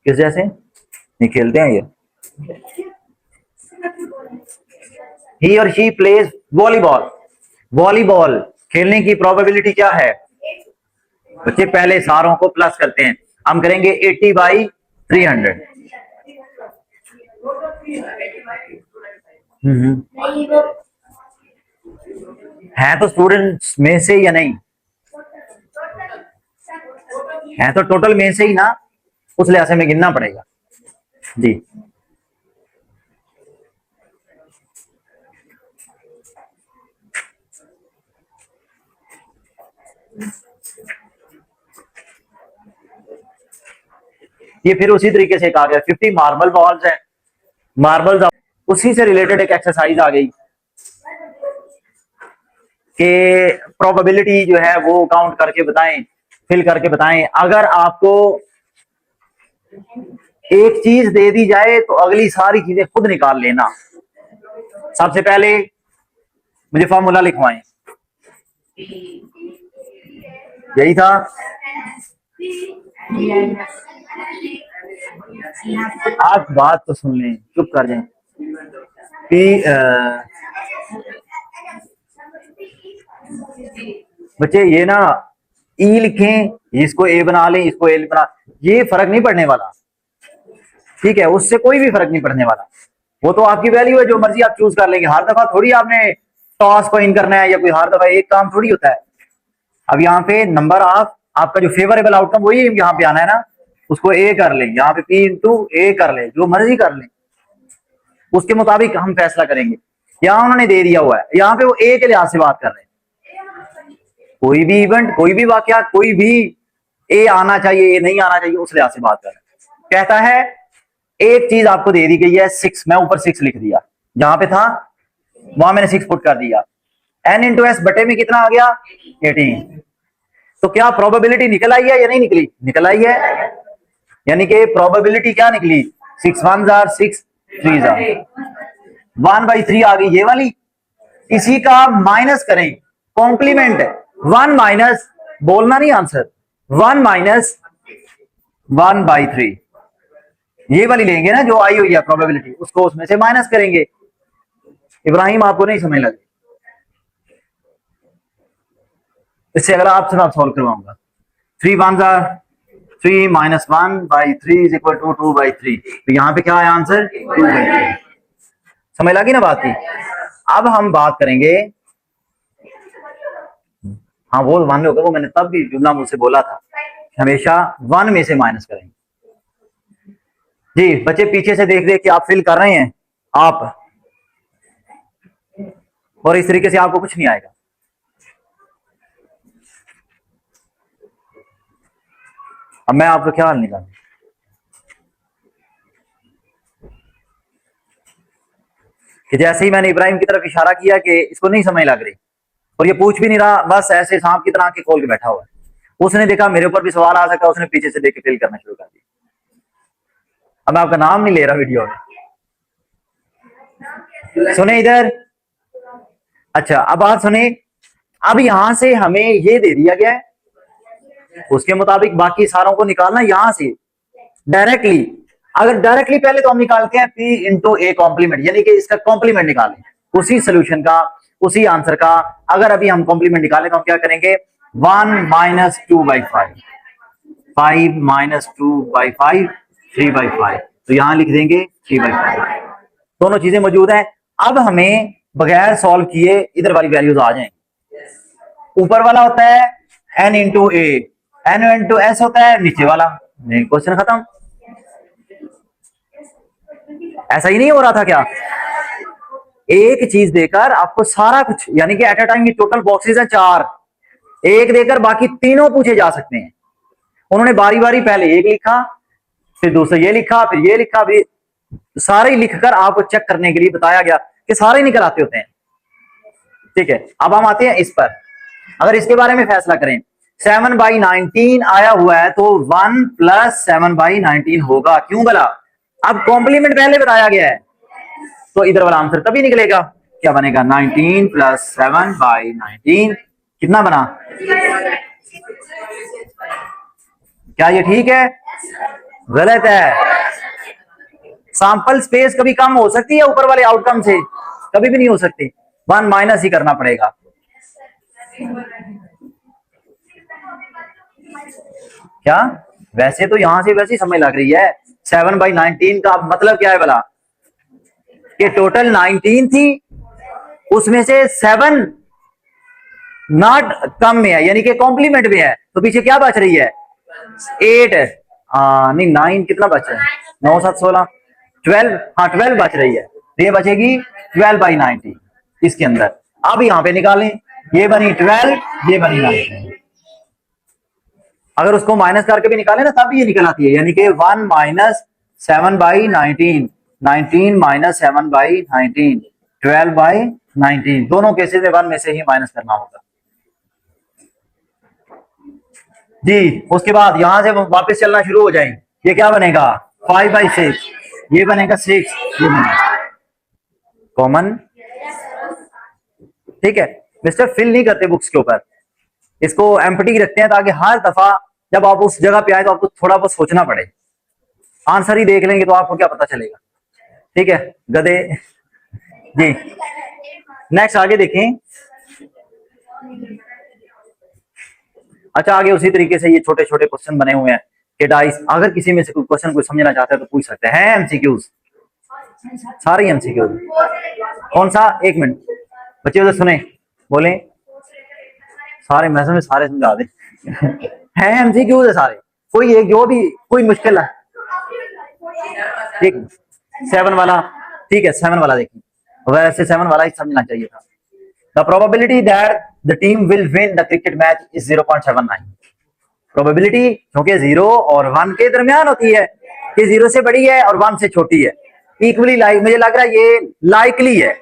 किस जैसे नहीं खेलते हैं ये। ही और शी प्लेज वॉलीबॉल, वॉलीबॉल खेलने की प्रोबेबिलिटी क्या है बच्चे? पहले सारों को प्लस करते हैं, हम करेंगे 80/300। है तो स्टूडेंट्स में से या नहीं है, तो टोटल में से ही ना, उस लिहाज से में गिनना पड़ेगा जी। ये फिर उसी तरीके से कहा गया 50 मार्बल बॉल्स है, मार्बल्स, उसी से रिलेटेड एक एक्सरसाइज आ गई कि प्रोबेबिलिटी जो है वो काउंट करके बताएं, फिल करके बताएं। अगर आपको एक चीज दे दी जाए तो अगली सारी चीजें खुद निकाल लेना। सबसे पहले मुझे फॉर्मूला लिखवाएं, यही था। आप बात तो सुन लें, चुप कर जाएं। बच्चे ये ना ई लिखें, इसको ए बना लें, इसको ए बना, ये फर्क नहीं पड़ने वाला। ठीक है, उससे कोई भी फर्क नहीं पड़ने वाला। वो तो आपकी वैल्यू है, जो मर्जी आप चूज कर लेंगे। हर दफा थोड़ी आपने टॉस को इन करना है, या कोई हर दफा एक काम थोड़ी होता है। अब यहाँ पे नंबर ऑफ आपका जो फेवरेबल आउटकम वही यहाँ पे आना है ना, उसको ए कर लें, यहाँ पे पी इंटू ए कर लें, जो मर्जी कर लें, उसके मुताबिक हम फैसला करेंगे। यहाँ उन्होंने दे दिया हुआ है, यहाँ पे वो ए के लिहाज से बात कर रहे हैं। कोई भी इवेंट, कोई भी वाकया, कोई भी ए आना चाहिए, ए नहीं आना चाहिए, उस लिहाज से बात कर रहे हैं। कहता है एक चीज आपको दे दी गई है 6, मैं ऊपर 6 लिख दिया, जहां पे था वहां मैंने 6 पुट कर दिया। n इंटू एस बटे में कितना आ गया 18। तो क्या प्रोबेबिलिटी निकल आई है या नहीं निकली? निकल आई है, यानी कि प्रोबेबिलिटी क्या निकली? 6 1 जार 6 3 जार 1/3 आ गई ये वाली। इसी का माइनस करें, कॉम्प्लीमेंट 1 माइनस, बोलना नहीं आंसर, 1 माइनस 1/3, ये वाली लेंगे ना जो आई हुई है प्रोबेबिलिटी, उसको उसमें से माइनस करेंगे। इब्राहिम आपको नहीं समझ लगी, इससे अगर आपसे मैं सॉल्व करवाऊंगा। 3 1 जार 3 माइनस 1/3 इज इक्वल टू 2/3, तो यहाँ पे क्या है आंसर 2/3। समझ लगी ना बात की? अब हम बात करेंगे, हाँ वो 1 में होगा, वो मैंने तब भी जुमला मुझसे बोला था, हमेशा 1 में से माइनस करेंगे। जी बच्चे पीछे से देख देख के आप फिल कर रहे हैं आप, और इस तरीके से आपको कुछ नहीं आएगा। अब मैं आपका क्या हाल निकालूं? कि जैसे ही मैंने इब्राहिम की तरफ इशारा किया कि इसको नहीं समझ लग रही और ये पूछ भी नहीं रहा, बस ऐसे सांप की तरह आंखें खोल के बैठा हुआ है। उसने देखा मेरे ऊपर भी सवाल आ सकता है, उसने पीछे से देख के फिल करना शुरू कर दिया। अब मैं आपका नाम नहीं ले रहा वीडियो में, सुने इधर। अच्छा अब बात सुने, अब यहां से हमें ये दे दिया गया है, उसके मुताबिक बाकी सारों को निकालना यहां से डायरेक्टली। अगर डायरेक्टली पहले तो हम निकालते हैं P इंटू ए कॉम्प्लीमेंट, यानी कि इसका कॉम्प्लीमेंट निकालें उसी सोल्यूशन का, उसी आंसर का। अगर अभी हम कॉम्प्लीमेंट निकालें तो हम क्या करेंगे, 1 माइनस 2/5, 5 माइनस 2/5, 3/5, तो यहां लिख देंगे 3/5। दोनों चीजें मौजूद हैं। अब हमें बगैर सॉल्व किए इधर वाली वैल्यूज आ जाएंगी। ऊपर वाला होता है n इंटू ए, एन इंटू एस होता है नीचे वाला। नहीं, क्वेश्चन खत्म। ऐसा ही नहीं हो रहा था क्या? एक चीज देकर आपको सारा कुछ, यानी कि एट अ टाइम की टोटल बॉक्सेस है 4, एक देकर बाकी तीनों पूछे जा सकते हैं। उन्होंने बारी बारी पहले एक लिखा, फिर दूसरा ये लिखा, फिर ये लिखा, फिर सारे लिखकर आपको चेक करने के लिए बताया गया कि सारे निकल आते होते हैं। ठीक है, अब हम आते हैं इस पर। अगर इसके बारे में फैसला करें, 7/19 आया हुआ है तो 1 प्लस 7/19 होगा, क्यों भला? अब कॉम्प्लीमेंट पहले बताया गया है तो इधर वाला आंसर तभी निकलेगा। क्या बनेगा, 19 प्लस 7/19 कितना बना? क्या ये ठीक है? गलत है। सैंपल स्पेस कभी कम हो सकती है ऊपर वाले आउटकम से? कभी भी नहीं हो सकती। 1 माइनस ही करना पड़ेगा। क्या? वैसे तो यहां से वैसे ही समझ लग रही है। 7/19 का मतलब क्या है भला? कि टोटल 19 थी, उसमें से 7 नॉट कम में है, यानी कि कॉम्प्लीमेंट में है, तो पीछे क्या बच रही है? 8। नहीं 9 कितना बच रहा है? 9 7 16 12, हाँ 12 बच रही है, तो ये बचेगी 12/19 इसके अंदर। अब यहाँ पे निकालें, ये बनी 12, ये बनी 19। अगर उसको माइनस करके भी निकाले ना तब भी ये निकल आती है, यानी कि 1 माइनस 7/19, 19 माइनस 7/19, 12/19। दोनों केसेस में 1 में से ही माइनस करना होगा जी। उसके बाद यहां से वापस चलना शुरू हो जाएंगे। ये क्या बनेगा, 5/6, ये बनेगा 6, ये बनेगा कॉमन। ठीक है, मिस्टर फिल नहीं करते बुक्स के ऊपर, इसको एम्प्टी रखते हैं ताकि हर दफा जब आप उस जगह पे आए तो आपको थोड़ा बहुत सोचना पड़े। आंसर ही देख लेंगे तो आपको क्या पता चलेगा। ठीक है गधे जी। नेक्स्ट आगे देखें। अच्छा आगे उसी तरीके से ये छोटे छोटे क्वेश्चन बने हुए हैं कि डाइस, अगर किसी में से कोई क्वेश्चन कोई समझना चाहता है तो पूछ सकते हैं। एमसीक्यूज, सारे एमसीक्यूज। कौन सा? एक मिनट बच्चे उधर सुने, बोले सारे मैं समझ सारे समझा दे। है एमसीक्यूज है सारे, कोई एक जो भी कोई मुश्किल है। ठीक 7 वाला, ठीक है 7 वाला देखिए, वैसे 7 वाला ही समझना चाहिए था। The probability that the team will win the cricket match is 0.79। Probability क्योंकि 0 और 1 के दरमियान होती है, कि 0 से बड़ी है और 1 से छोटी है। इक्वली लाइक मुझे लग रहा है ये लाइकली है,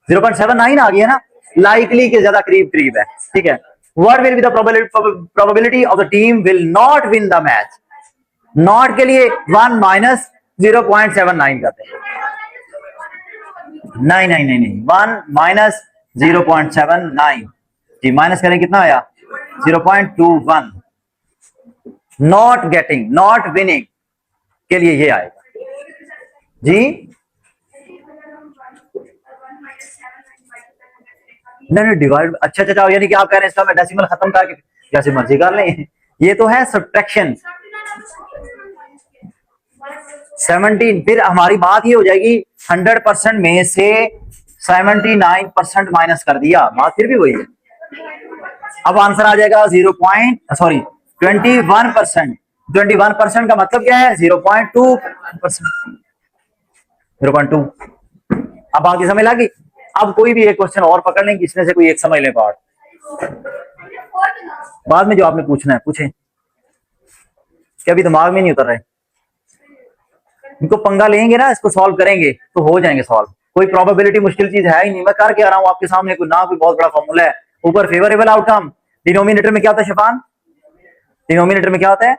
0.79 आ गया ना, लाइकली के ज्यादा करीब करीब है। ठीक है, what will be the probability of the team will not win the match. Not के लिए 1 माइनस 0.79 करते हैं। नहीं नहीं नहीं नहीं, 1 माइनस 0.79 जी, माइनस करें कितना आया? 0.21। नॉट गेटिंग, नॉट विनिंग के लिए ये आएगा जी। नहीं डिवाइड, अच्छा अच्छा, यानी कि आप कह रहे हैं इसका मैं डेसिमल खत्म करके जैसे मर्जी कर लें। ये तो है सब्ट्रैक्शन। 17, फिर हमारी बात ये हो जाएगी 100% में से 79% माइनस कर दिया, बात फिर भी वही है। अब आंसर आ जाएगा 21%। 21% का मतलब क्या है? 0.2%, 0.2। अब बाकी समझ लगी। अब कोई भी एक क्वेश्चन और पकड़ लें, इसमें से कोई एक समझ लें पार्ट, बाद में जो आपने पूछना है पूछें। इसके अभी दिमाग में नहीं उतर रहे। इनको पंगा लेंगे ना, इसको सॉल्व करेंगे तो हो जाएंगे सॉल्व। कोई प्रोबेबिलिटी मुश्किल चीज है ही नहीं, मैं करके आ रहा हूँ आपके सामने, कोई ना कोई बहुत बड़ा फॉर्मूला है। ऊपर फेवरेबल आउटकम, डिनोमिनेटर में क्या होता है शफान? डिनोमिनेटर में क्या होता है?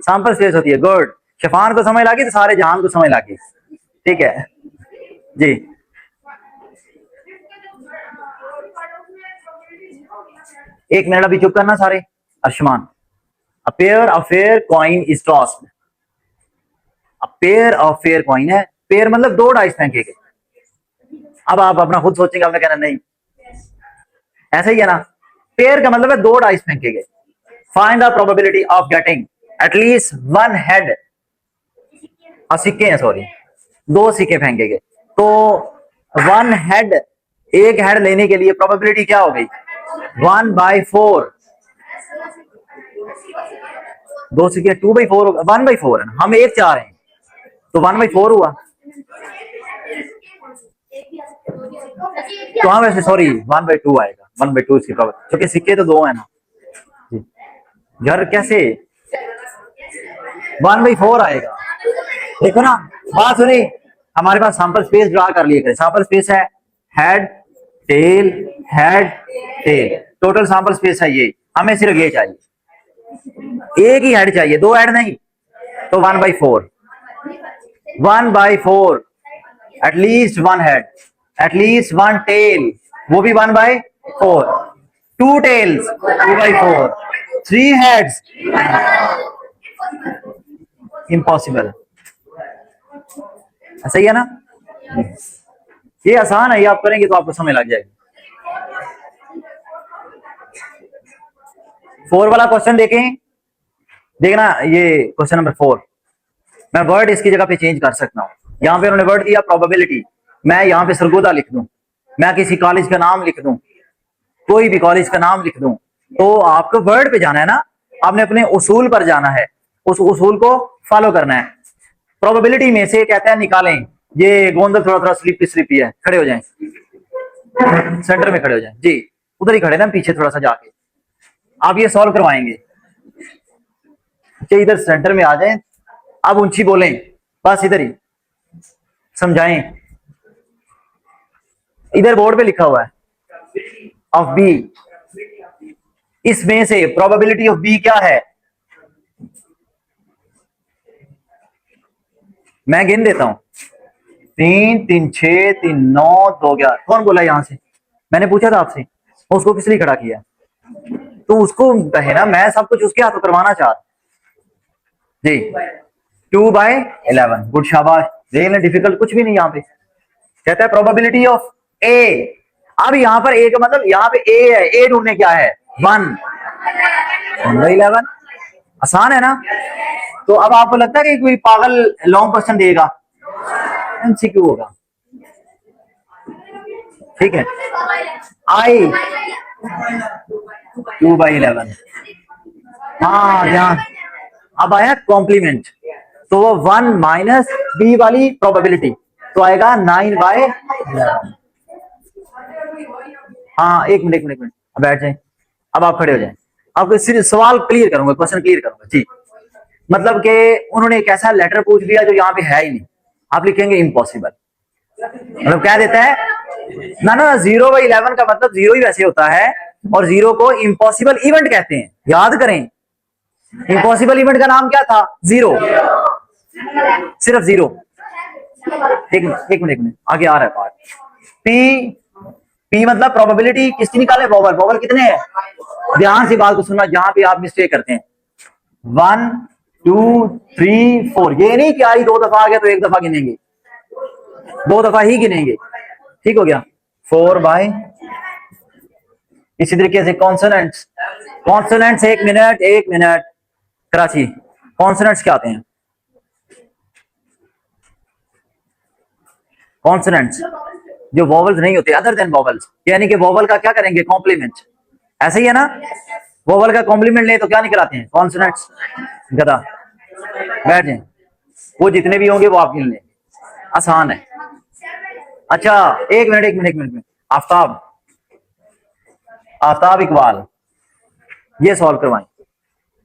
सैंपल स्पेस होती है। गुड, शफान को समझ लगी तो सारे जहान को समझ लगी। ठीक है जी। एक मिनट अभी चुप करना सारे। Arshman, a pair of fair coin is tossed. A pair of fair coin है, पेयर मतलब दो डाइस फेंके गए। अब आप अपना खुद सोचेंगे, आपने कहना नहीं ऐसा ही है ना। पेयर का मतलब है दो डाइस फेंके गए। Find the probability of getting at least one head. सिक्के हैं, सॉरी, दो सिक्के फेंके गए तो वन हेड, एक हेड लेने के लिए प्रोबेबिलिटी क्या हो गई? 1/4। दो सिक्के 2/4 होगा, 1/4 है ना, हम एक चाह रहे हैं तो 1/4 हुआ। तो हाँ वैसे सॉरी 1/2 आएगा, 1/2 इसकी प्रोबेबिलिटी, क्योंकि सिक्के तो दो है ना यार। कैसे 1/4 आएगा? देखो ना, बात सुनी, हमारे पास सैंपल स्पेस ड्रा कर लिए करें। सैंपल स्पेस है head tail head tail, total sample space है ये। हमें सिर्फ ये चाहिए, एक ही हेड चाहिए, दो हेड नहीं। तो 1/4, 1/4, at least one head, at least one tail, वो भी 1/4, two tails 2/4, three heads impossible. सही है ना? ये आसान है, ये आप करेंगे तो आपको समझ लग जाएगी। 4 वाला क्वेश्चन देखें, देखना ये क्वेश्चन नंबर 4। मैं वर्ड इसकी जगह पे चेंज कर सकता हूँ। यहाँ पे उन्होंने वर्ड दिया प्रोबेबिलिटी, मैं यहाँ पे सरगोदा लिख दूं, मैं किसी कॉलेज का नाम लिख दूं, कोई भी कॉलेज का नाम लिख दूं, तो आपको वर्ड पे जाना है ना, आपने अपने उसूल पर जाना है, उस उसूल को फॉलो करना है। प्रोबेबिलिटी में से कहते हैं निकालें, ये गोंदल थोड़ा थोड़ा स्लिपी स्लिपी है, खड़े हो जाएं, सेंटर में खड़े हो जाएं जी, उधर ही खड़े ना, पीछे थोड़ा सा जाके आप ये सॉल्व करवाएंगे। इधर सेंटर में आ जाएं, अब ऊंची बोलें, बस इधर ही समझाएं। इधर बोर्ड पे लिखा हुआ है ऑफ बी, इसमें से प्रोबेबिलिटी ऑफ बी क्या है? मैं गिन देता हूं, 3 3 6 3 9 2 11। कौन बोला यहां से? मैंने पूछा था आपसे, उसको किस लिए खड़ा किया? तो उसको कहे ना, मैं सब कुछ उसके हाथों करवाना चाह जी। 2/11, गुड, शाबाश। देखने डिफिकल्ट कुछ भी नहीं यहाँ पे। कहता है प्रोबेबिलिटी ऑफ ए। अब यहाँ पर ए का मतलब, यहाँ पे ए है, ए ढूंढने क्या है? 1/11। आसान है ना? तो अब आपको लगता है कि कोई पागल लॉन्ग क्वेश्चन देगा? एमसीक्यू होगा, ठीक है। आई 2/11, हाँ ध्यान। अब आया कॉम्प्लीमेंट, तो वो 1 माइनस बी वाली प्रोबेबिलिटी, तो आएगा 9/11। हाँ एक मिनट, अब बैठ जाए, अब आप खड़े हो जाए। अब सिर्फ सवाल क्लियर करूंगा, क्वेश्चन क्लियर करूंगा जी। मतलब कि उन्होंने एक ऐसा लेटर पूछ लिया जो यहाँ पे है ही नहीं, आप लिखेंगे इम्पॉसिबल। मतलब क्या देता है ना, 0/11 का मतलब जीरो ही वैसे होता है, और जीरो को इम्पॉसिबल इवेंट कहते हैं, याद करें। इम्पॉसिबल इवेंट का नाम क्या था? जीरो, सिर्फ जीरो। एक मिनट आगे आ रहा है बात। पी मतलब प्रोबेबिलिटी किसकी निकाले? वोवल, वोवल कितने हैं? ध्यान से बात को सुनना, जहां पे आप मिस्टेक करते हैं। 1 2 3 4, ये नहीं कि आई 2 दफा आ गया तो एक दफा गिनेंगे, 2 दफा ही गिनेंगे, ठीक हो गया। 4 बाय, इसी तरीके से कॉन्सोनेंट्स, कॉन्सोनेंट्स, एक मिनट कराची, कॉन्सोनेंट्स क्या आते हैं? कॉन्सोनेंट्स जो वोवल्स नहीं होते, अदर देन वोवल्स, यानी कि वोवल का क्या करेंगे? कॉम्प्लीमेंट। ऐसे ही है ना? वोवल का कॉम्प्लीमेंट ले तो क्या निकलाते हैं? कॉन्सोनेंट्स। गधा, बैठ जाए, वो जितने भी होंगे वो आप गिन लें, आसान है। अच्छा एक मिनट, आफ्ताब, आफ्ताब इकबाल, ये सॉल्व करवाएं।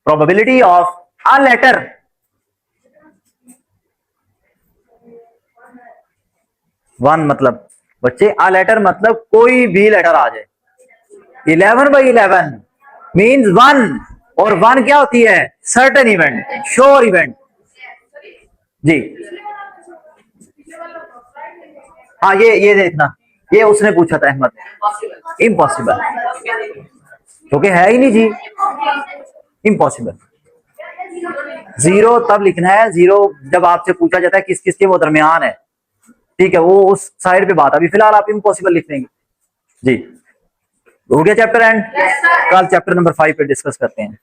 प्रोबेबिलिटी ऑफ अ लेटर, 1 मतलब बच्चे अ लेटर मतलब कोई भी लेटर आ जाए। 11/11 मीन्स 1, और 1 क्या होती है? Certain event, sure event. जी हाँ, ये देखना, ये उसने पूछा था अहमद, इम्पॉसिबल, क्योंकि है ही नहीं जी, इम्पॉसिबल। 0 तब लिखना है, 0 जब आपसे पूछा जाता है किस किस के वो दरमियान है, ठीक है, वो उस साइड पे बात। अभी फिलहाल आप इम्पॉसिबल लिख देंगे जी। हो गया चैप्टर एंड। कल चैप्टर नंबर 5 पे डिस्कस करते हैं।